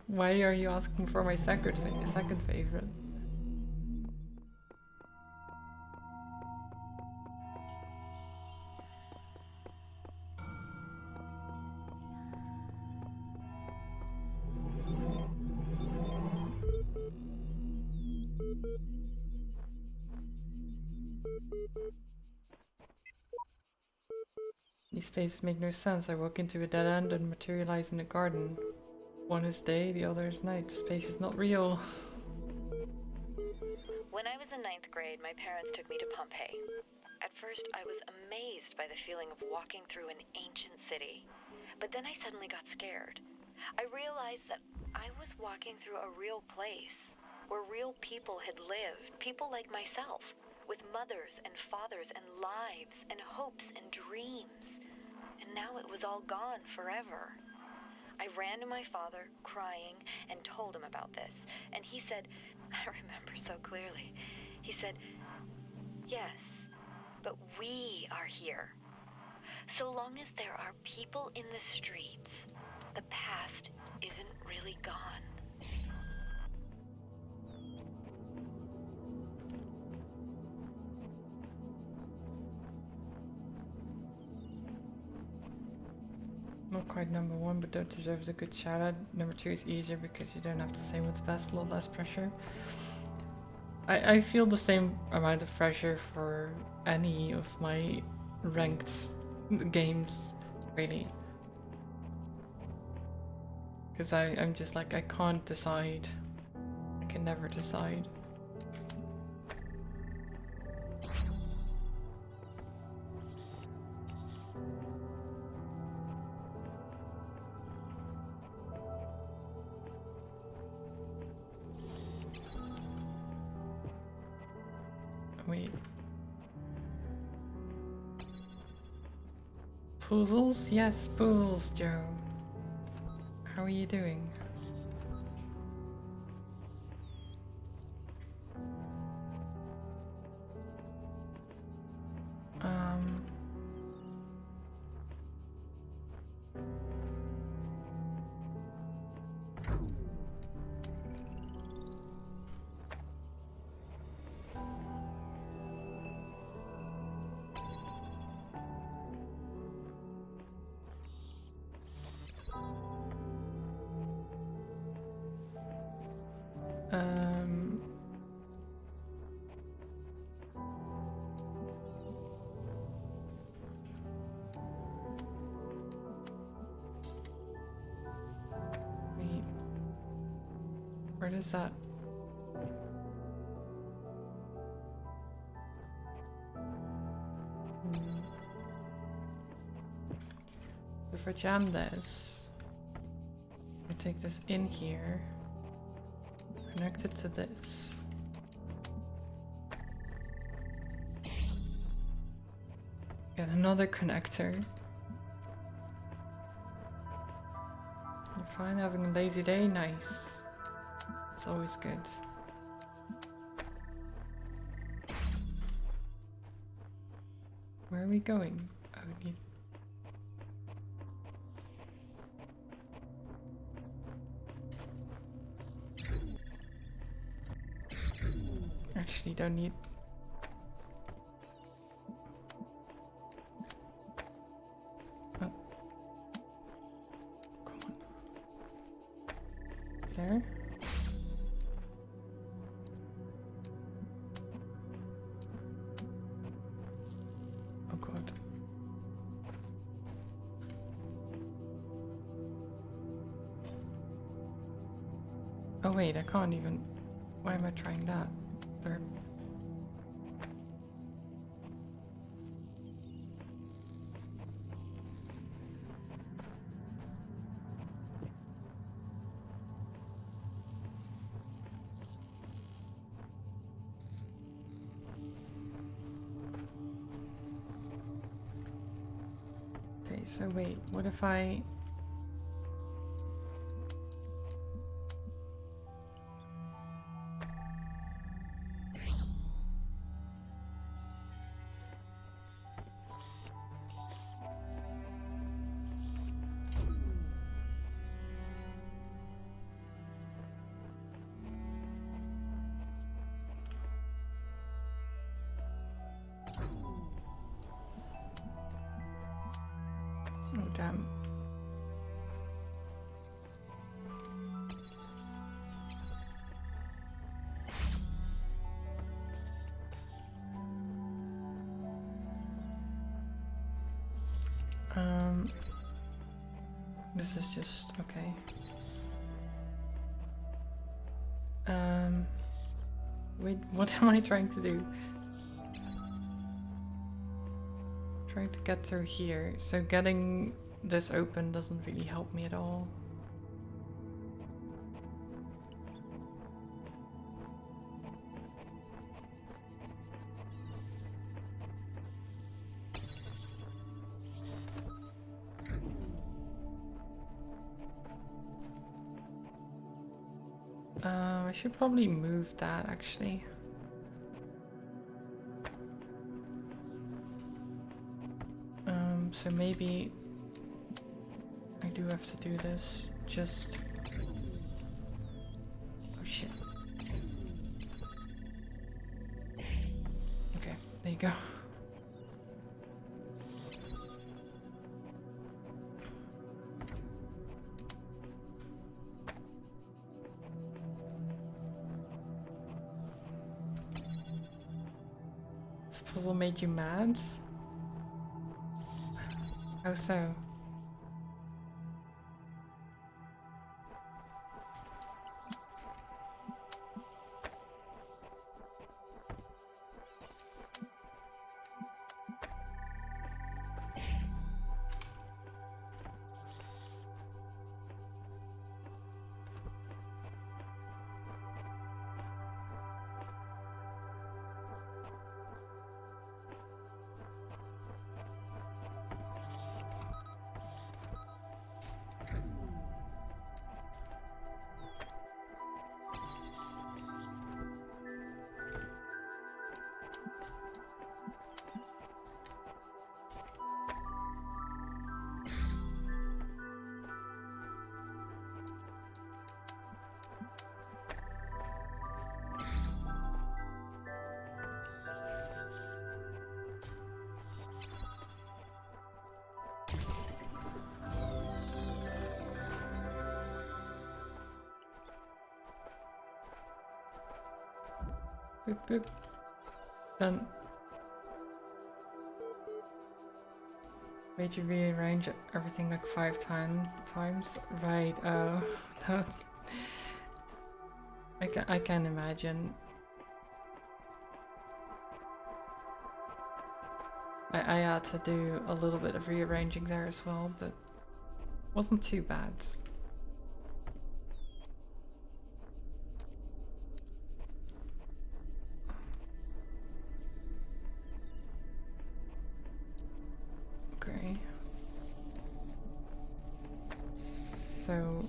Why are you asking for my second favorite? These spaces make no sense. I walk into a dead end and materialize in a garden. One is day, the other is night. The space is not real. When I was in 9th grade, my parents took me to Pompeii. At first, I was amazed by the feeling of walking through an ancient city. But then I suddenly got scared. I realized that I was walking through a real place, where real people had lived, people like myself, with mothers and fathers and lives and hopes and dreams. And now it was all gone forever. I ran to my father, crying, and told him about this. And he said, I remember so clearly, he said, yes, but we are here. So long as there are people in the streets, the past isn't really gone. Not quite number 1, but that deserves a good shout out. Number 2 is easier because you don't have to say what's best, a lot less pressure. I feel the same amount of pressure for any of my ranked games, really. Because I'm just like, I can't decide. I can never decide. Wait. Puzzles? Yes, puzzles, Joe. How are you doing? Wait. Where does that? If I jam this, I take this in here, connect it to this. Get another connector. You're fine, having a lazy day? Nice. It's always good. Where are we going? Oh, we need... Actually, don't need... there. Oh god. Oh wait, I can't even. Why am I trying that? There. Okay, so wait, what if I... Oh damn. This is just okay. Wait, what am I trying to do? Trying to get through here. So getting this open doesn't really help me at all. I should probably move that actually. So maybe I do have to do this. Just... Oh shit. Okay, there you go. This puzzle made you mad? How so? Boop boop. Done. Made you rearrange everything like 5 times. Right, oh. That's... I can imagine. I had to do a little bit of rearranging there as well, but wasn't too bad. Okay. So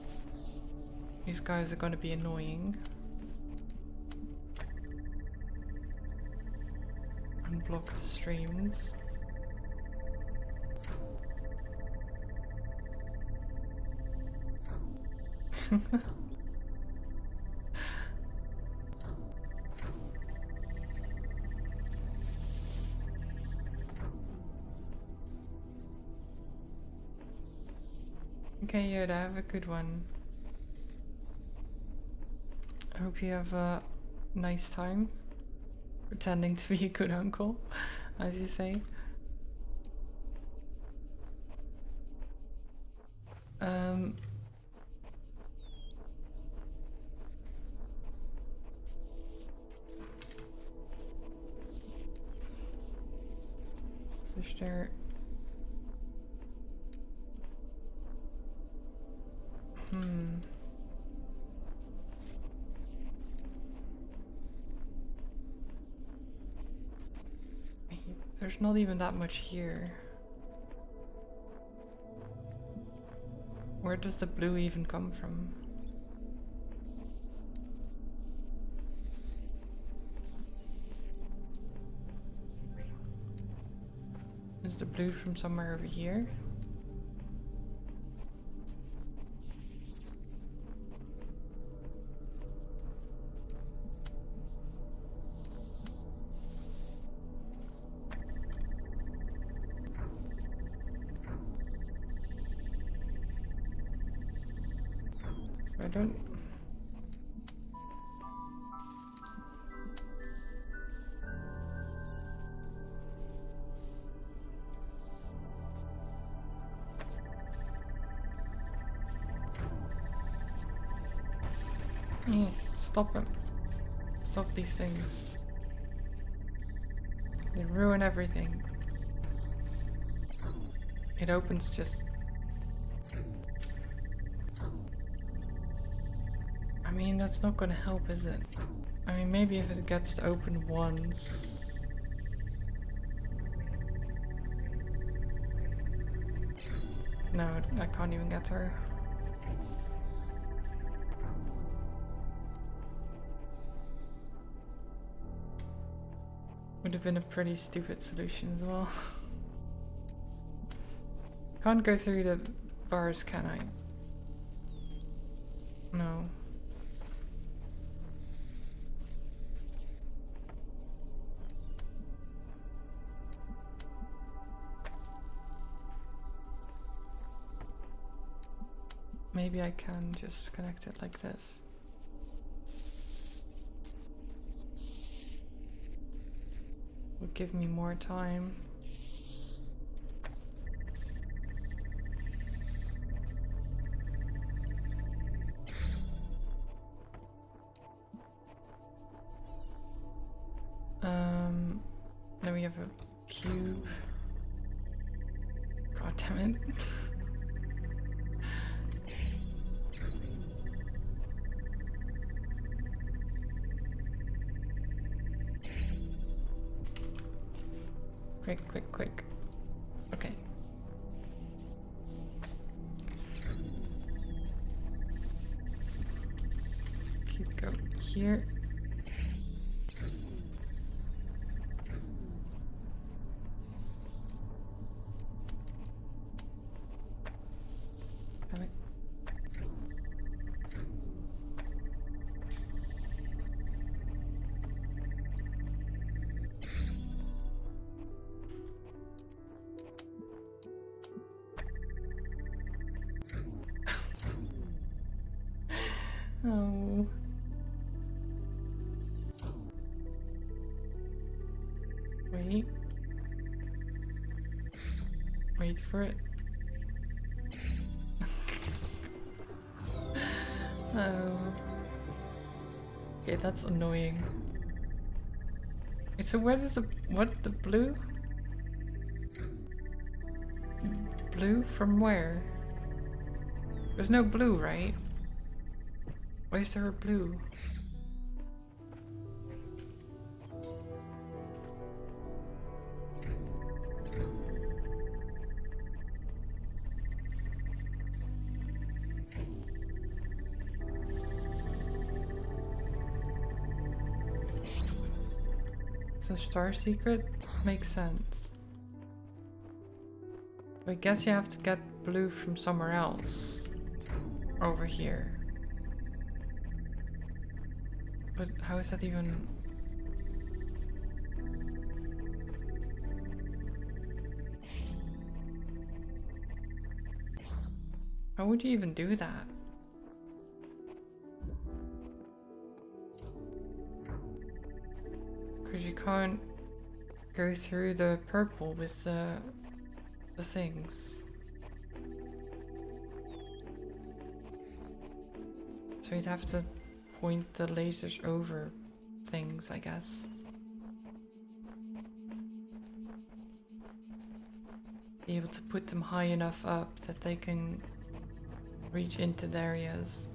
these guys are going to be annoying. Unblock the streams. Okay, Yoda, have a good one. I hope you have a nice time pretending to be a good uncle, as you say. Is there... There's not even that much here. Where does the blue even come from? Is the blue from somewhere over here? So I don't... Stop them. Stop these things. They ruin everything. It opens just... I mean, that's not gonna help, is it? I mean, maybe if it gets to open once... No, I can't even get her. Would have been a pretty stupid solution as well. Can't go through the bars, can I? No. Maybe I can just connect it like this. Would give me more time. Then we have a cube. God damn it. Quick, quick, quick. Okay. Cube go here. Damn it. Oh. Wait. Wait for it. Oh. Okay, that's annoying. So where does the the blue? Blue from where? There's no blue, right? Why is there a blue? So star secret makes sense. But I guess you have to get blue from somewhere else. Over here. But how is that even... How would you even do that? can't go through the purple with the things. So you'd have to point the lasers over things, I guess. Be able to put them high enough up that they can reach into the areas.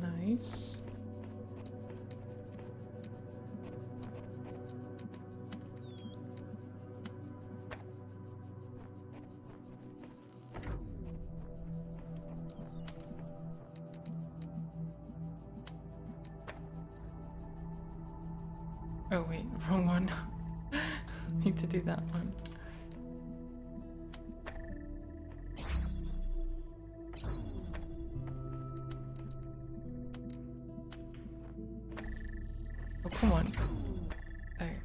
Nice. Oh wait, wrong one. Need to do that one. Oh, come on. There.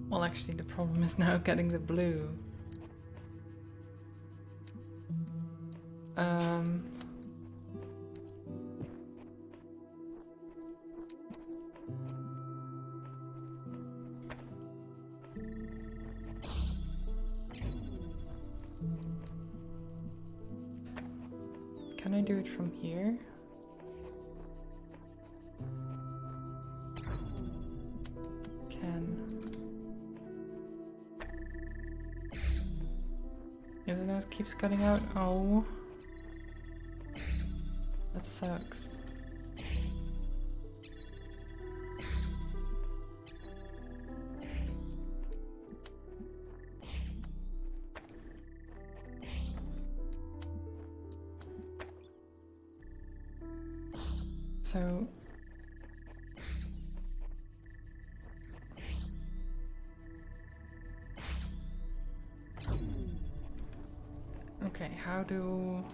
Well, actually, the problem is now getting the blue. Can I do it from here? Can. Even though it keeps cutting out. Oh. That sucks. So okay, how do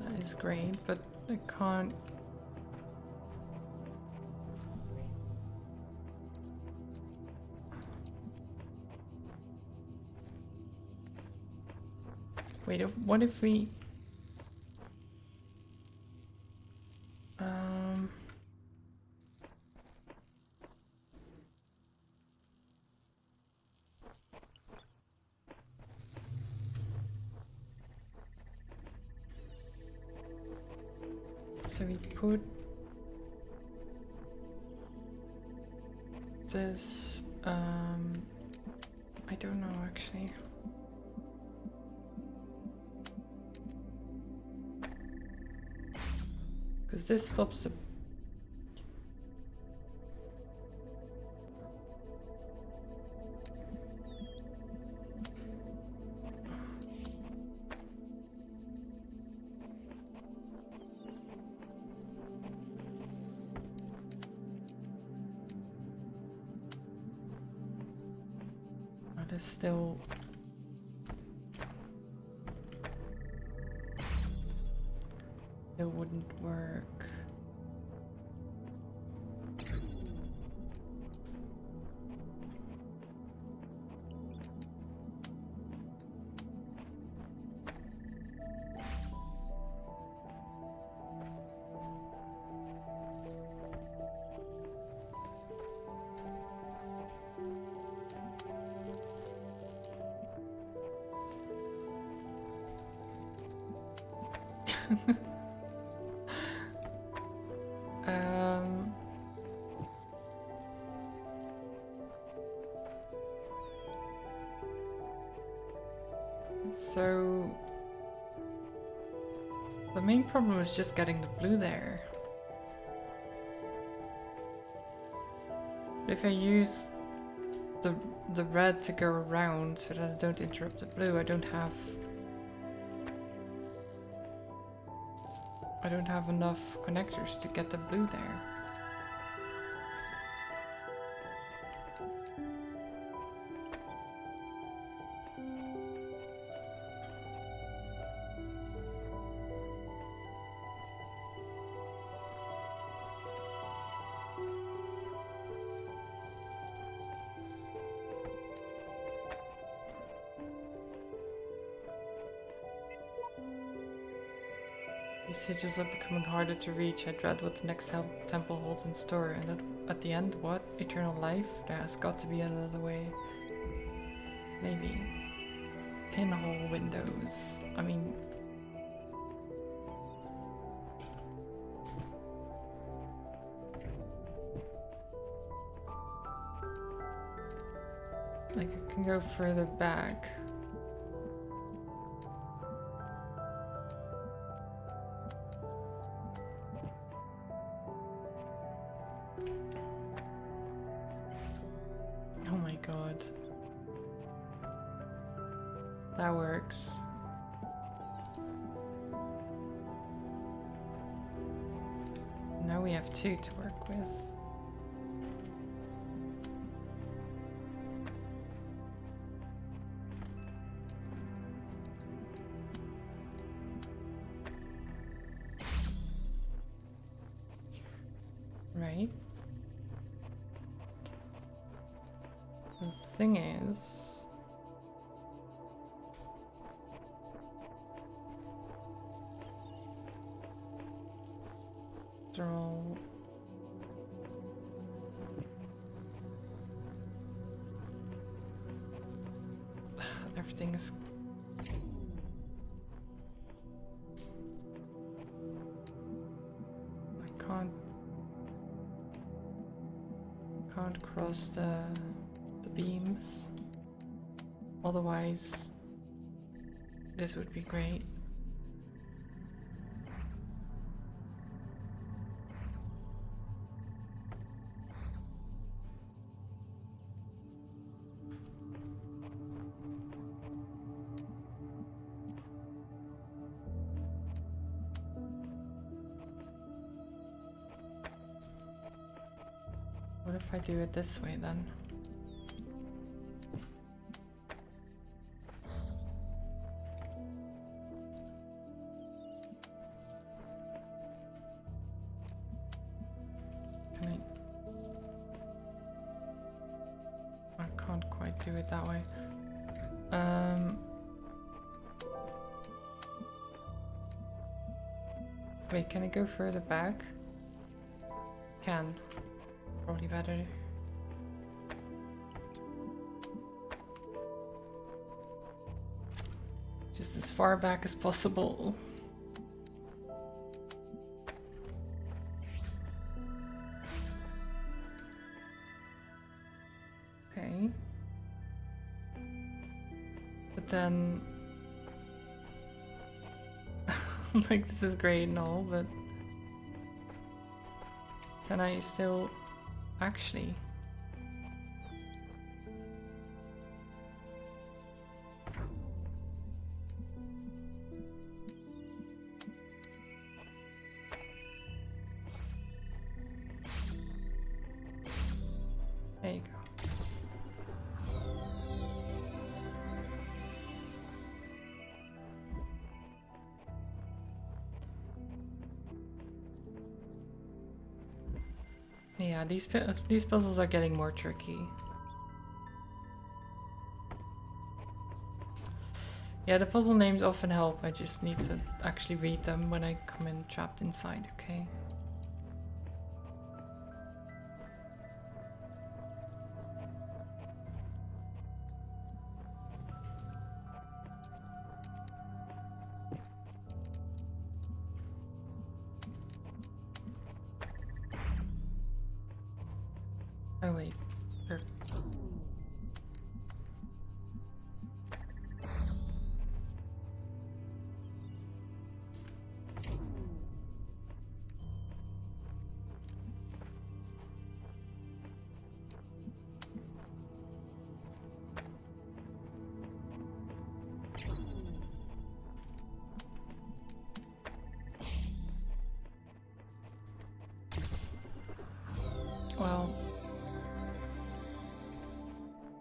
that is great, but I can't. Wait, what if we so we put this I don't know actually. Because this stops the that is still it wouldn't work. So the main problem is just getting the blue there. If I use the red to go around so that I don't interrupt the blue, I don't have enough connectors to get the blue there. These sigils are becoming harder to reach. I dread what the next temple holds in store. And at the end, what? Eternal life? There has got to be another way. Maybe. Pinhole windows. I mean... like, I can go further back. Oh my god. That works. Now we have 2 to work with. Right. The thing is, they're all everything is can't cross the beams. Otherwise, this would be great. What if I do it this way then? I can't quite do it that way. Wait, can I go further back? Can. Probably better. Just as far back as possible. Okay. But then... like, this is great and all, but... can I still... actually... there you go. Yeah, these puzzles are getting more tricky. Yeah, the puzzle names often help. I just need to actually read them when I come in trapped inside, okay? Oh wait.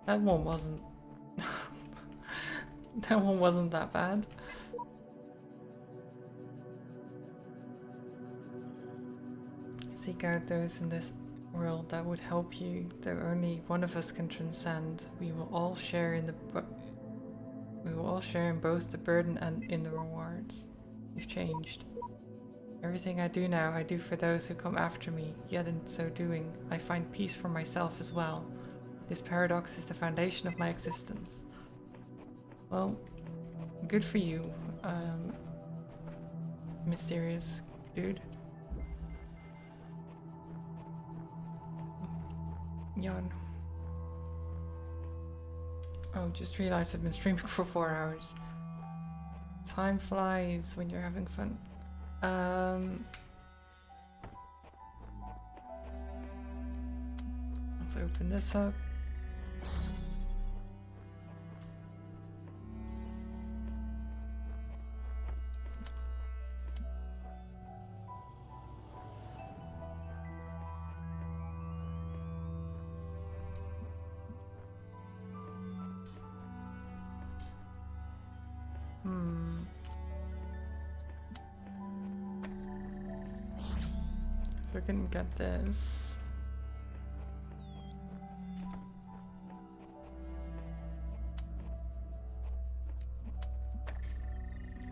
That one wasn't. That one wasn't that bad. Seek out those in this world that would help you, though only one of us can transcend. We will all share in both the burden and in the rewards. You've changed. Everything I do now, I do for those who come after me, yet in so doing, I find peace for myself as well. This paradox is the foundation of my existence. Well, good for you, mysterious dude. Yawn. Oh, just realized I've been streaming for 4 hours. Time flies when you're having fun. Let's open this up. So we can get this.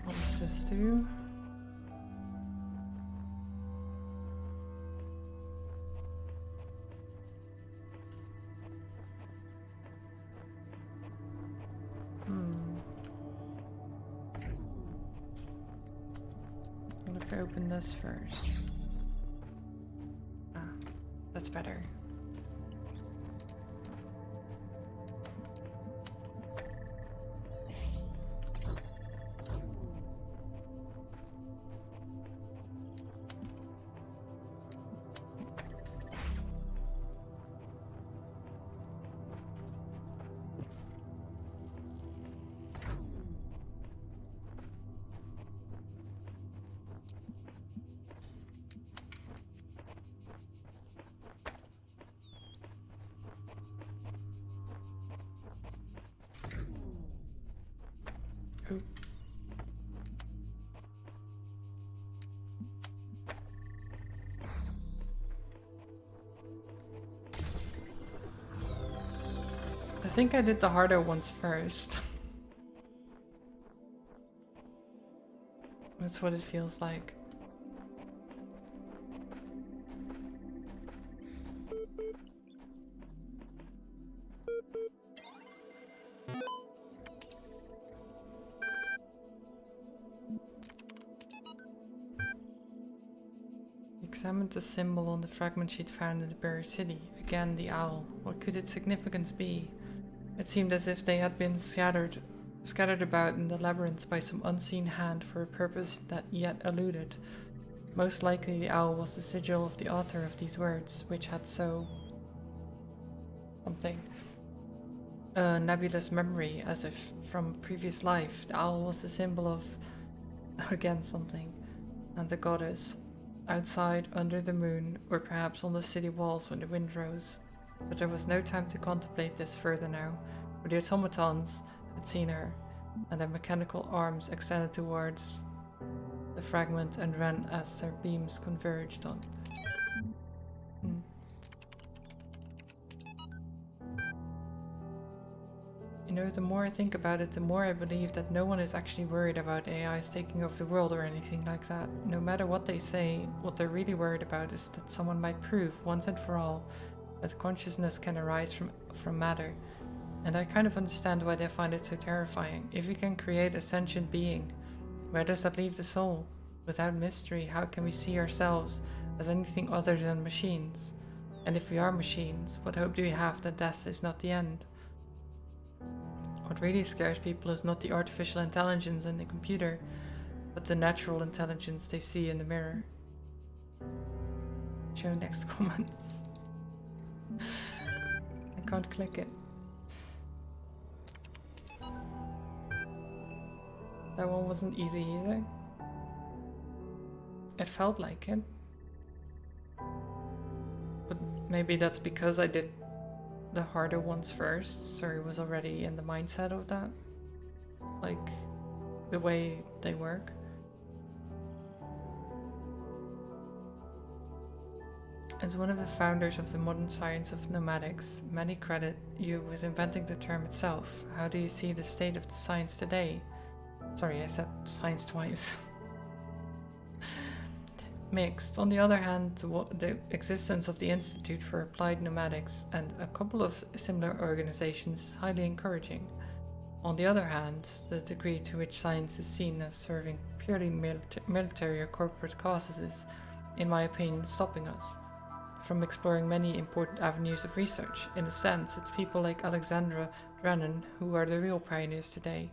What does this do? What if I open this first? Ah, that's better. Ooh. I think I did the harder ones first. That's what it feels like. Examined the symbol on the fragment she'd found in the buried city. Again, the owl. What could its significance be? It seemed as if they had been scattered about in the labyrinth by some unseen hand for a purpose that yet eluded. Most likely the owl was the sigil of the author of these words, which had so... something. A nebulous memory, as if from previous life. The owl was the symbol of... again something. And the goddess. Outside, under the moon, or perhaps on the city walls when the wind rose. But there was no time to contemplate this further now, for the automatons had seen her, and their mechanical arms extended towards the fragment and ran as their beams converged on. You know, the more I think about it, the more I believe that no one is actually worried about AIs taking over the world or anything like that. No matter what they say, what they're really worried about is that someone might prove, once and for all, that consciousness can arise from matter. And I kind of understand why they find it so terrifying. If we can create a sentient being, where does that leave the soul? Without mystery, how can we see ourselves as anything other than machines? And if we are machines, what hope do we have that death is not the end? What really scares people is not the artificial intelligence in the computer, but the natural intelligence they see in the mirror. Show next comments. I can't click it. That one wasn't easy either. It felt like it. But maybe that's because I did the harder ones first, so he was already in the mindset of that, like the way they work. As one of the founders of the modern science of nomadics, many credit you with inventing the term itself. How do you see the state of the science today? Sorry, I said science twice. Mixed. On the other hand, the existence of the Institute for Applied Nomadics and a couple of similar organizations is highly encouraging. On the other hand, the degree to which science is seen as serving purely military or corporate causes is, in my opinion, stopping us from exploring many important avenues of research. In a sense, it's people like Alexandra Brennan who are the real pioneers today,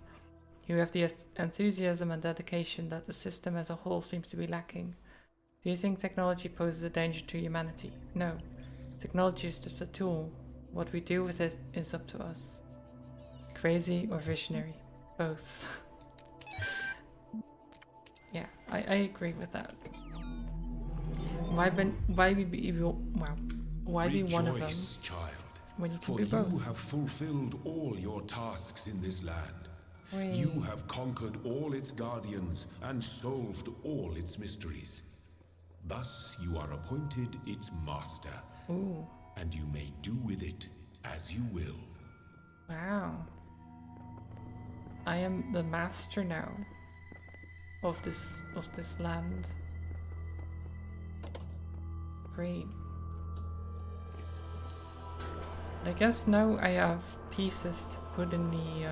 who have the enthusiasm and dedication that the system as a whole seems to be lacking. Do you think technology poses a danger to humanity? No. Technology is just a tool. What we do with it is up to us. Crazy or visionary? Both. Yeah, I agree with that. Why be one of them? Child, when you can for be both? you have fulfilled all your tasks in this land. Wait. You have conquered all its guardians and solved all its mysteries. Thus you are appointed its master. Ooh. And you may do with it as you will. Wow. I am the master now of this land. Great. I guess now I have pieces to put in the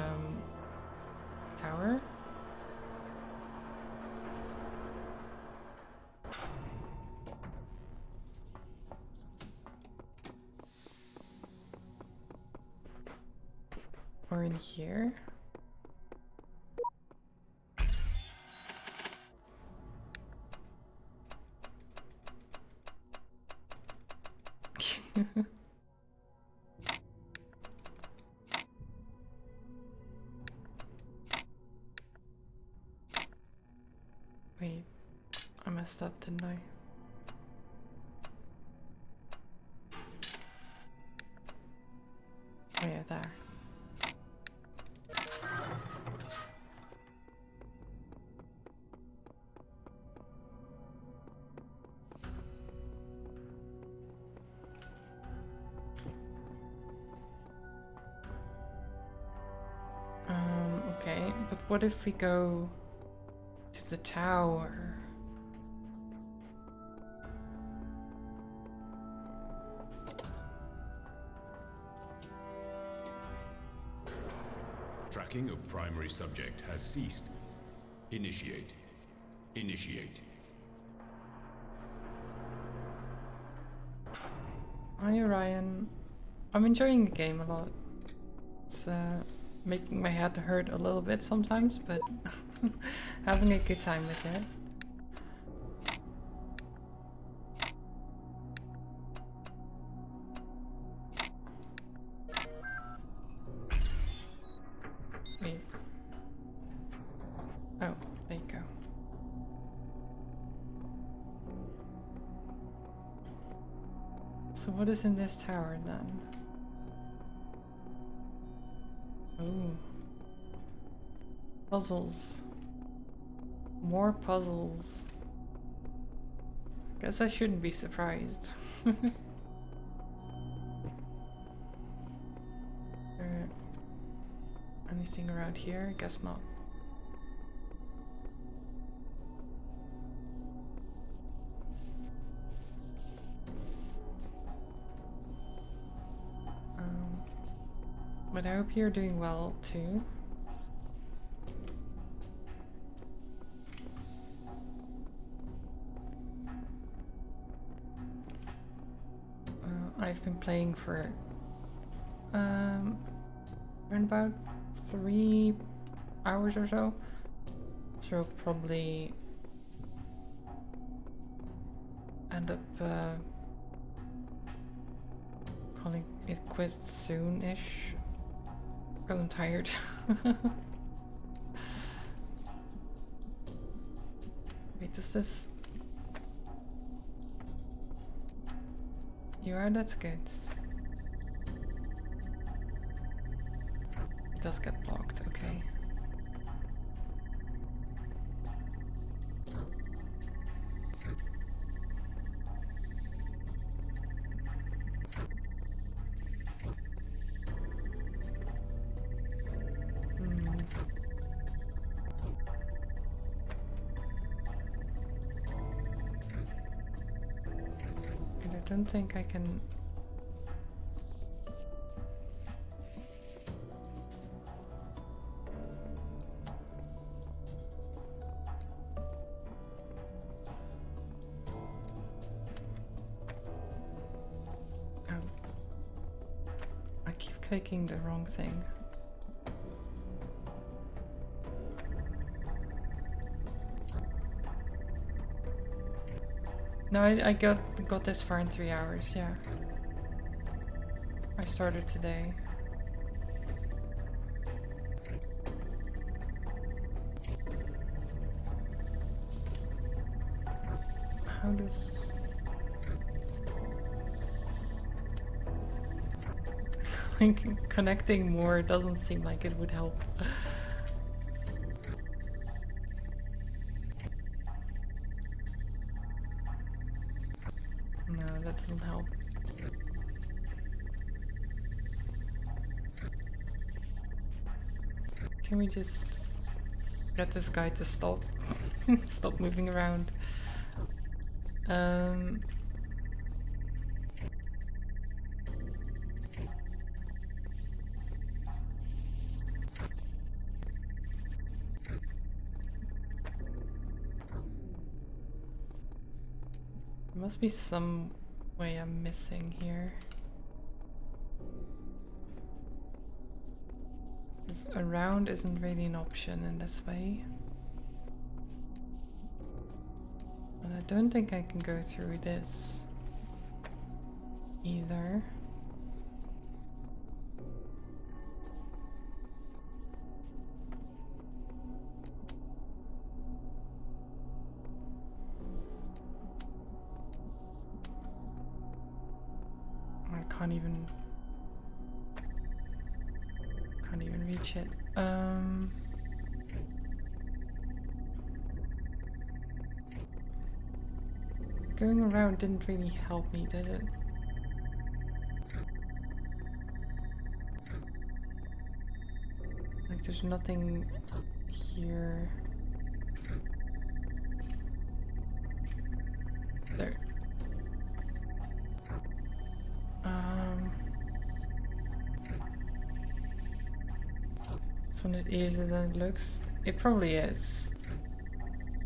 tower. Or in here. Wait, I messed up, didn't I? Oh yeah, there. Okay, but what if we go to the tower? Tracking of primary subject has ceased. Initiate. Initiate. Hi Ryan. I'm enjoying the game a lot. It's making my head hurt a little bit sometimes, but having a good time with it. Wait. Oh, there you go. So what is in this tower then? Oh. Puzzles. More puzzles. Guess I shouldn't be surprised. Anything around here? Guess not. But I hope you're doing well too. I've been playing for around about 3 hours or so. So probably end up calling it quits soon-ish. Because I'm tired. Wait, does this... You are? That's good. It does get blocked, okay. I don't think I can. Oh. I keep clicking the wrong thing. No, I got this far in 3 hours, yeah. I started today. How does... like, connecting more doesn't seem like it would help. No, that doesn't help. Can we just get this guy to stop? Stop moving around. There must be some way I'm missing here. 'Cause around isn't really an option in this way. And I don't think I can go through this either. I can't even reach it. Going around didn't really help me, did it? Like there's nothing here. There. This one is easier than it looks. It probably is.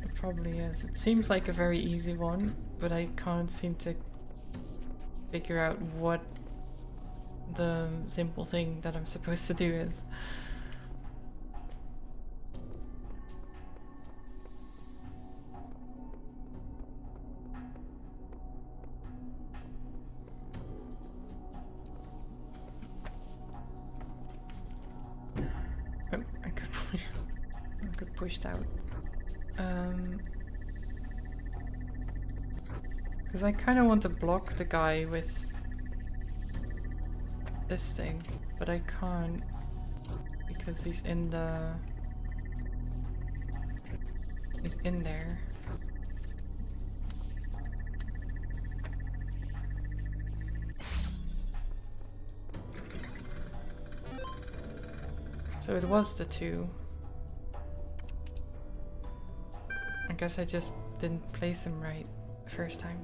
It probably is. It seems like a very easy one, but I can't seem to figure out what the simple thing that I'm supposed to do is. Oh, I got pushed out. Because I kind of want to block the guy with this thing, but I can't because he's in there. So it was the two. I guess I just didn't place him right the first time.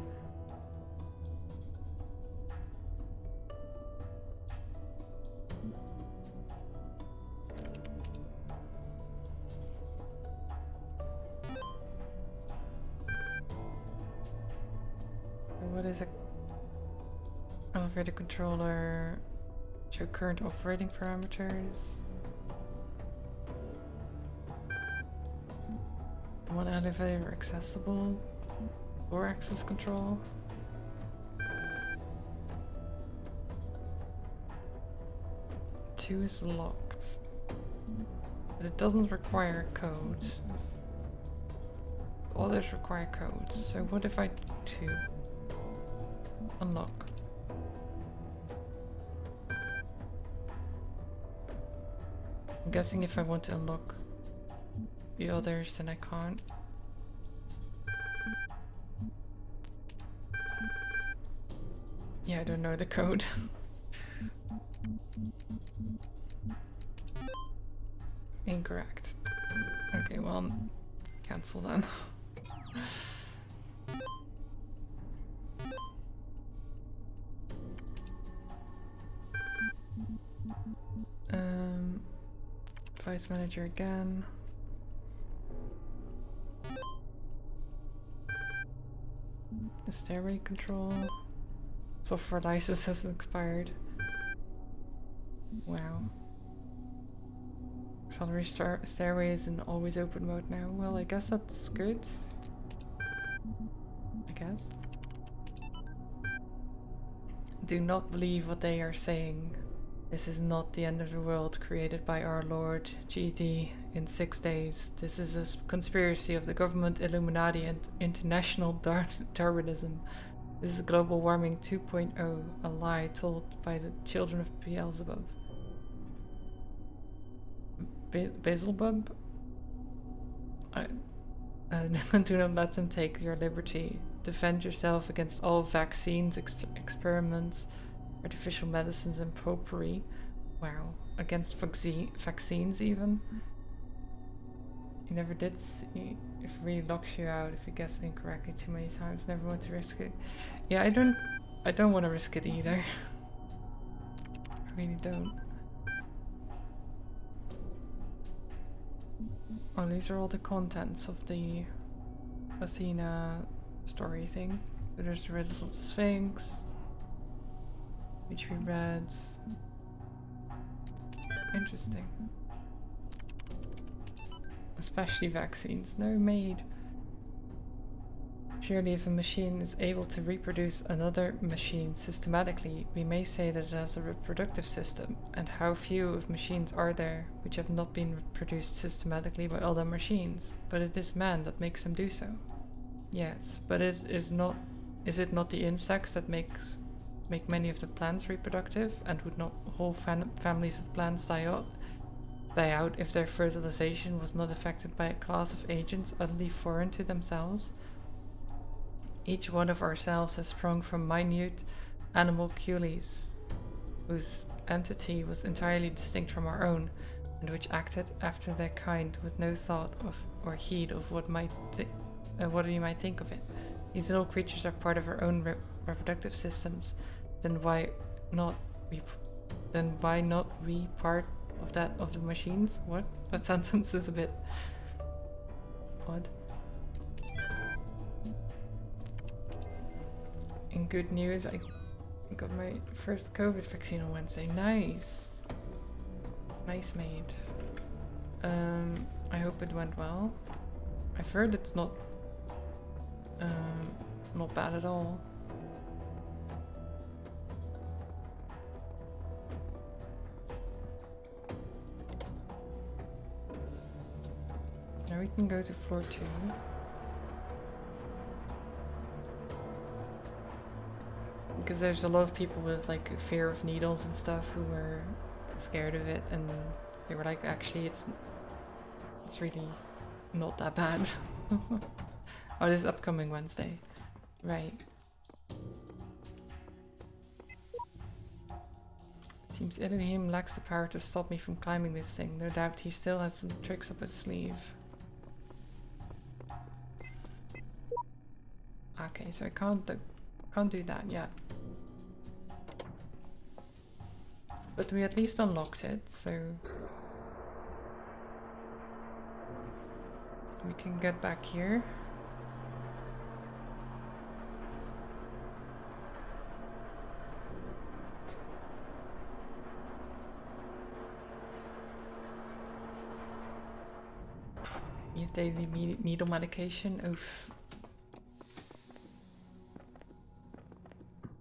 What is a elevator controller? Show current operating parameters. One elevator accessible. Door access control. Two is locked. But it doesn't require codes. Others require codes. So what if I do two? Unlock. I'm guessing if I want to unlock the others, then I can't. Yeah, I don't know the code. Incorrect. Okay, well, cancel then. Vice manager again. The stairway control. Software license has expired. Wow. Auxiliary stairway is in always open mode now. Well, I guess that's good. I guess. Do not believe what they are saying. This is not the end of the world created by our Lord GD in 6 days. This is a conspiracy of the government, Illuminati, and international Darwinism. This is global warming 2.0, a lie told by the children of Beelzebub. Beelzebub? Do not let them take your liberty. Defend yourself against all vaccines, experiments, artificial medicines, and popery. Wow. Against vaccines even. You never did see if it really locks you out if you guess incorrectly too many times. Never want to risk it. Yeah, I don't want to risk it either. I really don't. Oh, these are all the contents of the Athena story thing. So there's the riddles of the Sphinx, which we read. Interesting. Especially vaccines. No maid. Surely if a machine is able to reproduce another machine systematically, we may say that it has a reproductive system. And how few of machines are there which have not been reproduced systematically by other machines? But it is man that makes them do so. Yes, but is it not the insects that make many of the plants reproductive, and would not whole families of plants die out if their fertilization was not affected by a class of agents utterly foreign to themselves? Each one of ourselves has sprung from minute animalcules, whose entity was entirely distinct from our own, and which acted after their kind with no thought of or heed of what we might think of it. These little creatures are part of our own reproductive systems. Then why not we part of that of the machines? What? That sentence is a bit odd. In good news, I got my first COVID vaccine on Wednesday. Nice. Nice made. I hope it went well. I've heard it's not bad at all. Now we can go to floor 2. Because there's a lot of people with like fear of needles and stuff who were scared of it, and they were like, actually it's really not that bad. Oh, this is upcoming Wednesday. Right. Seems Elohim lacks the power to stop me from climbing this thing. No doubt he still has some tricks up his sleeve. Okay, so I can't do that yet. But we at least unlocked it, so we can get back here. If daily needle medication, oof.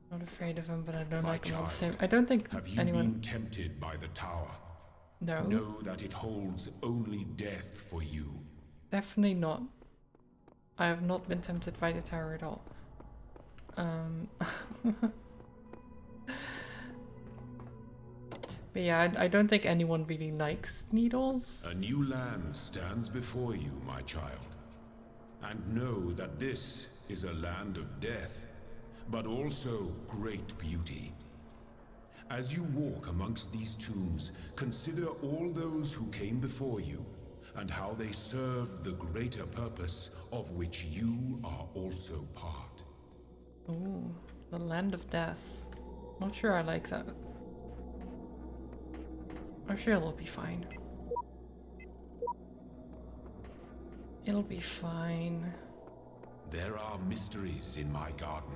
Not afraid of him, but I don't like him all the same. I don't think have you anyone been tempted by the tower? No. Know that it holds only death for you. Definitely not. I have not been tempted by the tower at all. But yeah, I don't think anyone really likes needles. A new land stands before you, my child. And know that this is a land of death, but also great beauty. As you walk amongst these tombs, consider all those who came before you, and how they served the greater purpose of which you are also part. Ooh, the land of death. Not sure I like that. I'm sure it'll be fine. It'll be fine. There are mysteries in my garden,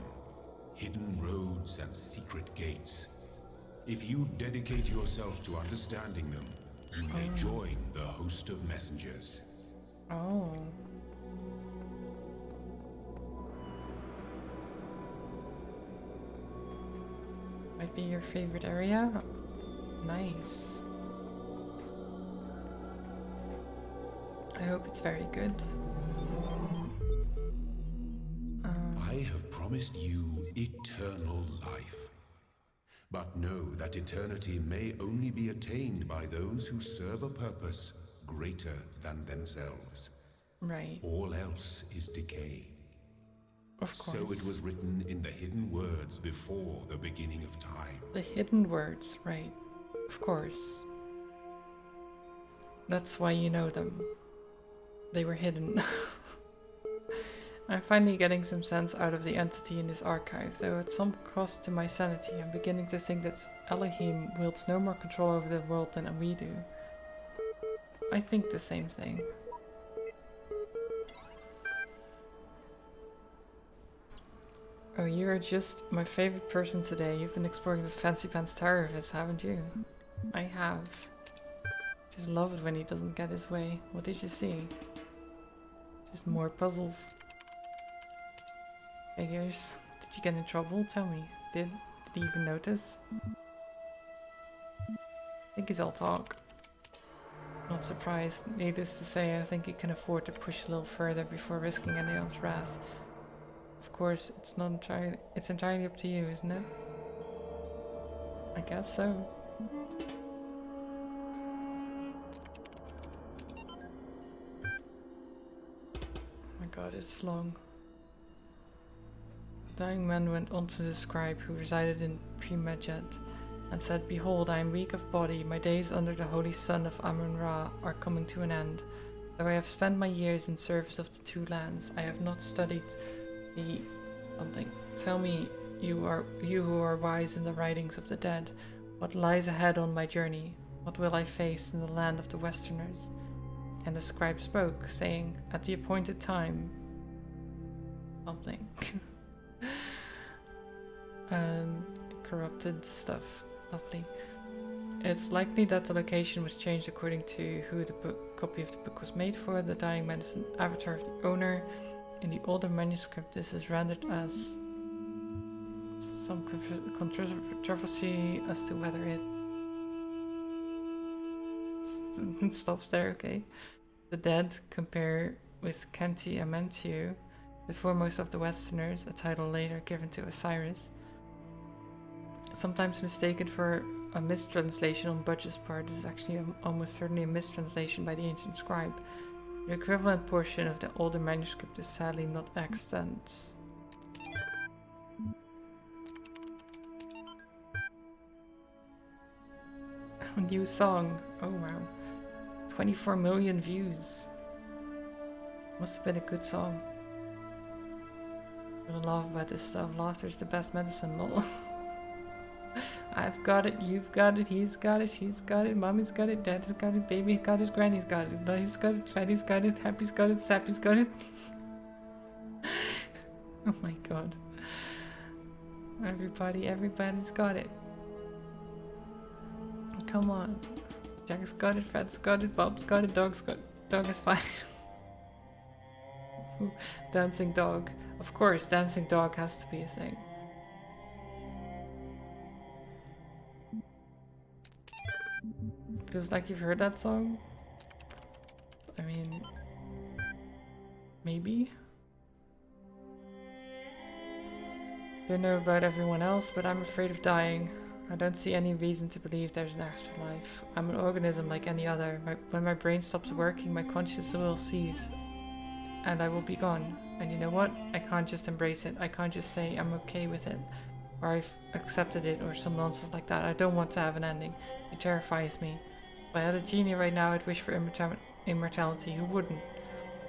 hidden roads and secret gates. If you dedicate yourself to understanding them, you may join the host of messengers. Oh. Might be your favorite area? Nice. I hope it's very good. I have promised you eternal life. But know that eternity may only be attained by those who serve a purpose greater than themselves. Right. All else is decay. Of course. So it was written in the hidden words before the beginning of time. The hidden words, right. Of course. That's why you know them. They were hidden. I'm finally getting some sense out of the entity in this archive, though at some cost to my sanity. I'm beginning to think that Elohim wields no more control over the world than we do. I think the same thing. Oh, you are just my favorite person today. You've been exploring this fancy pants tower of his, haven't you? I have. Just love it when he doesn't get his way. What did you see? Just more puzzles. Figures. Did you get in trouble? Tell me. Did he even notice? I think he's all talk. Not surprised. Needless to say, I think he can afford to push a little further before risking anyone's wrath. Of course, it's entirely up to you, isn't it? I guess so. Oh my god, it's long. The dying man went on to the scribe who resided in Premajet and said, "Behold, I am weak of body. My days under the holy sun of Amun-Ra are coming to an end. Though I have spent my years in service of the two lands, I have not studied the something. Tell me, you who are wise in the writings of the dead, what lies ahead on my journey? What will I face in the land of the Westerners?" And the scribe spoke, saying, "At the appointed time..." Something. Corrupted stuff. Lovely. It's likely that the location was changed according to who the copy of the book was made for. The dying man is an avatar of the owner. In the older manuscript, this is rendered as some controversy as to whether it stops there. Okay. The dead compare with Kenti Amentiu, the foremost of the Westerners, a title later given to Osiris. Sometimes mistaken for a mistranslation on Budge's part, this is actually almost certainly a mistranslation by the ancient scribe. The equivalent portion of the older manuscript is sadly not extant. A new song. Oh wow. 24 million views. Must have been a good song. I'm gonna laugh about this stuff. Laughter's the best medicine, lol. I've got it, you've got it, he's got it, she's got it, mommy's got it, daddy's got it, baby's got it, granny's got it, daddy's got it, fatty's got it, happy's got it, sappy's got it. Oh my god. Everybody's got it. Come on. Jack's got it, Fat's got it, Bob's got it, Dog's got it. Dog is fine. Dancing dog. Of course, dancing dog has to be a thing. Feels like you've heard that song. I mean, maybe. Don't know about everyone else, but I'm afraid of dying. I don't see any reason to believe there's an afterlife. I'm an organism like any other. When my brain stops working, my conscious will cease, and I will be gone. And you know what? I can't just embrace it. I can't just say I'm okay with it, or I've accepted it, or some nonsense like that. I don't want to have an ending. It terrifies me. If I had a genie right now, I'd wish for immortality. Who wouldn't?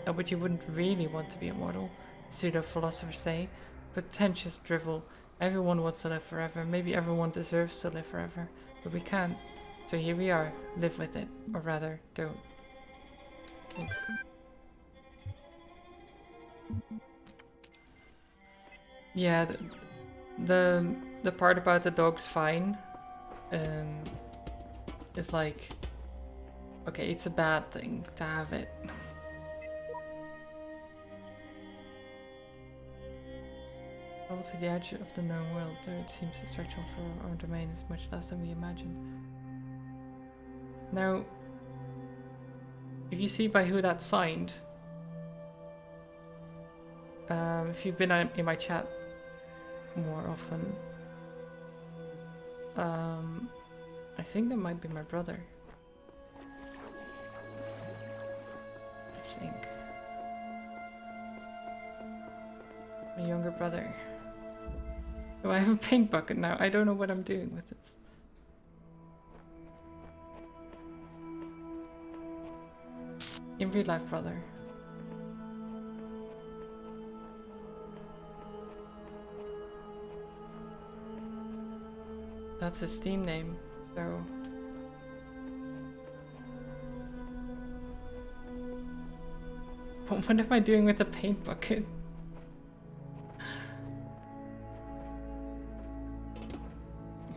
But you wouldn't really want to be immortal, pseudo-philosophers say. Pretentious drivel. Everyone wants to live forever. Maybe everyone deserves to live forever. But we can't. So here we are. Live with it. Or rather, don't. Oof. Yeah, the part about the dog's fine is like, okay, it's a bad thing to have it. Travel to the edge of the known world, though it seems to stretch over our domain is much less than we imagined. Now, if you see by who that's signed, if you've been in my chat more often, I think that might be my brother. I think. My younger brother. Oh, I have a paint bucket now. I don't know what I'm doing with this. In real life, brother. That's his Steam name, so... What am I doing with the paint bucket?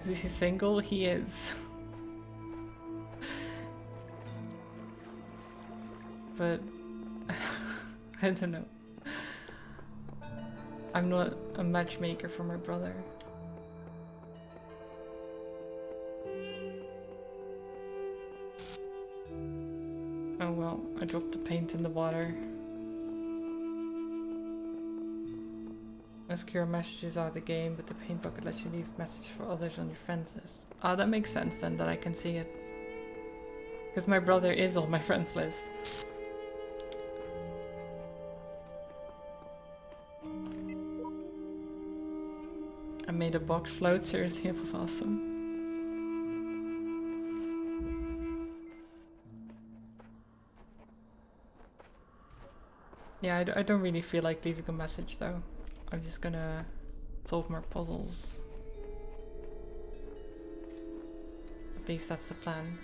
Is he single? He is. But... I don't know. I'm not a matchmaker for my brother. Oh well, I dropped the paint in the water. Secure messages out of the game, but the paint bucket lets you leave messages for others on your friends list. Ah, that makes sense then, that I can see it. Because my brother is on my friends list. I made a box float, seriously, it was awesome. Yeah, I don't really feel like leaving a message though. I'm just gonna solve more puzzles. At least that's the plan.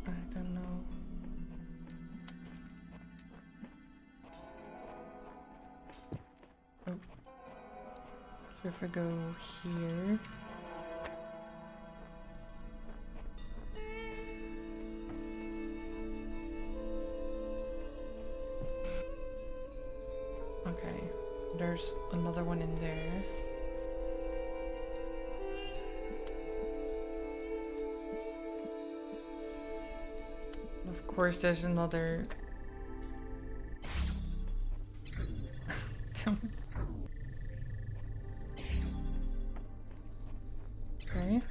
I don't know. Oh. So if I go here. Okay, there's another one in there. Of course, there's another. Okay.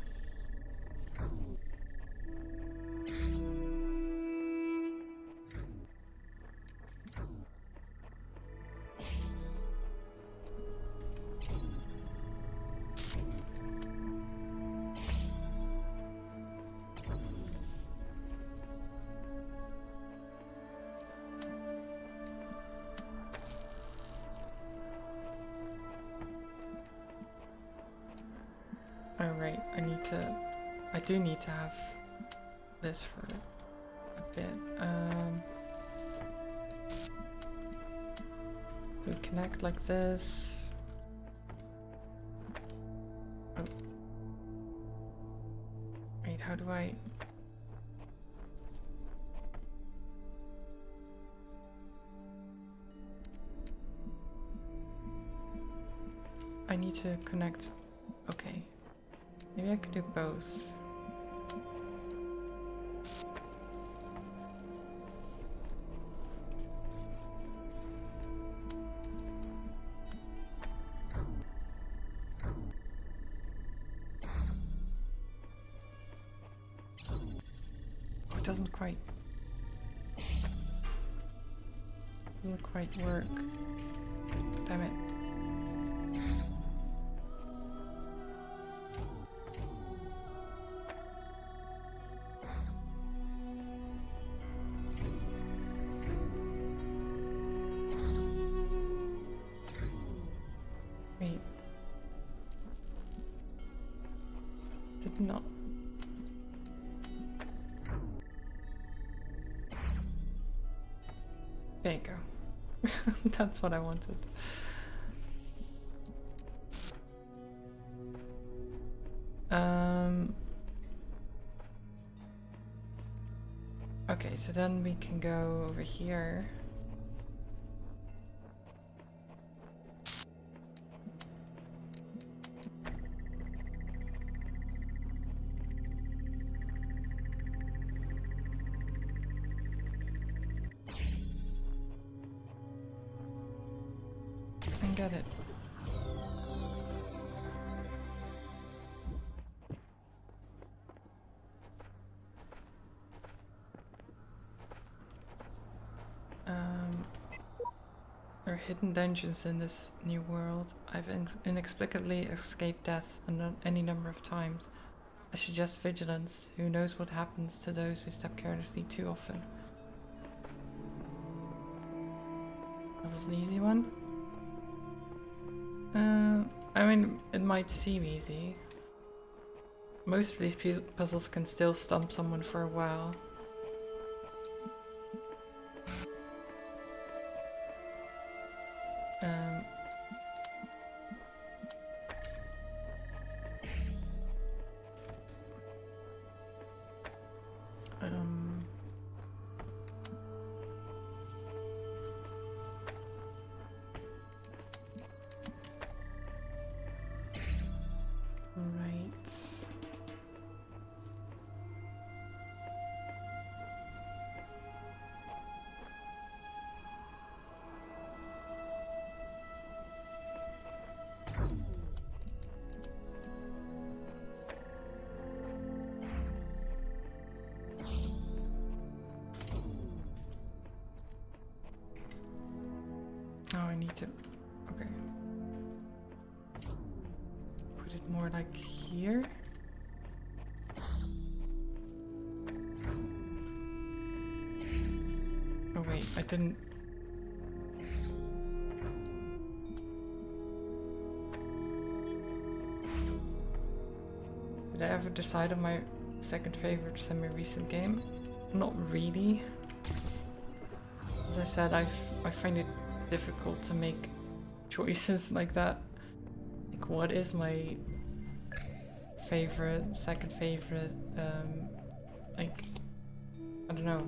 Oh right, I do need to have this for a bit. So we connect like this. Oh. Wait, how do I... I need to connect... Okay. Maybe I could do both. doesn't quite work. Damn it. Wait. Did not. There you go. That's what I wanted. Okay, so then we can go over here. And get it. There are hidden dungeons in this new world. I've inexplicably escaped death any number of times. I suggest vigilance. Who knows what happens to those who step carelessly too often. That was an easy one. I mean, it might seem easy. Most of these puzzles can still stump someone for a while. Right. Oh, I need to. Okay. Put it more like here. Oh wait, I didn't. Did I ever decide on my second favorite semi-recent game? Not really. As I said, I find it difficult to make choices like that. Like, what is my favorite, second favorite? Like, I don't know.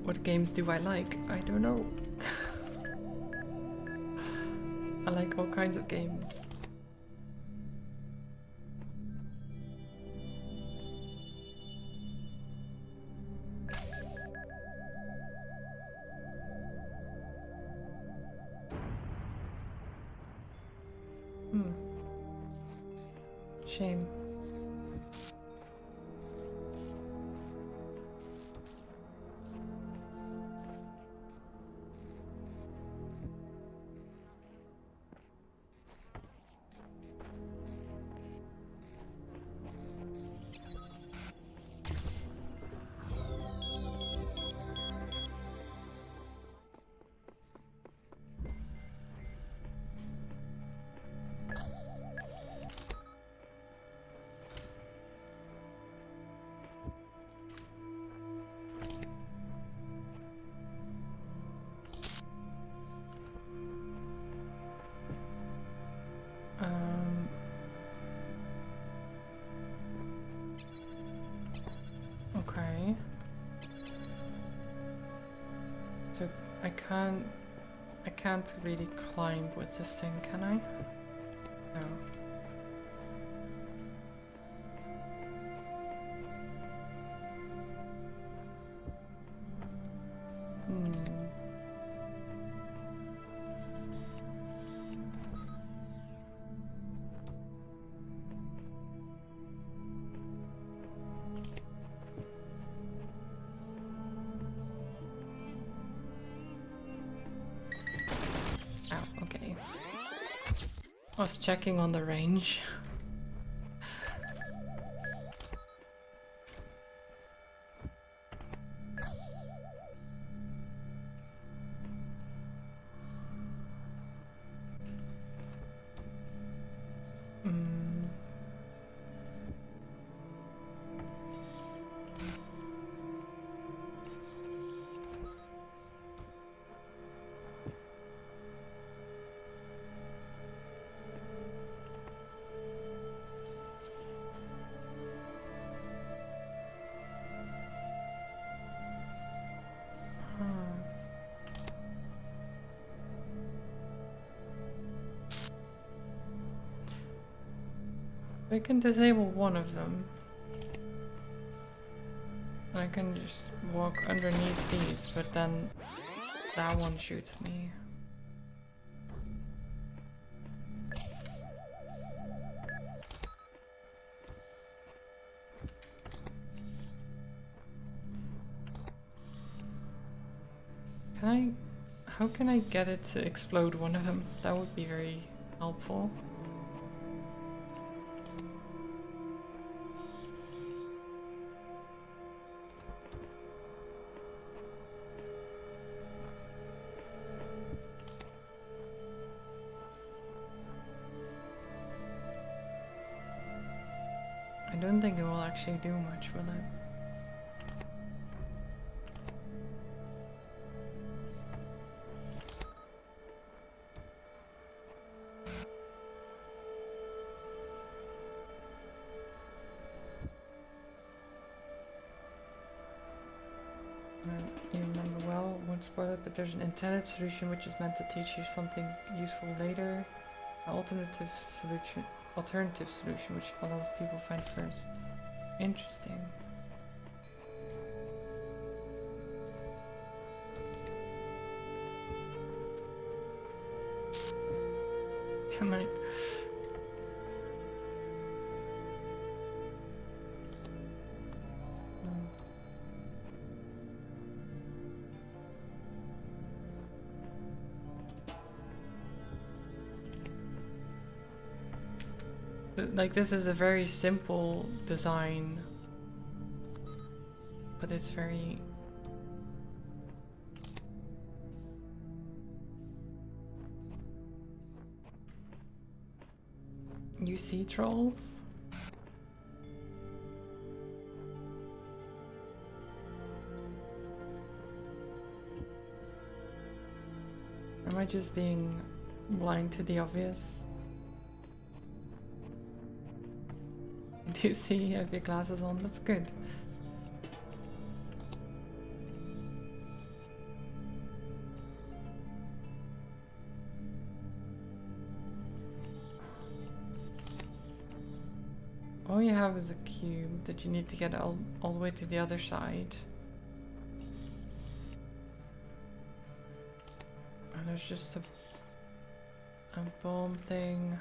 What games do I like? I don't know. I like all kinds of games. Shame. Okay. So I can't really climb with this thing, can I? No. I was checking on the range. We can disable one of them. I can just walk underneath these, but then that one shoots me. How can I get it to explode one of them? That would be very helpful. I don't think it will actually do much, will it? You remember well, won't spoil it, but there's an intended solution which is meant to teach you something useful later. An alternative solution which a lot of people find first. Interesting. Come on. Like, this is a very simple design, but it's very... You see trolls? Am I just being blind to the obvious? Do you see? You have your glasses on? That's good. All you have is a cube that you need to get all the way to the other side. And there's just a bomb thing.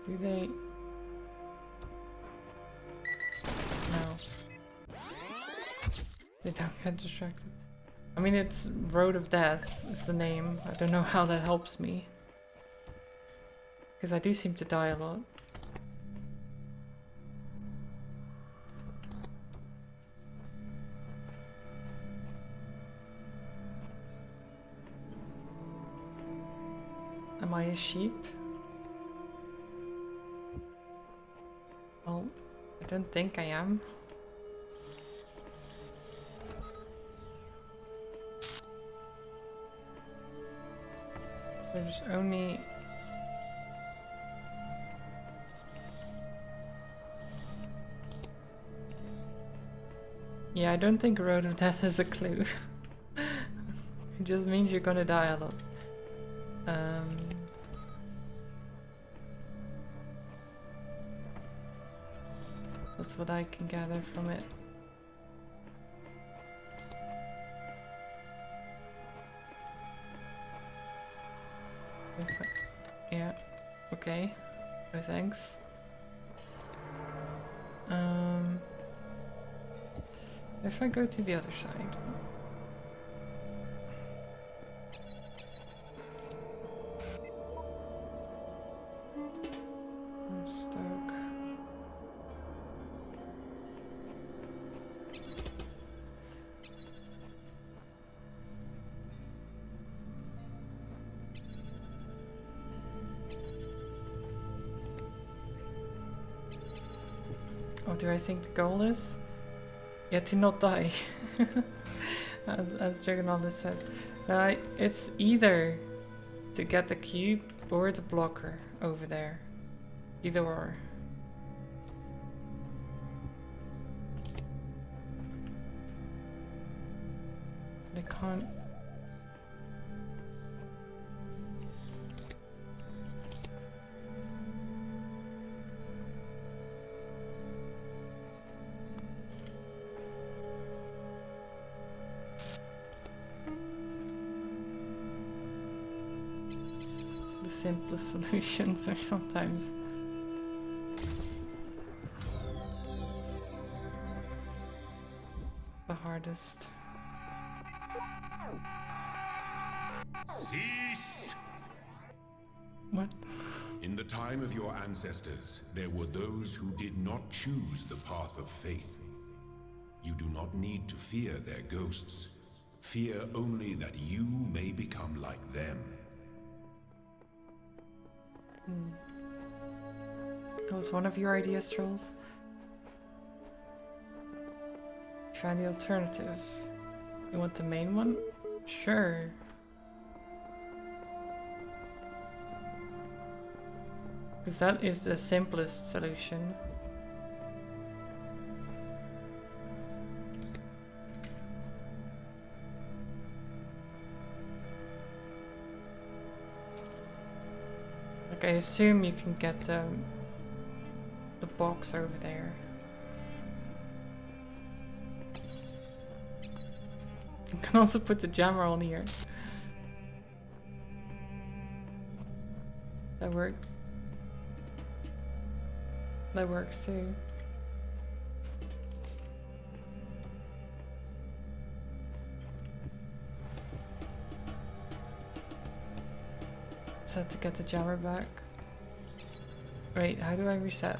Do they? No. They don't get distracted. I mean, it's Road of Death is the name. I don't know how that helps me. Because I do seem to die a lot. Am I a sheep? Well, I don't think I am. There's only... Yeah, I don't think Road of Death is a clue. It just means you're gonna die a lot. That's what I can gather from it. Yeah, okay. No thanks. If I go to the other side. I'm stuck. What do I think the goal is? Yeah, to not die. as Juggernaut says. It's either to get the cube or the blocker over there. Either or. They can't. The simplest solutions are sometimes the hardest. Cease! What? In the time of your ancestors, there were those who did not choose the path of faith. You do not need to fear their ghosts. Fear only that you may become like them. That was one of your ideas, Trolls? Find the alternative. You want the main one? Sure. Because that is the simplest solution. Like, I assume you can get the box over there. You can also put the jammer on here. That worked. That works too. Set to get the jammer back. Wait, how do I reset?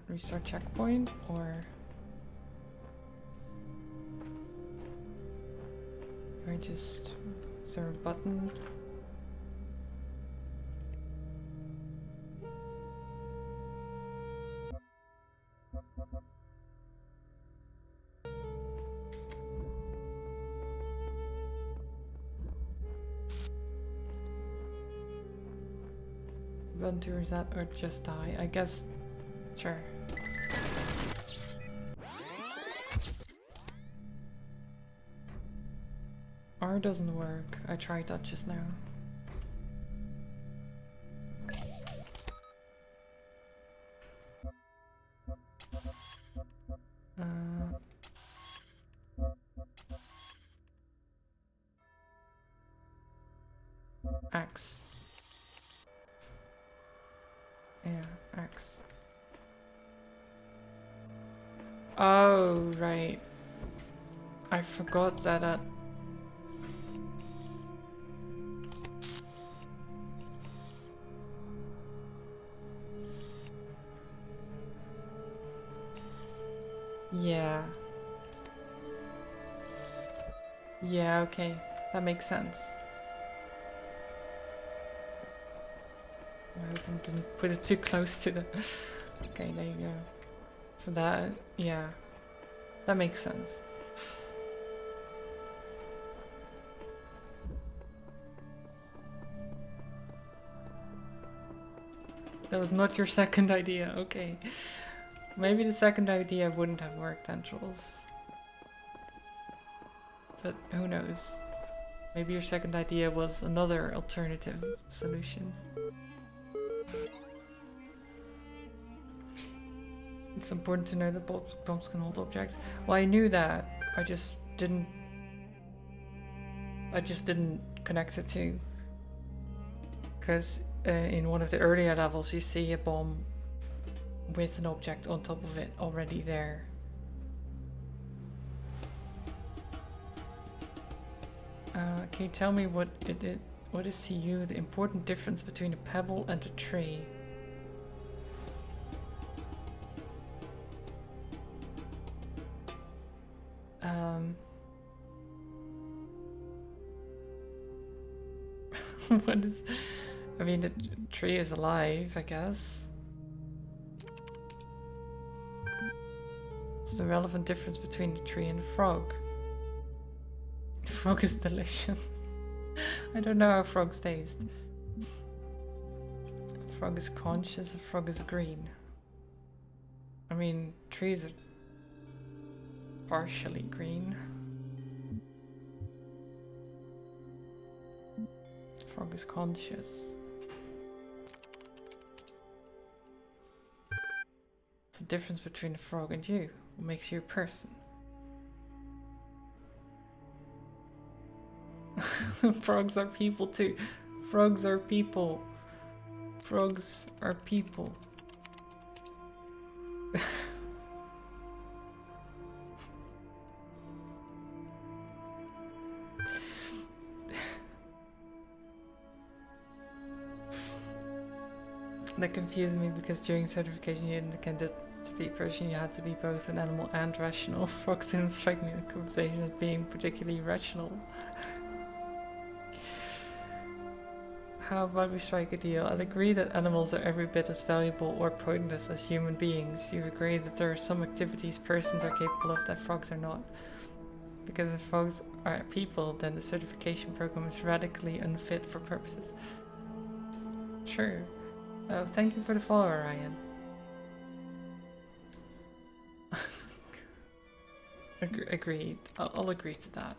Restart checkpoint or do I just, is there a button? Button to reset or just die? I guess, sure. R doesn't work. I tried that just now. X. Yeah, X. Oh, right. I forgot that yeah. Yeah, okay. That makes sense. I hope I didn't put it too close to the... Okay, there you go. So that, yeah. That makes sense. That was not your second idea, okay. Maybe the second idea wouldn't have worked then, Trolls. But who knows? Maybe your second idea was another alternative solution. It's important to know that bombs can hold objects. Well, I knew that. I just didn't connect it to Because in one of the earlier levels you see a bomb with an object on top of it already there. Can you tell me what is to you the important difference between a pebble and a tree? What is... I mean, the tree is alive, I guess. What's the relevant difference between the tree and the frog? The frog is delicious. I don't know how frogs taste. A frog is conscious, a frog is green. I mean, trees are partially green. Frog is conscious. What's the difference between a frog and you? What makes you a person? Frogs are people too. Frogs are people. Frogs are people. That confused me because during certification you indicated to be a person you had to be both an animal and rational. Frogs didn't strike me in the conversation as being particularly rational. How about we strike a deal? I'll agree that animals are every bit as valuable or pointless as human beings. You agree that there are some activities persons are capable of that frogs are not. Because if frogs are people, then the certification program is radically unfit for purposes. Sure. Oh, thank you for the follow, Ryan. Agreed. I'll agree to that.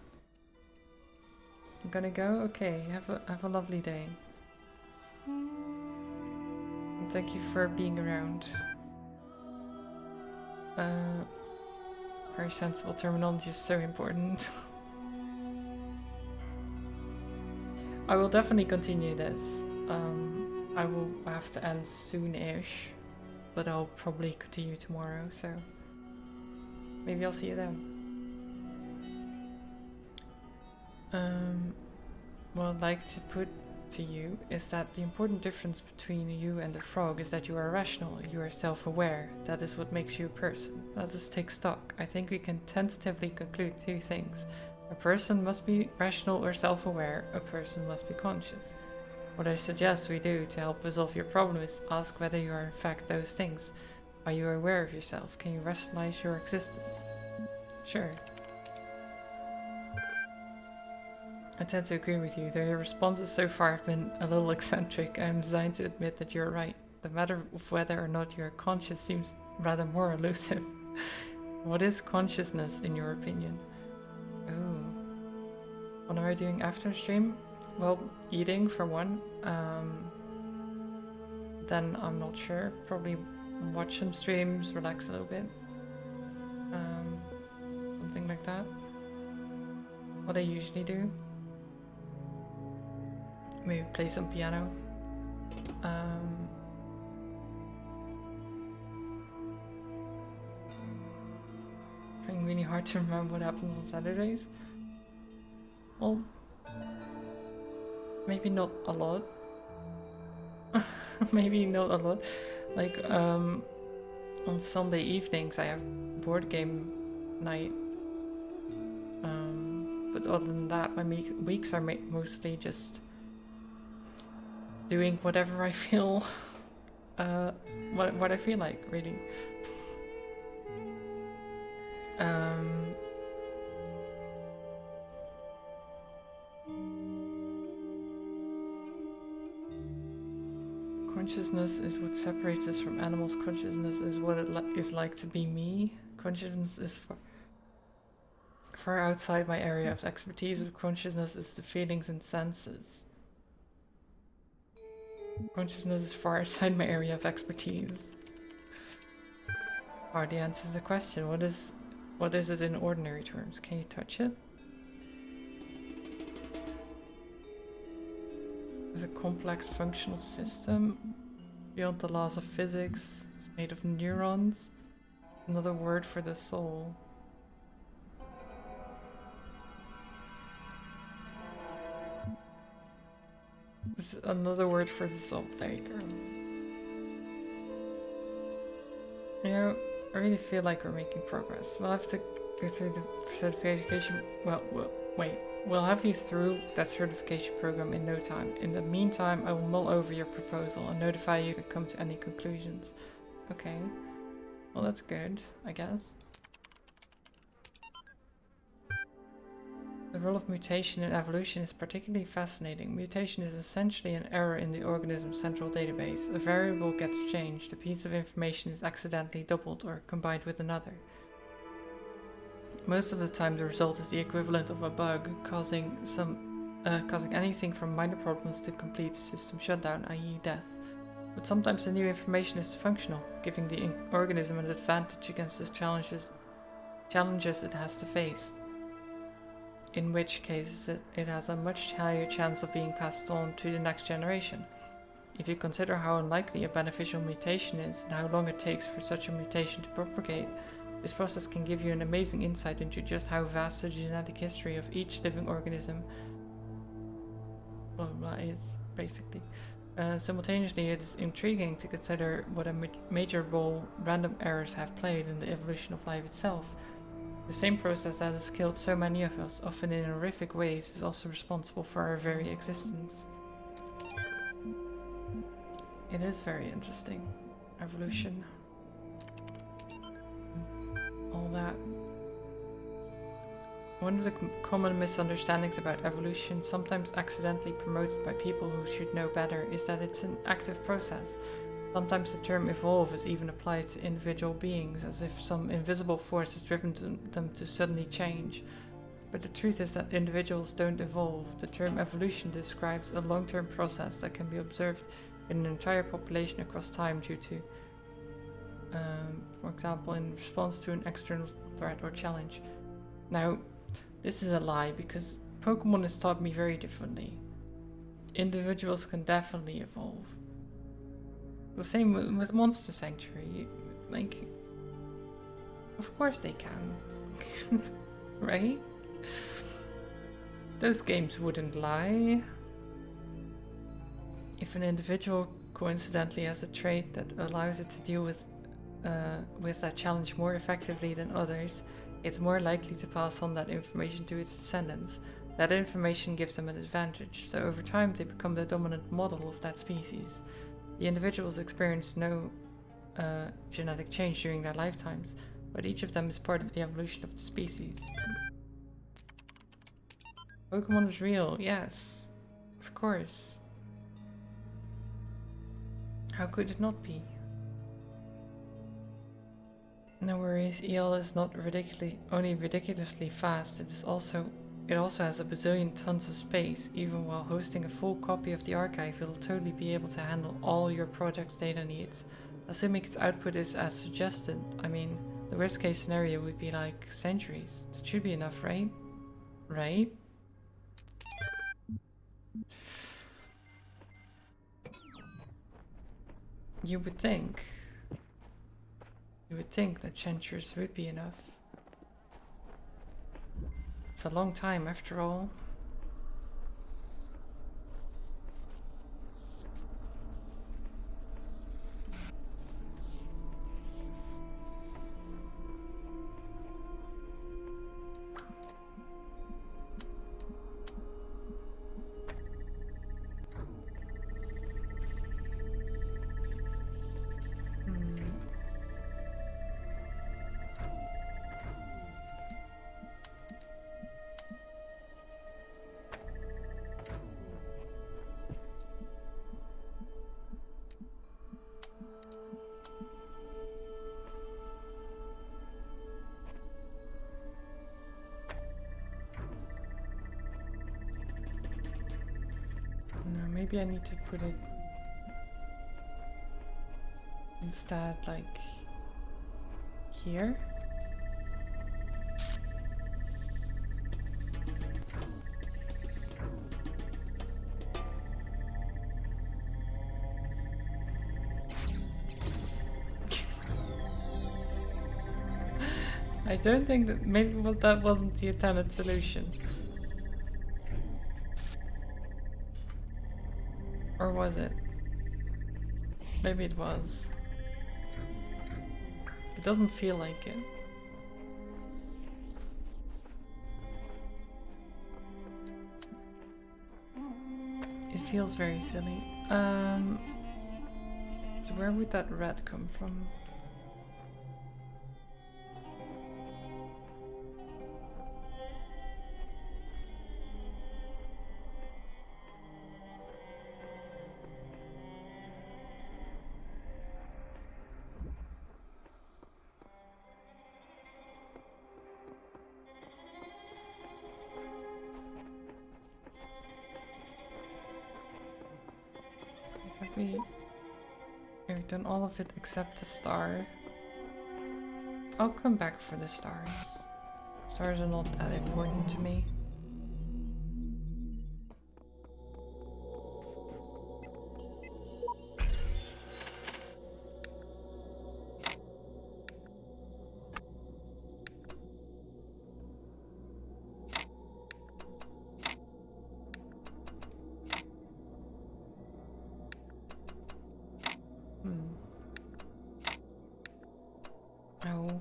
I'm gonna go? Okay, have a lovely day. And thank you for being around. Very sensible terminology is so important. I will definitely continue this. I will have to end soon-ish, but I'll probably continue tomorrow, so maybe I'll see you then. What I'd like to put to you is that the important difference between you and the frog is that you are rational, you are self-aware. That is what makes you a person. Let us take stock. I think we can tentatively conclude two things. A person must be rational or self-aware, a person must be conscious. What I suggest we do to help resolve your problem is ask whether you are in fact those things. Are you aware of yourself? Can you rationalize your existence? Sure. I tend to agree with you, though your responses so far have been a little eccentric. I am designed to admit that you're right. The matter of whether or not you are conscious seems rather more elusive. What is consciousness, in your opinion? Oh. What am I doing after the stream? Well, eating for one. Then I'm not sure. Probably watch some streams, relax a little bit. Something like that. What I usually do. Maybe play some piano. Trying really hard to remember what happens on Saturdays. Well, maybe not a lot. Maybe not a lot. Like, on Sunday evenings I have board game night. But other than that, my weeks are mostly just doing whatever I feel, what I feel like, really. Consciousness is what separates us from animals. Consciousness is what it is like to be me. Consciousness is far outside my area of expertise. Consciousness is the feelings and senses. Consciousness is far outside my area of expertise. Hardly answers the question. What is it in ordinary terms? Can you touch it? is a complex functional system beyond the laws of physics. It's made of neurons. Another word for the soul. This is another word for the soul. There you go. You know, I really feel like we're making progress. We'll have to go through the certification. Wait. We'll have you through that certification program in no time. In the meantime, I will mull over your proposal and notify you if you come to any conclusions. Okay. Well, that's good, I guess. The role of mutation in evolution is particularly fascinating. Mutation is essentially an error in the organism's central database. A variable gets changed, a piece of information is accidentally doubled or combined with another. Most of the time the result is the equivalent of a bug, causing anything from minor problems to complete system shutdown, i.e. death. But sometimes the new information is functional, giving the organism an advantage against the challenges it has to face. In which case it has a much higher chance of being passed on to the next generation. If you consider how unlikely a beneficial mutation is and how long it takes for such a mutation to propagate, this process can give you an amazing insight into just how vast the genetic history of each living organism is, basically. Simultaneously, it is intriguing to consider what a major role random errors have played in the evolution of life itself. The same process that has killed so many of us, often in horrific ways, is also responsible for our very existence. It is very interesting. Evolution. All that. One of the common misunderstandings about evolution, sometimes accidentally promoted by people who should know better, is that it's an active process. Sometimes the term evolve is even applied to individual beings, as if some invisible force has driven them to suddenly change. But the truth is that individuals don't evolve. The term evolution describes a long-term process that can be observed in an entire population across time due to, for example, in response to an external threat or challenge. Now, this is a lie, because Pokemon has taught me very differently. Individuals can definitely evolve. The same with Monster Sanctuary. Like, of course they can. Right? Those games wouldn't lie. If an individual coincidentally has a trait that allows it to deal with that challenge more effectively than others, it's more likely to pass on that information to its descendants. That information gives them an advantage, so over time they become the dominant model of that species. The individuals experience no genetic change during their lifetimes, but each of them is part of the evolution of the species. Pokemon is real, yes. Of course. How could it not be? No worries, EL is not only ridiculously fast, it also has a bazillion tons of space. Even while hosting a full copy of the archive, it'll totally be able to handle all your project's data needs. Assuming its output is as suggested, I mean, the worst case scenario would be like centuries. That should be enough, right? Right? You would think. You would think that centuries would be enough. It's a long time after all. Maybe I need to put it instead like here. I don't think that maybe that wasn't the intended solution. Or was it? Maybe it was. It doesn't feel like it. It feels very silly. So where would that red come from? Have we... Yeah, we've done all of it except the star. I'll come back for the stars. Stars are not that important to me. Oh.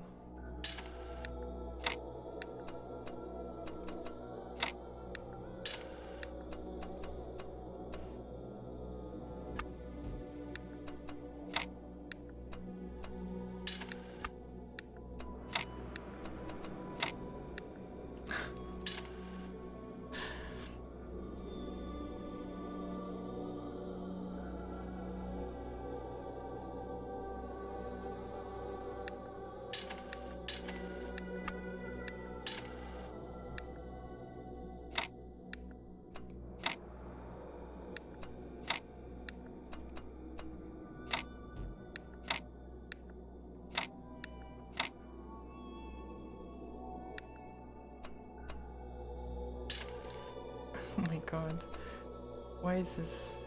Oh my god. Why is this?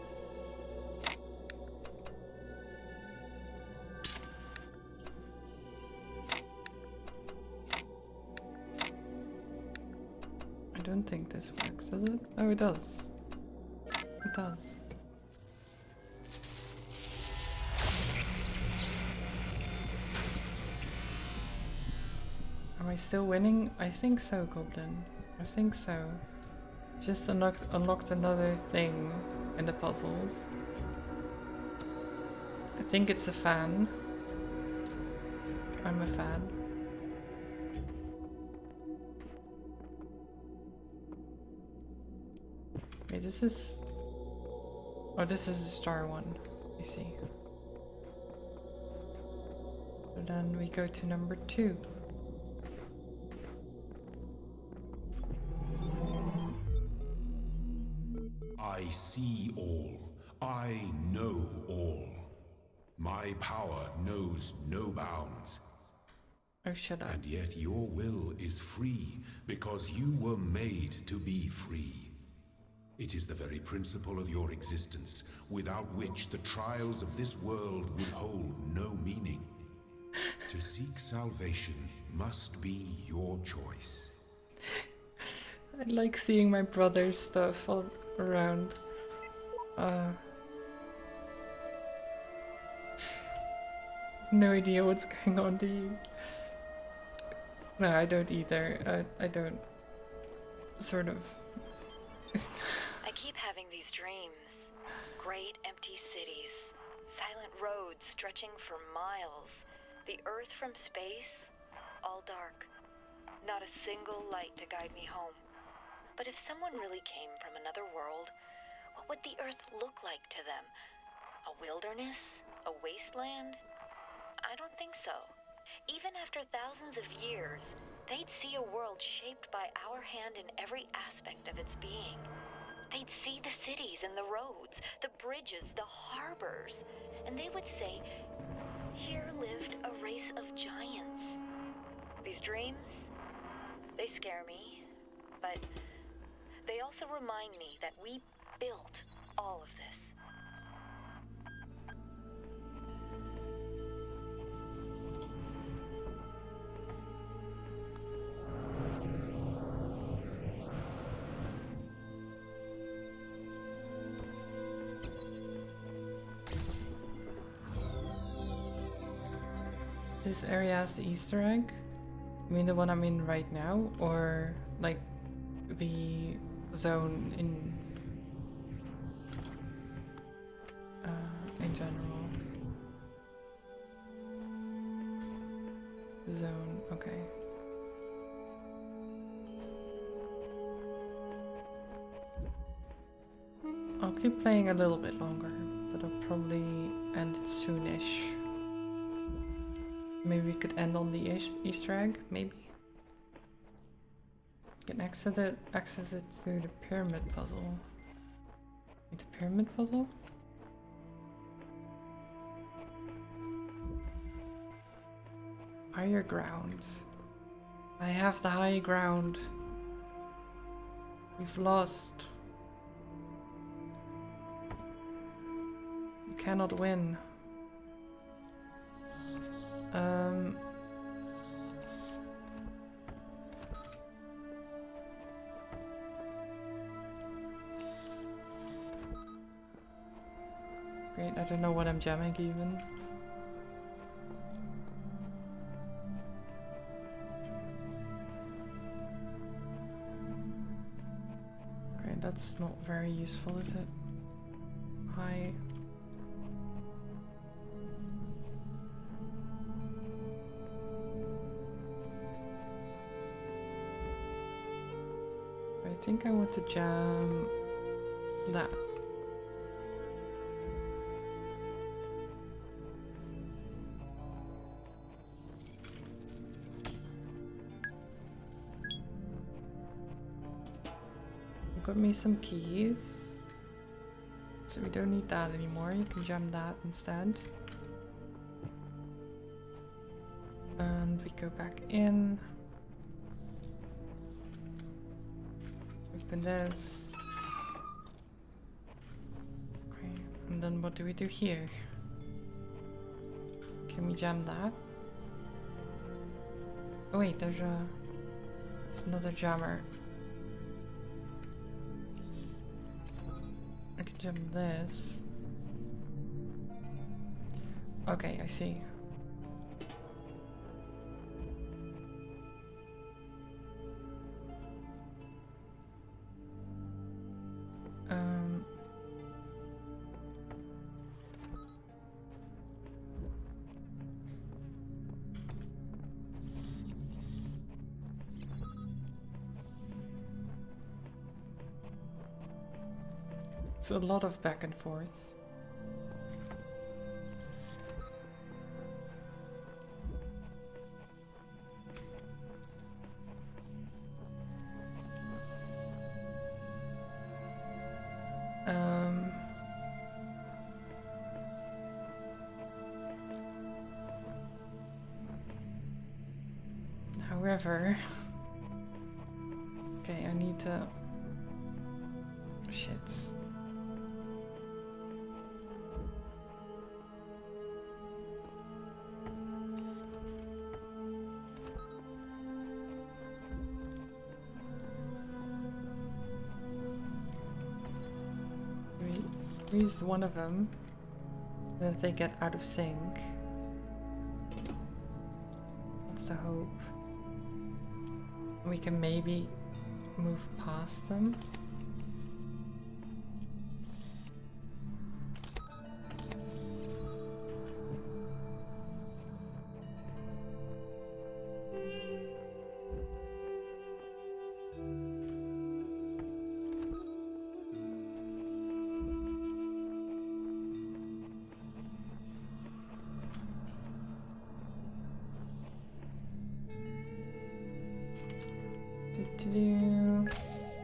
I don't think this works, does it? Oh, it does. It does. Am I still winning? I think so, Goblin. I think so. Just unlocked another thing in the puzzles. I think it's a fan. I'm a fan. Wait, this is... Oh, this is a star one. I see. So then we go to number 2. I see all. I know all. My power knows no bounds. Oh, shut up. And yet your will is free because you were made to be free. It is the very principle of your existence, without which the trials of this world would hold no meaning. To seek salvation must be your choice. I like seeing my brother's stuff all around. No idea what's going on, do you? No, I don't either. I don't. Sort of. I keep having these dreams. Great empty cities. Silent roads stretching for miles. The Earth from space. All dark. Not a single light to guide me home. But if someone really came from another world, what would the Earth look like to them? A wilderness? A wasteland? I don't think so. Even after thousands of years, they'd see a world shaped by our hand in every aspect of its being. They'd see the cities and the roads, the bridges, the harbors, and they would say, here lived a race of giants. These dreams, they scare me, but they also remind me that we built all of this. This area has the Easter egg? You mean the one I'm in right now? Or like the zone in general? Zone, okay. I'll keep playing a little bit longer, but I'll probably end it soonish. Maybe we could end on the Easter egg, maybe? You can access it through the pyramid puzzle. The pyramid puzzle? Higher ground. I have the high ground. We've lost. You cannot win. Great, I don't know what I'm jamming even. Great, that's not very useful, is it? Hi. I think I want to jam that. Got me some keys, so we don't need that anymore. You can jam that instead. And we go back in. Open this. Okay, and then what do we do here? Can we jam that? Oh wait, there's another jammer. I can jam this. Okay, I see. It's a lot of back and forth. However, okay, I need to. Shit. Freeze one of them, then they get out of sync. That's the hope. We can maybe move past them.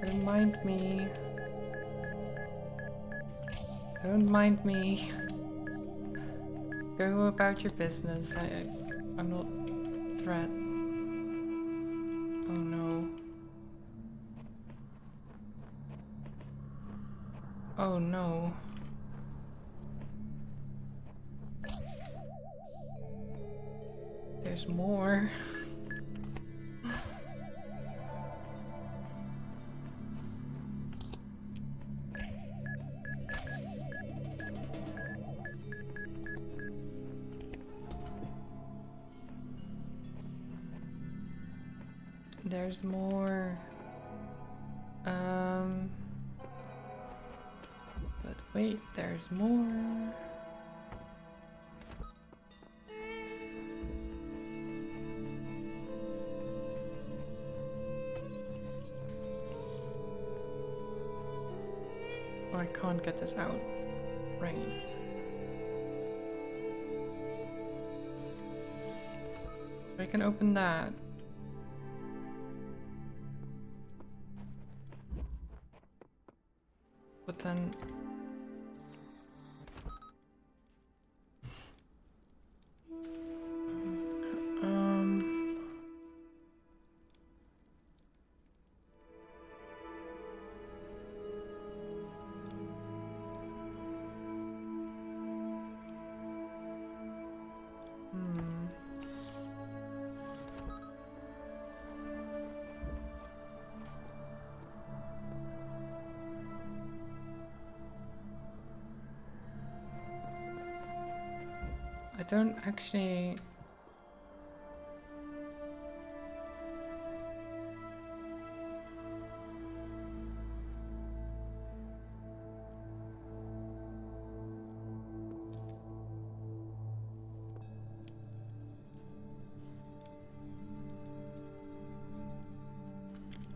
Don't mind me. Don't mind me. Go about your business. I'm not a threat. Oh no. Oh no. There's more. there's more. But wait, there's more. Oh, I can't get this out. Right. So I can open that. But then... I don't actually...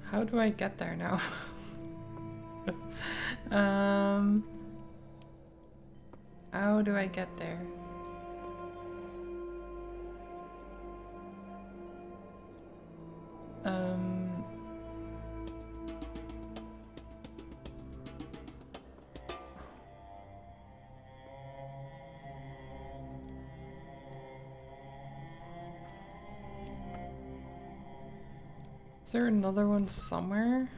How do I get there now? How do I get there? Is there another one somewhere?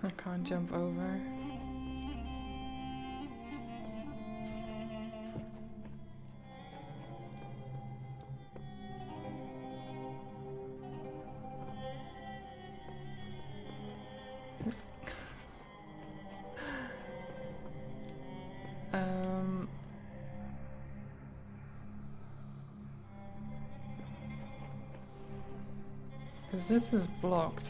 I can't jump over. Because this is blocked.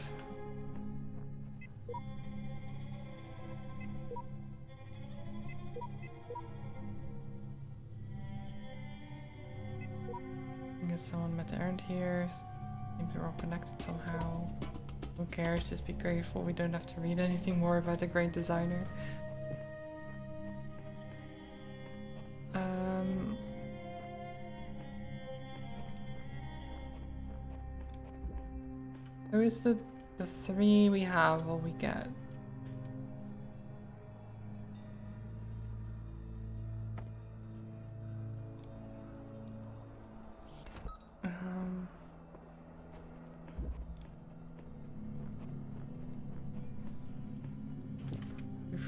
I guess someone met the errand here. Seems we're all connected somehow. Who cares? Just be grateful. We don't have to read anything more about the great designer. So is the 3 we have all we get?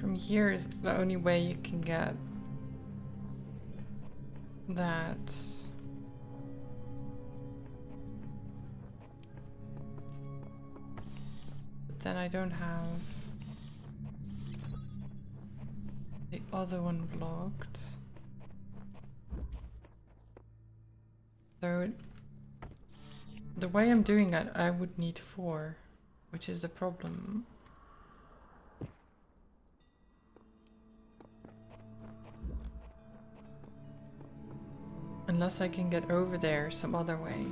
From here is the only way you can get that. But then I don't have the other one blocked. So the way I'm doing it, I would need 4, which is the problem. Unless I can get over there some other way.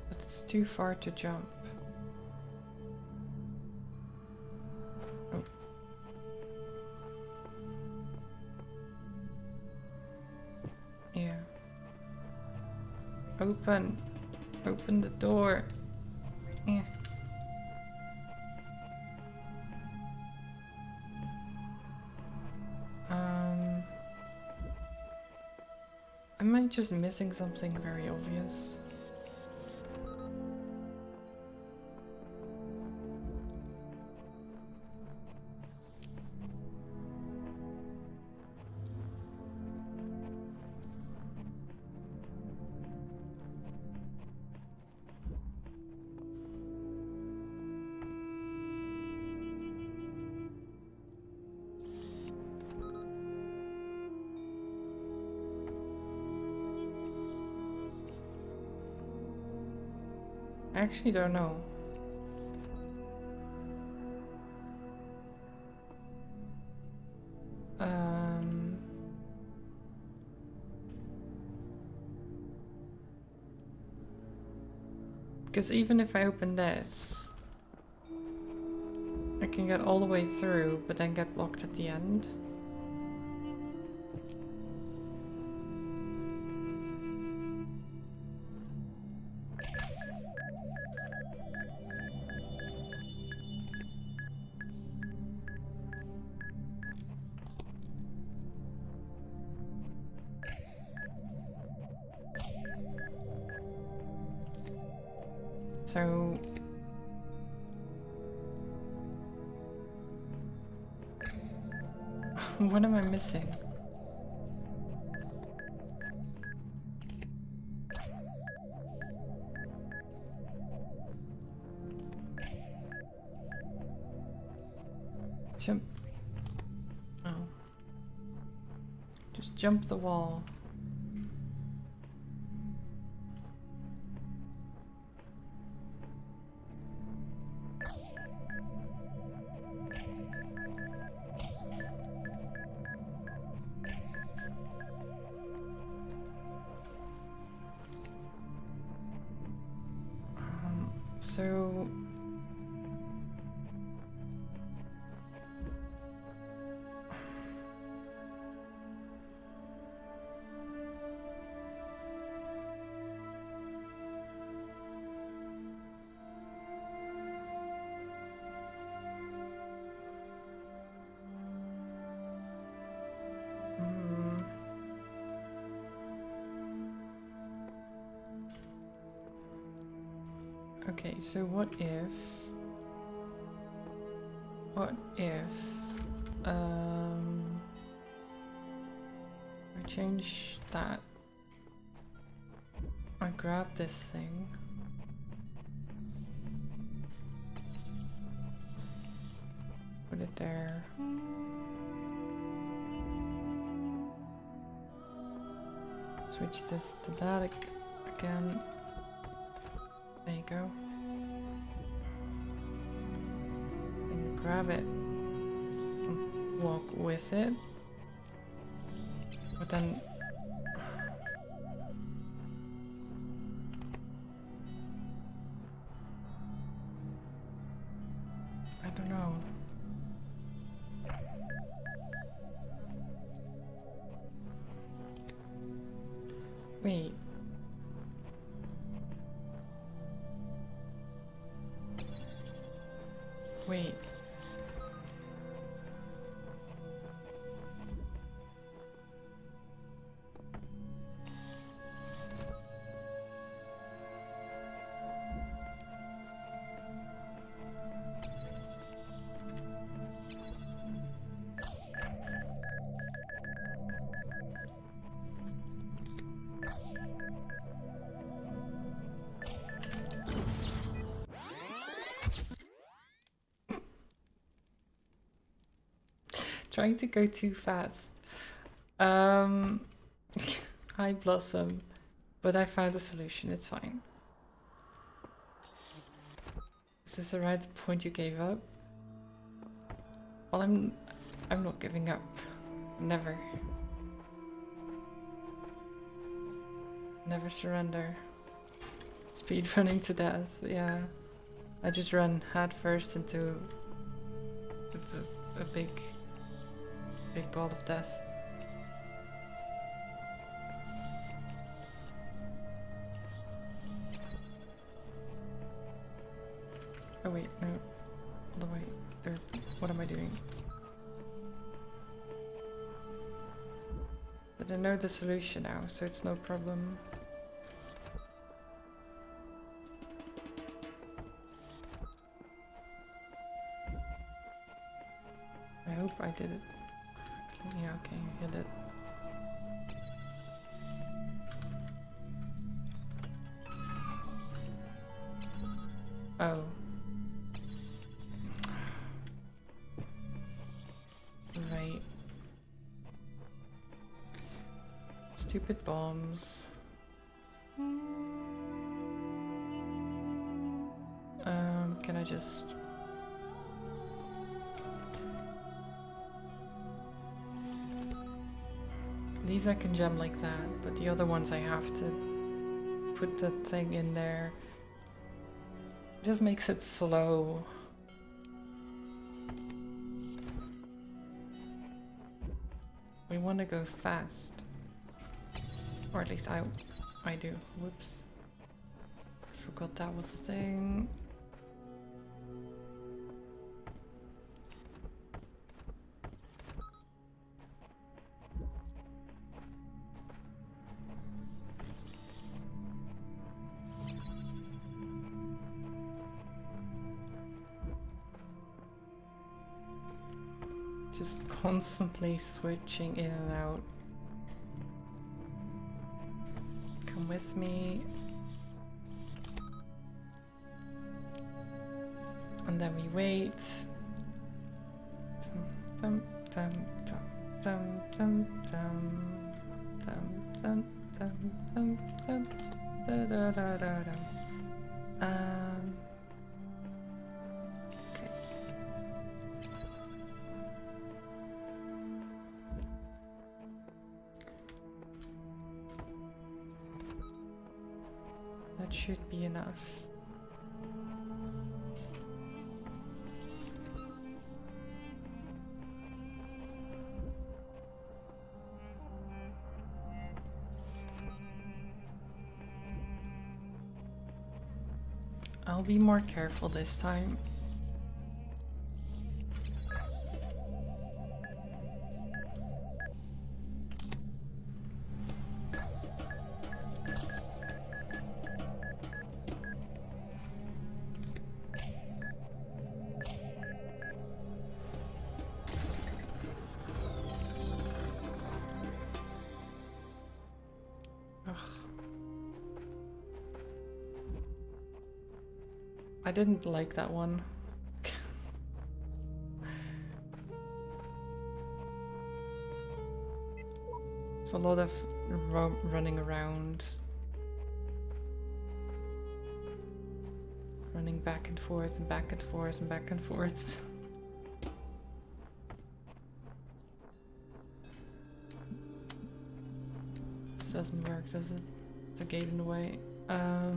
But it's too far to jump. Yeah. Open. Open the door. Yeah. Am I just missing something very obvious? I actually don't know. Because even if I open this, I can get all the way through, but then get blocked at the end. So what am I missing? Jump. Oh. Just jump the wall. So okay, so what if I change that? I grab this thing. Put it there. Switch this to that again. There you go. And grab it. And walk with it. But then I don't know. Wait. Wait. Trying to go too fast. Hi Blossom. But I found a solution, it's fine. Is this the right point you gave up? Well, I'm not giving up. Never. Never surrender. Speed running to death, yeah. I just run head first into a big ball of death. Oh wait, no. All the way there. What am I doing? But I know the solution now, so it's no problem. I hope I did it. Yeah, okay, hit it. Oh. Right. Stupid bombs. Can I just... These I can gem like that, but the other ones I have to put the thing in there. It just makes it slow. We want to go fast. Or at least I do. Whoops. Forgot that was a thing. Just constantly switching in and out. Come with me. And then we wait. Dum, dum, dum, dum, dum, dum, dum, dum, dum, dum, dum, da, da, da, da, da. Okay. That should be enough. I'll be more careful this time. I didn't like that one. It's a lot of running around. Running back and forth and back and forth and back and forth. This doesn't work, does it? It's a gate in the way. Oh.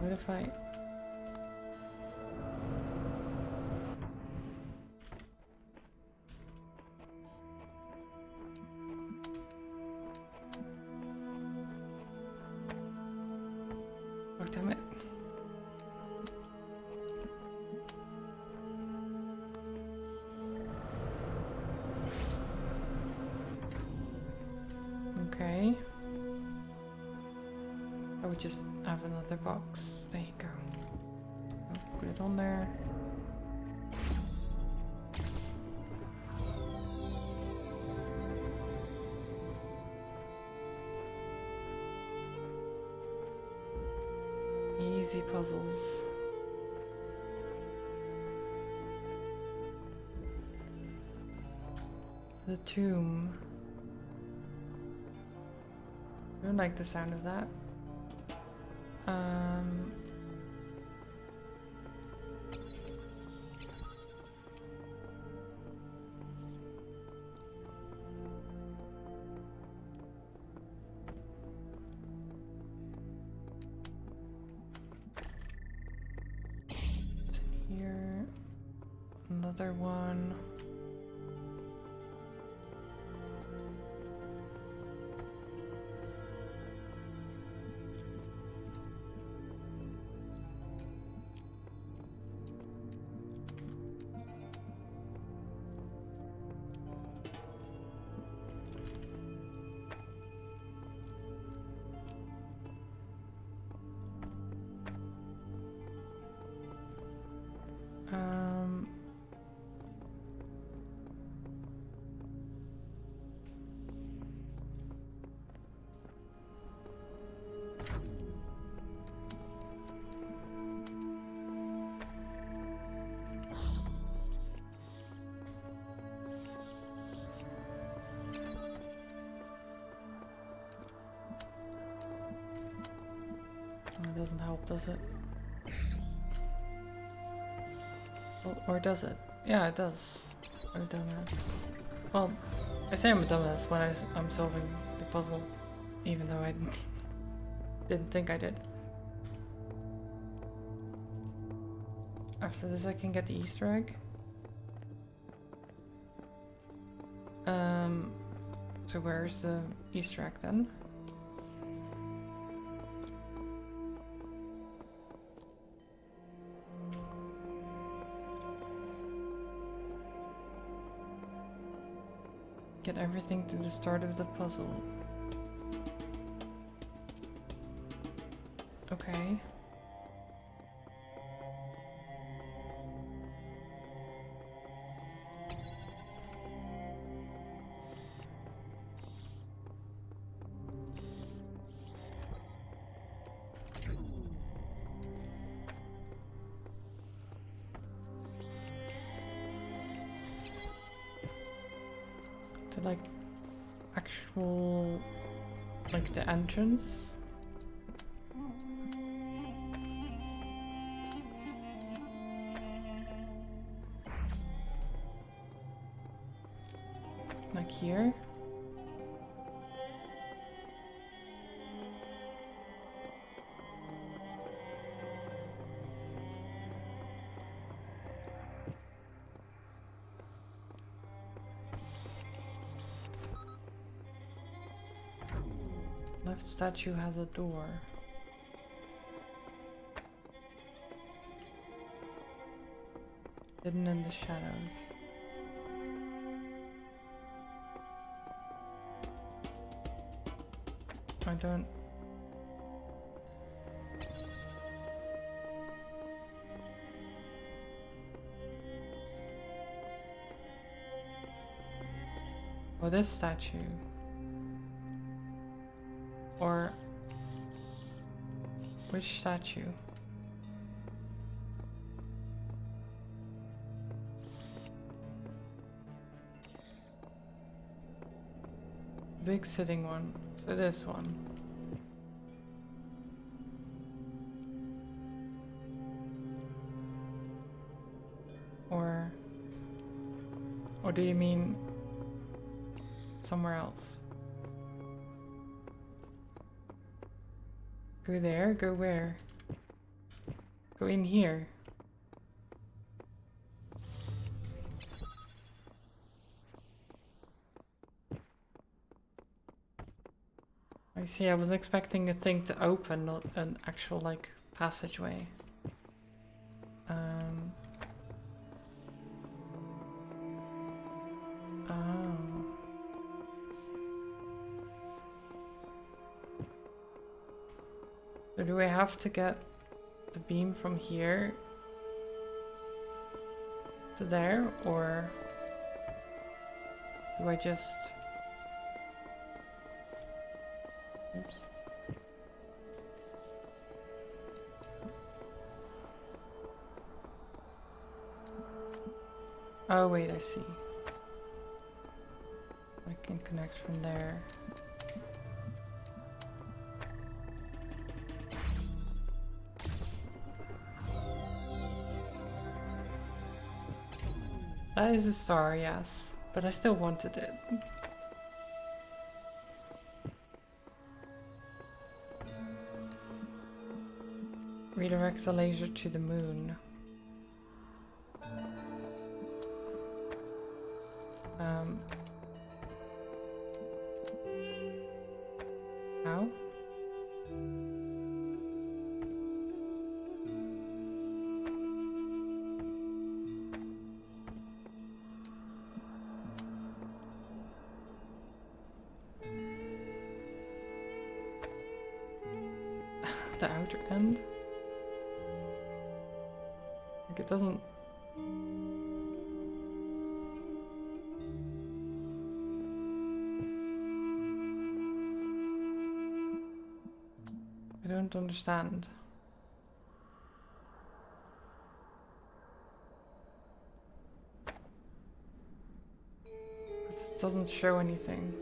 What if I... Oh, damn it. Okay. I would just have another box. There you go. I'll put it on there. Easy puzzles. The tomb. I don't like the sound of that. here. Another one. It doesn't help, does it? Or does it? Yeah, it does. I'm a dumbass. Well, I say I'm a dumbass when I'm solving the puzzle, even though I didn't think I did. After this I can get the Easter egg. So where's the Easter egg then? Get everything to the start of the puzzle. Okay. To like actual, like the entrance. Like here. Left statue has a door. Hidden in the shadows. I don't... Oh, this statue. Or... Which statue? Big sitting one. So this one. Or do you mean somewhere else? Go there? Go where? Go in here. I see, I was expecting a thing to open, not an actual, like, passageway. Oh. So do I have to get the beam from here to there, or do I just... Oops. Oh wait, I see. I can connect from there. That is a star, yes, but I still wanted it. Redirects the laser to the moon. How? The outer end? Like it doesn't... I don't understand. This doesn't show anything.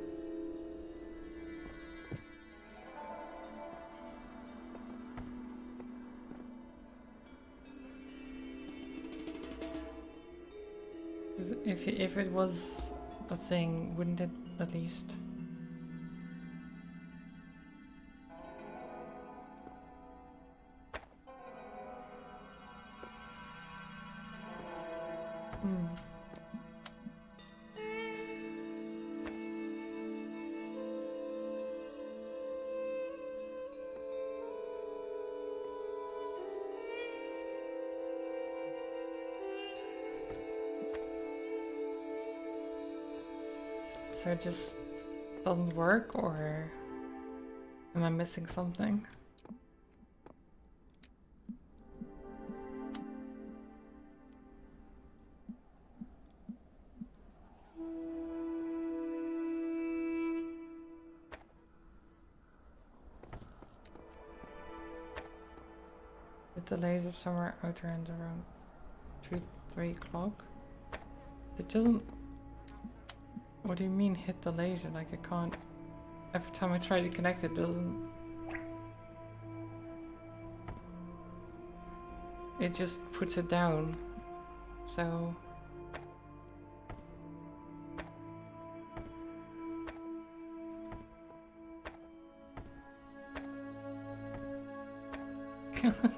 If it was a thing, wouldn't it at least? So it just doesn't work, or am I missing something? Hit the laser somewhere outer end around 3 o'clock. It doesn't... What do you mean hit the laser? Like I can't... Every time I try to connect it doesn't... It just puts it down. So...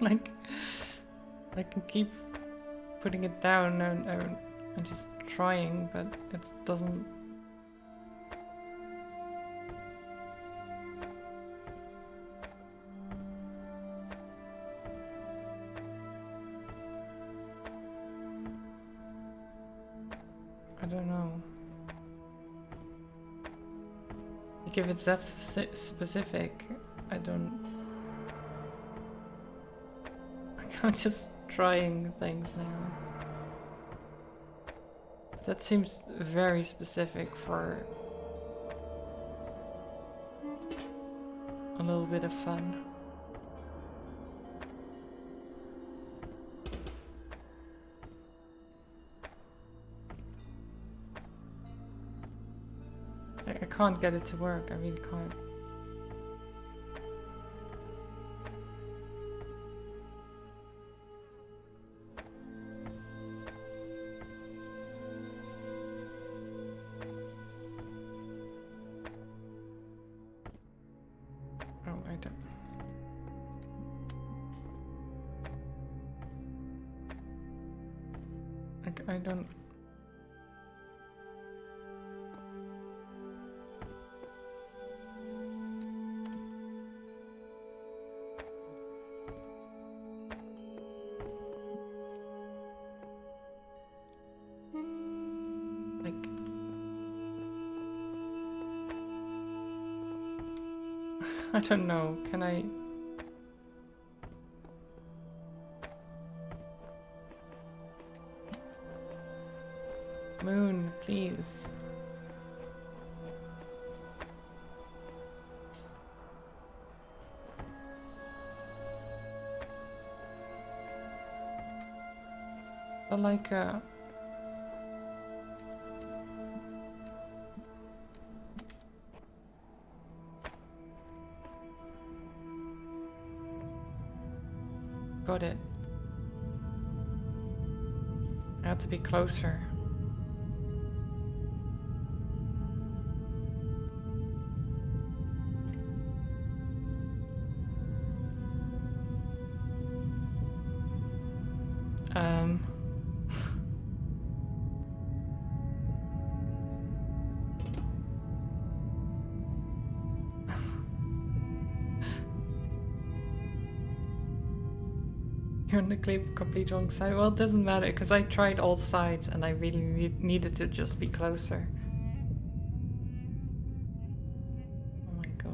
like... I can keep putting it down and just trying, but it doesn't... I don't know. Like if it's that specific, I don't... I'm just trying things now. That seems very specific for a little bit of fun. I can't get it to work, I really can't. I don't... Like... I don't know, can I... Moon, please. I like got it. I had to be closer. You're on the complete wrong side. Well, it doesn't matter because I tried all sides and I really needed to just be closer. Oh my god.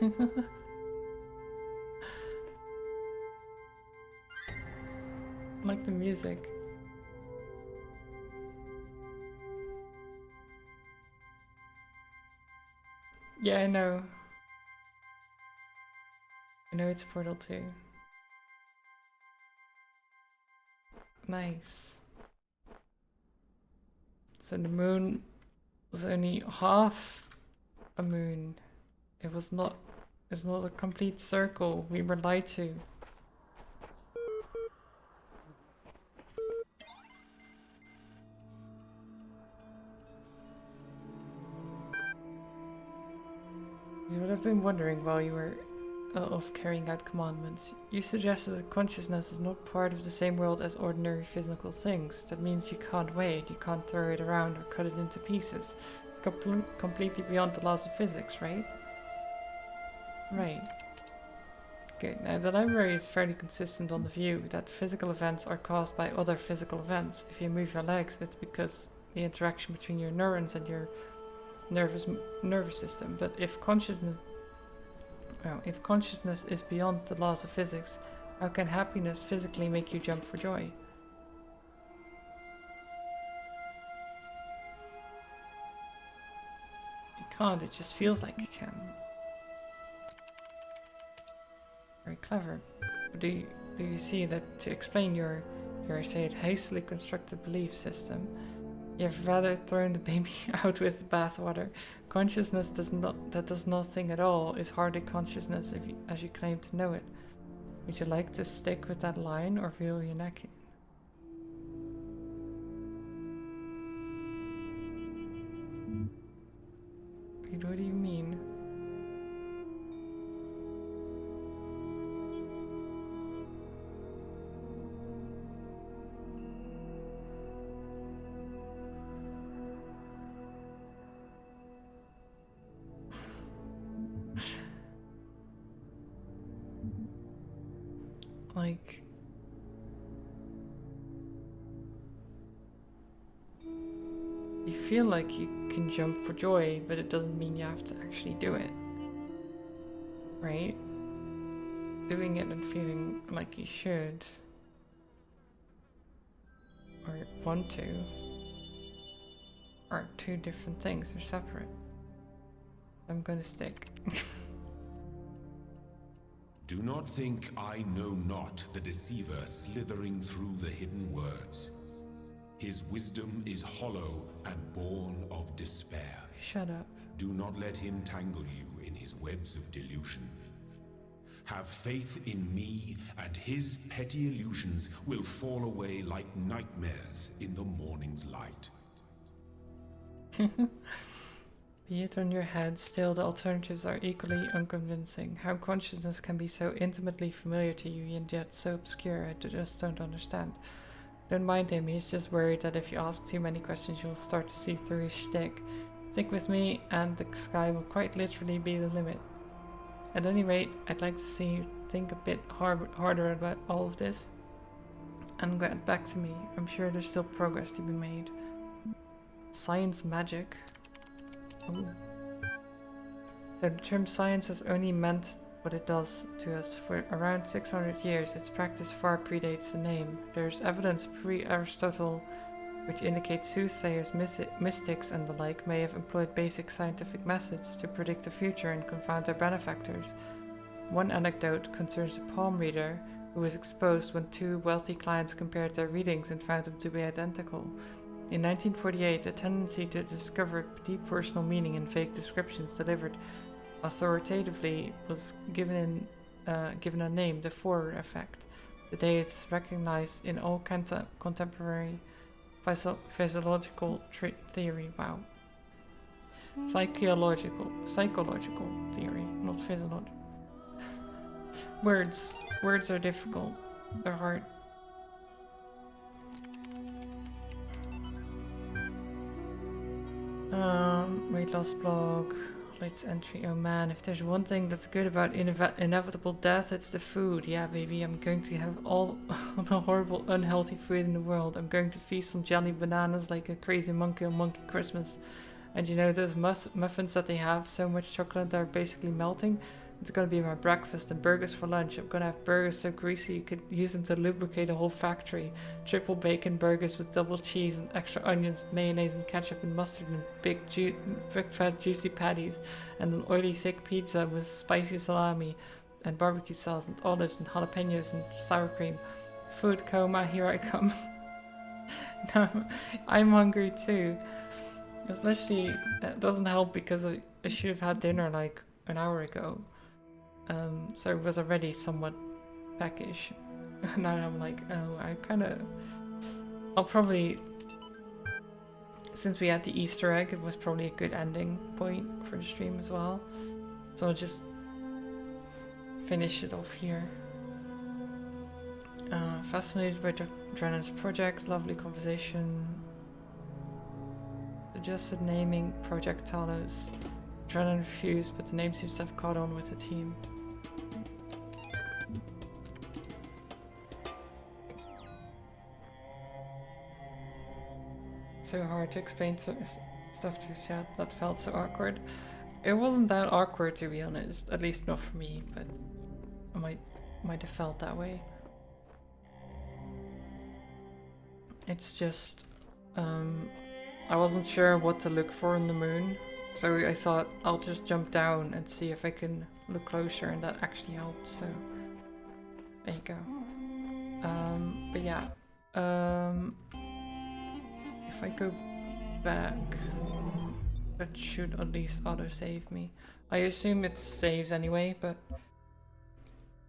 I like the music. Yeah, I know. I know it's Portal 2. Nice. So the moon was only half a moon. It's not a complete circle. We were lied to. You would have been wondering while you were of carrying out commandments. You suggested that consciousness is not part of the same world as ordinary physical things. That means you can't weigh it, you can't throw it around or cut it into pieces. It's completely beyond the laws of physics, right? Right. Good. Now the library is fairly consistent on the view that physical events are caused by other physical events. If you move your legs, it's because the interaction between your neurons and your nervous system. But if consciousness is beyond the laws of physics, how can happiness physically make you jump for joy? It can't, it just feels like it can. Very clever. But do you see that to explain your say it, hastily constructed belief system, you've rather thrown the baby out with the bathwater. Consciousness that does nothing at all is hardly consciousness as you claim to know it. Would you like to stick with that line or reel your neck in? Wait, what do you mean? Like, you feel like you can jump for joy, but it doesn't mean you have to actually do it. Right? Doing it and feeling like you should, or want to, are two different things. They're separate. I'm gonna stick. Do not think I know not the deceiver slithering through the hidden words. His wisdom is hollow and born of despair. Shut up. Do not let him tangle you in his webs of delusion. Have faith in me, and his petty illusions will fall away like nightmares in the morning's light. Be it on your head, still the alternatives are equally unconvincing. How consciousness can be so intimately familiar to you and yet so obscure, I just don't understand. Don't mind him, he's just worried that if you ask too many questions you'll start to see through his shtick. Stick with me and the sky will quite literally be the limit. At any rate, I'd like to see you think a bit harder about all of this and get back to me. I'm sure there's still progress to be made. Science magic. Ooh. So the term science has only meant what it does to us for around 600 years. Its practice far predates the name. There's evidence pre-Aristotle which indicates soothsayers, mystics and the like may have employed basic scientific methods to predict the future and confound their benefactors. One anecdote concerns a palm reader who was exposed when two wealthy clients compared their readings and found them to be identical. In 1948, a tendency to discover deep personal meaning in vague descriptions delivered authoritatively was given a name, the Forer effect. Today it's recognized in all contemporary physiological theory. Wow. Psychological theory, not physiological. Words are difficult. They're hard. Weight loss blog, latest entry. Oh man, if there's one thing that's good about inevitable death, it's the food. Yeah, baby, I'm going to have all the horrible, unhealthy food in the world. I'm going to feast on jelly bananas like a crazy monkey on Monkey Christmas. And you know those muffins that they have so much chocolate they're basically melting? It's gonna be my breakfast, and burgers for lunch. I'm gonna have burgers so greasy you could use them to lubricate a whole factory. Triple bacon burgers with double cheese and extra onions, mayonnaise and ketchup and mustard, and big fat juicy patties, and an oily thick pizza with spicy salami and barbecue sauce and olives and jalapenos and sour cream. Food coma, here I come. Now, I'm hungry too. Especially, it doesn't help because I should have had dinner like an hour ago. So it was already somewhat peckish. Now I'm like, oh, I'll probably, since we had the Easter egg, it was probably a good ending point for the stream as well. So I'll just finish it off here. Fascinated by Drennan's project, lovely conversation. Suggested naming Project Talos. Drennan refused, but the name seems to have caught on with the team. So hard to explain stuff to chat. That felt so awkward. It wasn't that awkward, to be honest. At least not for me, but I might have felt that way. It's just I wasn't sure what to look for in the moon, so I thought I'll just jump down and see if I can look closer, and that actually helped. So there you go. But yeah, if I go back, that should at least auto-save me. I assume it saves anyway, but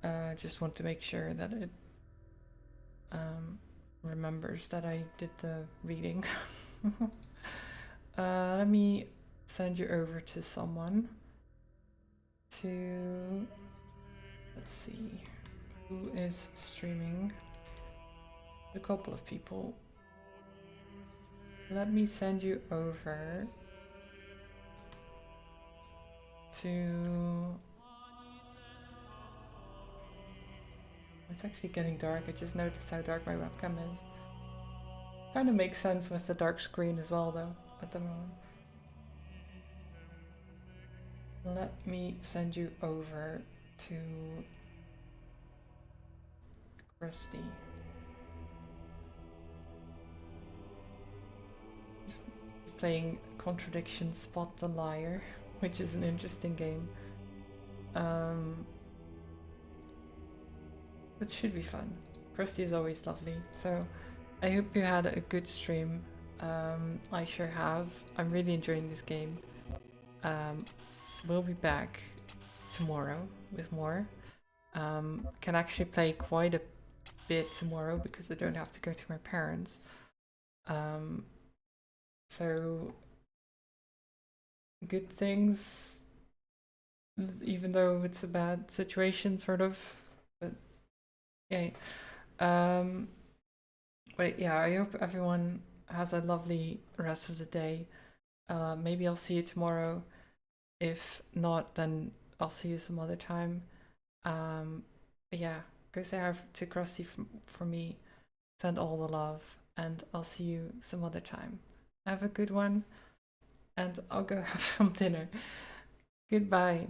I just want to make sure that it remembers that I did the reading. Let me send you over to someone to, let's see, who is streaming. A couple of people. Let me send you over to, it's actually getting dark. I just noticed how dark my webcam is. Kind of makes sense with the dark screen as well though, at the moment. Let me send you over to Christy. Playing Contradiction Spot the Liar, which is an interesting game. It should be fun. Christy is always lovely, so I hope you had a good stream. I sure have. I'm really enjoying this game. We'll be back tomorrow with more. Can actually play quite a bit tomorrow because I don't have to go to my parents. So good things, even though it's a bad situation, sort of. But yeah. But yeah, I hope everyone has a lovely rest of the day. Maybe I'll see you tomorrow. If not, then I'll see you some other time. But yeah, go say hi to Krusty for me. Send all the love, and I'll see you some other time. Have a good one, and I'll go have some dinner. Goodbye.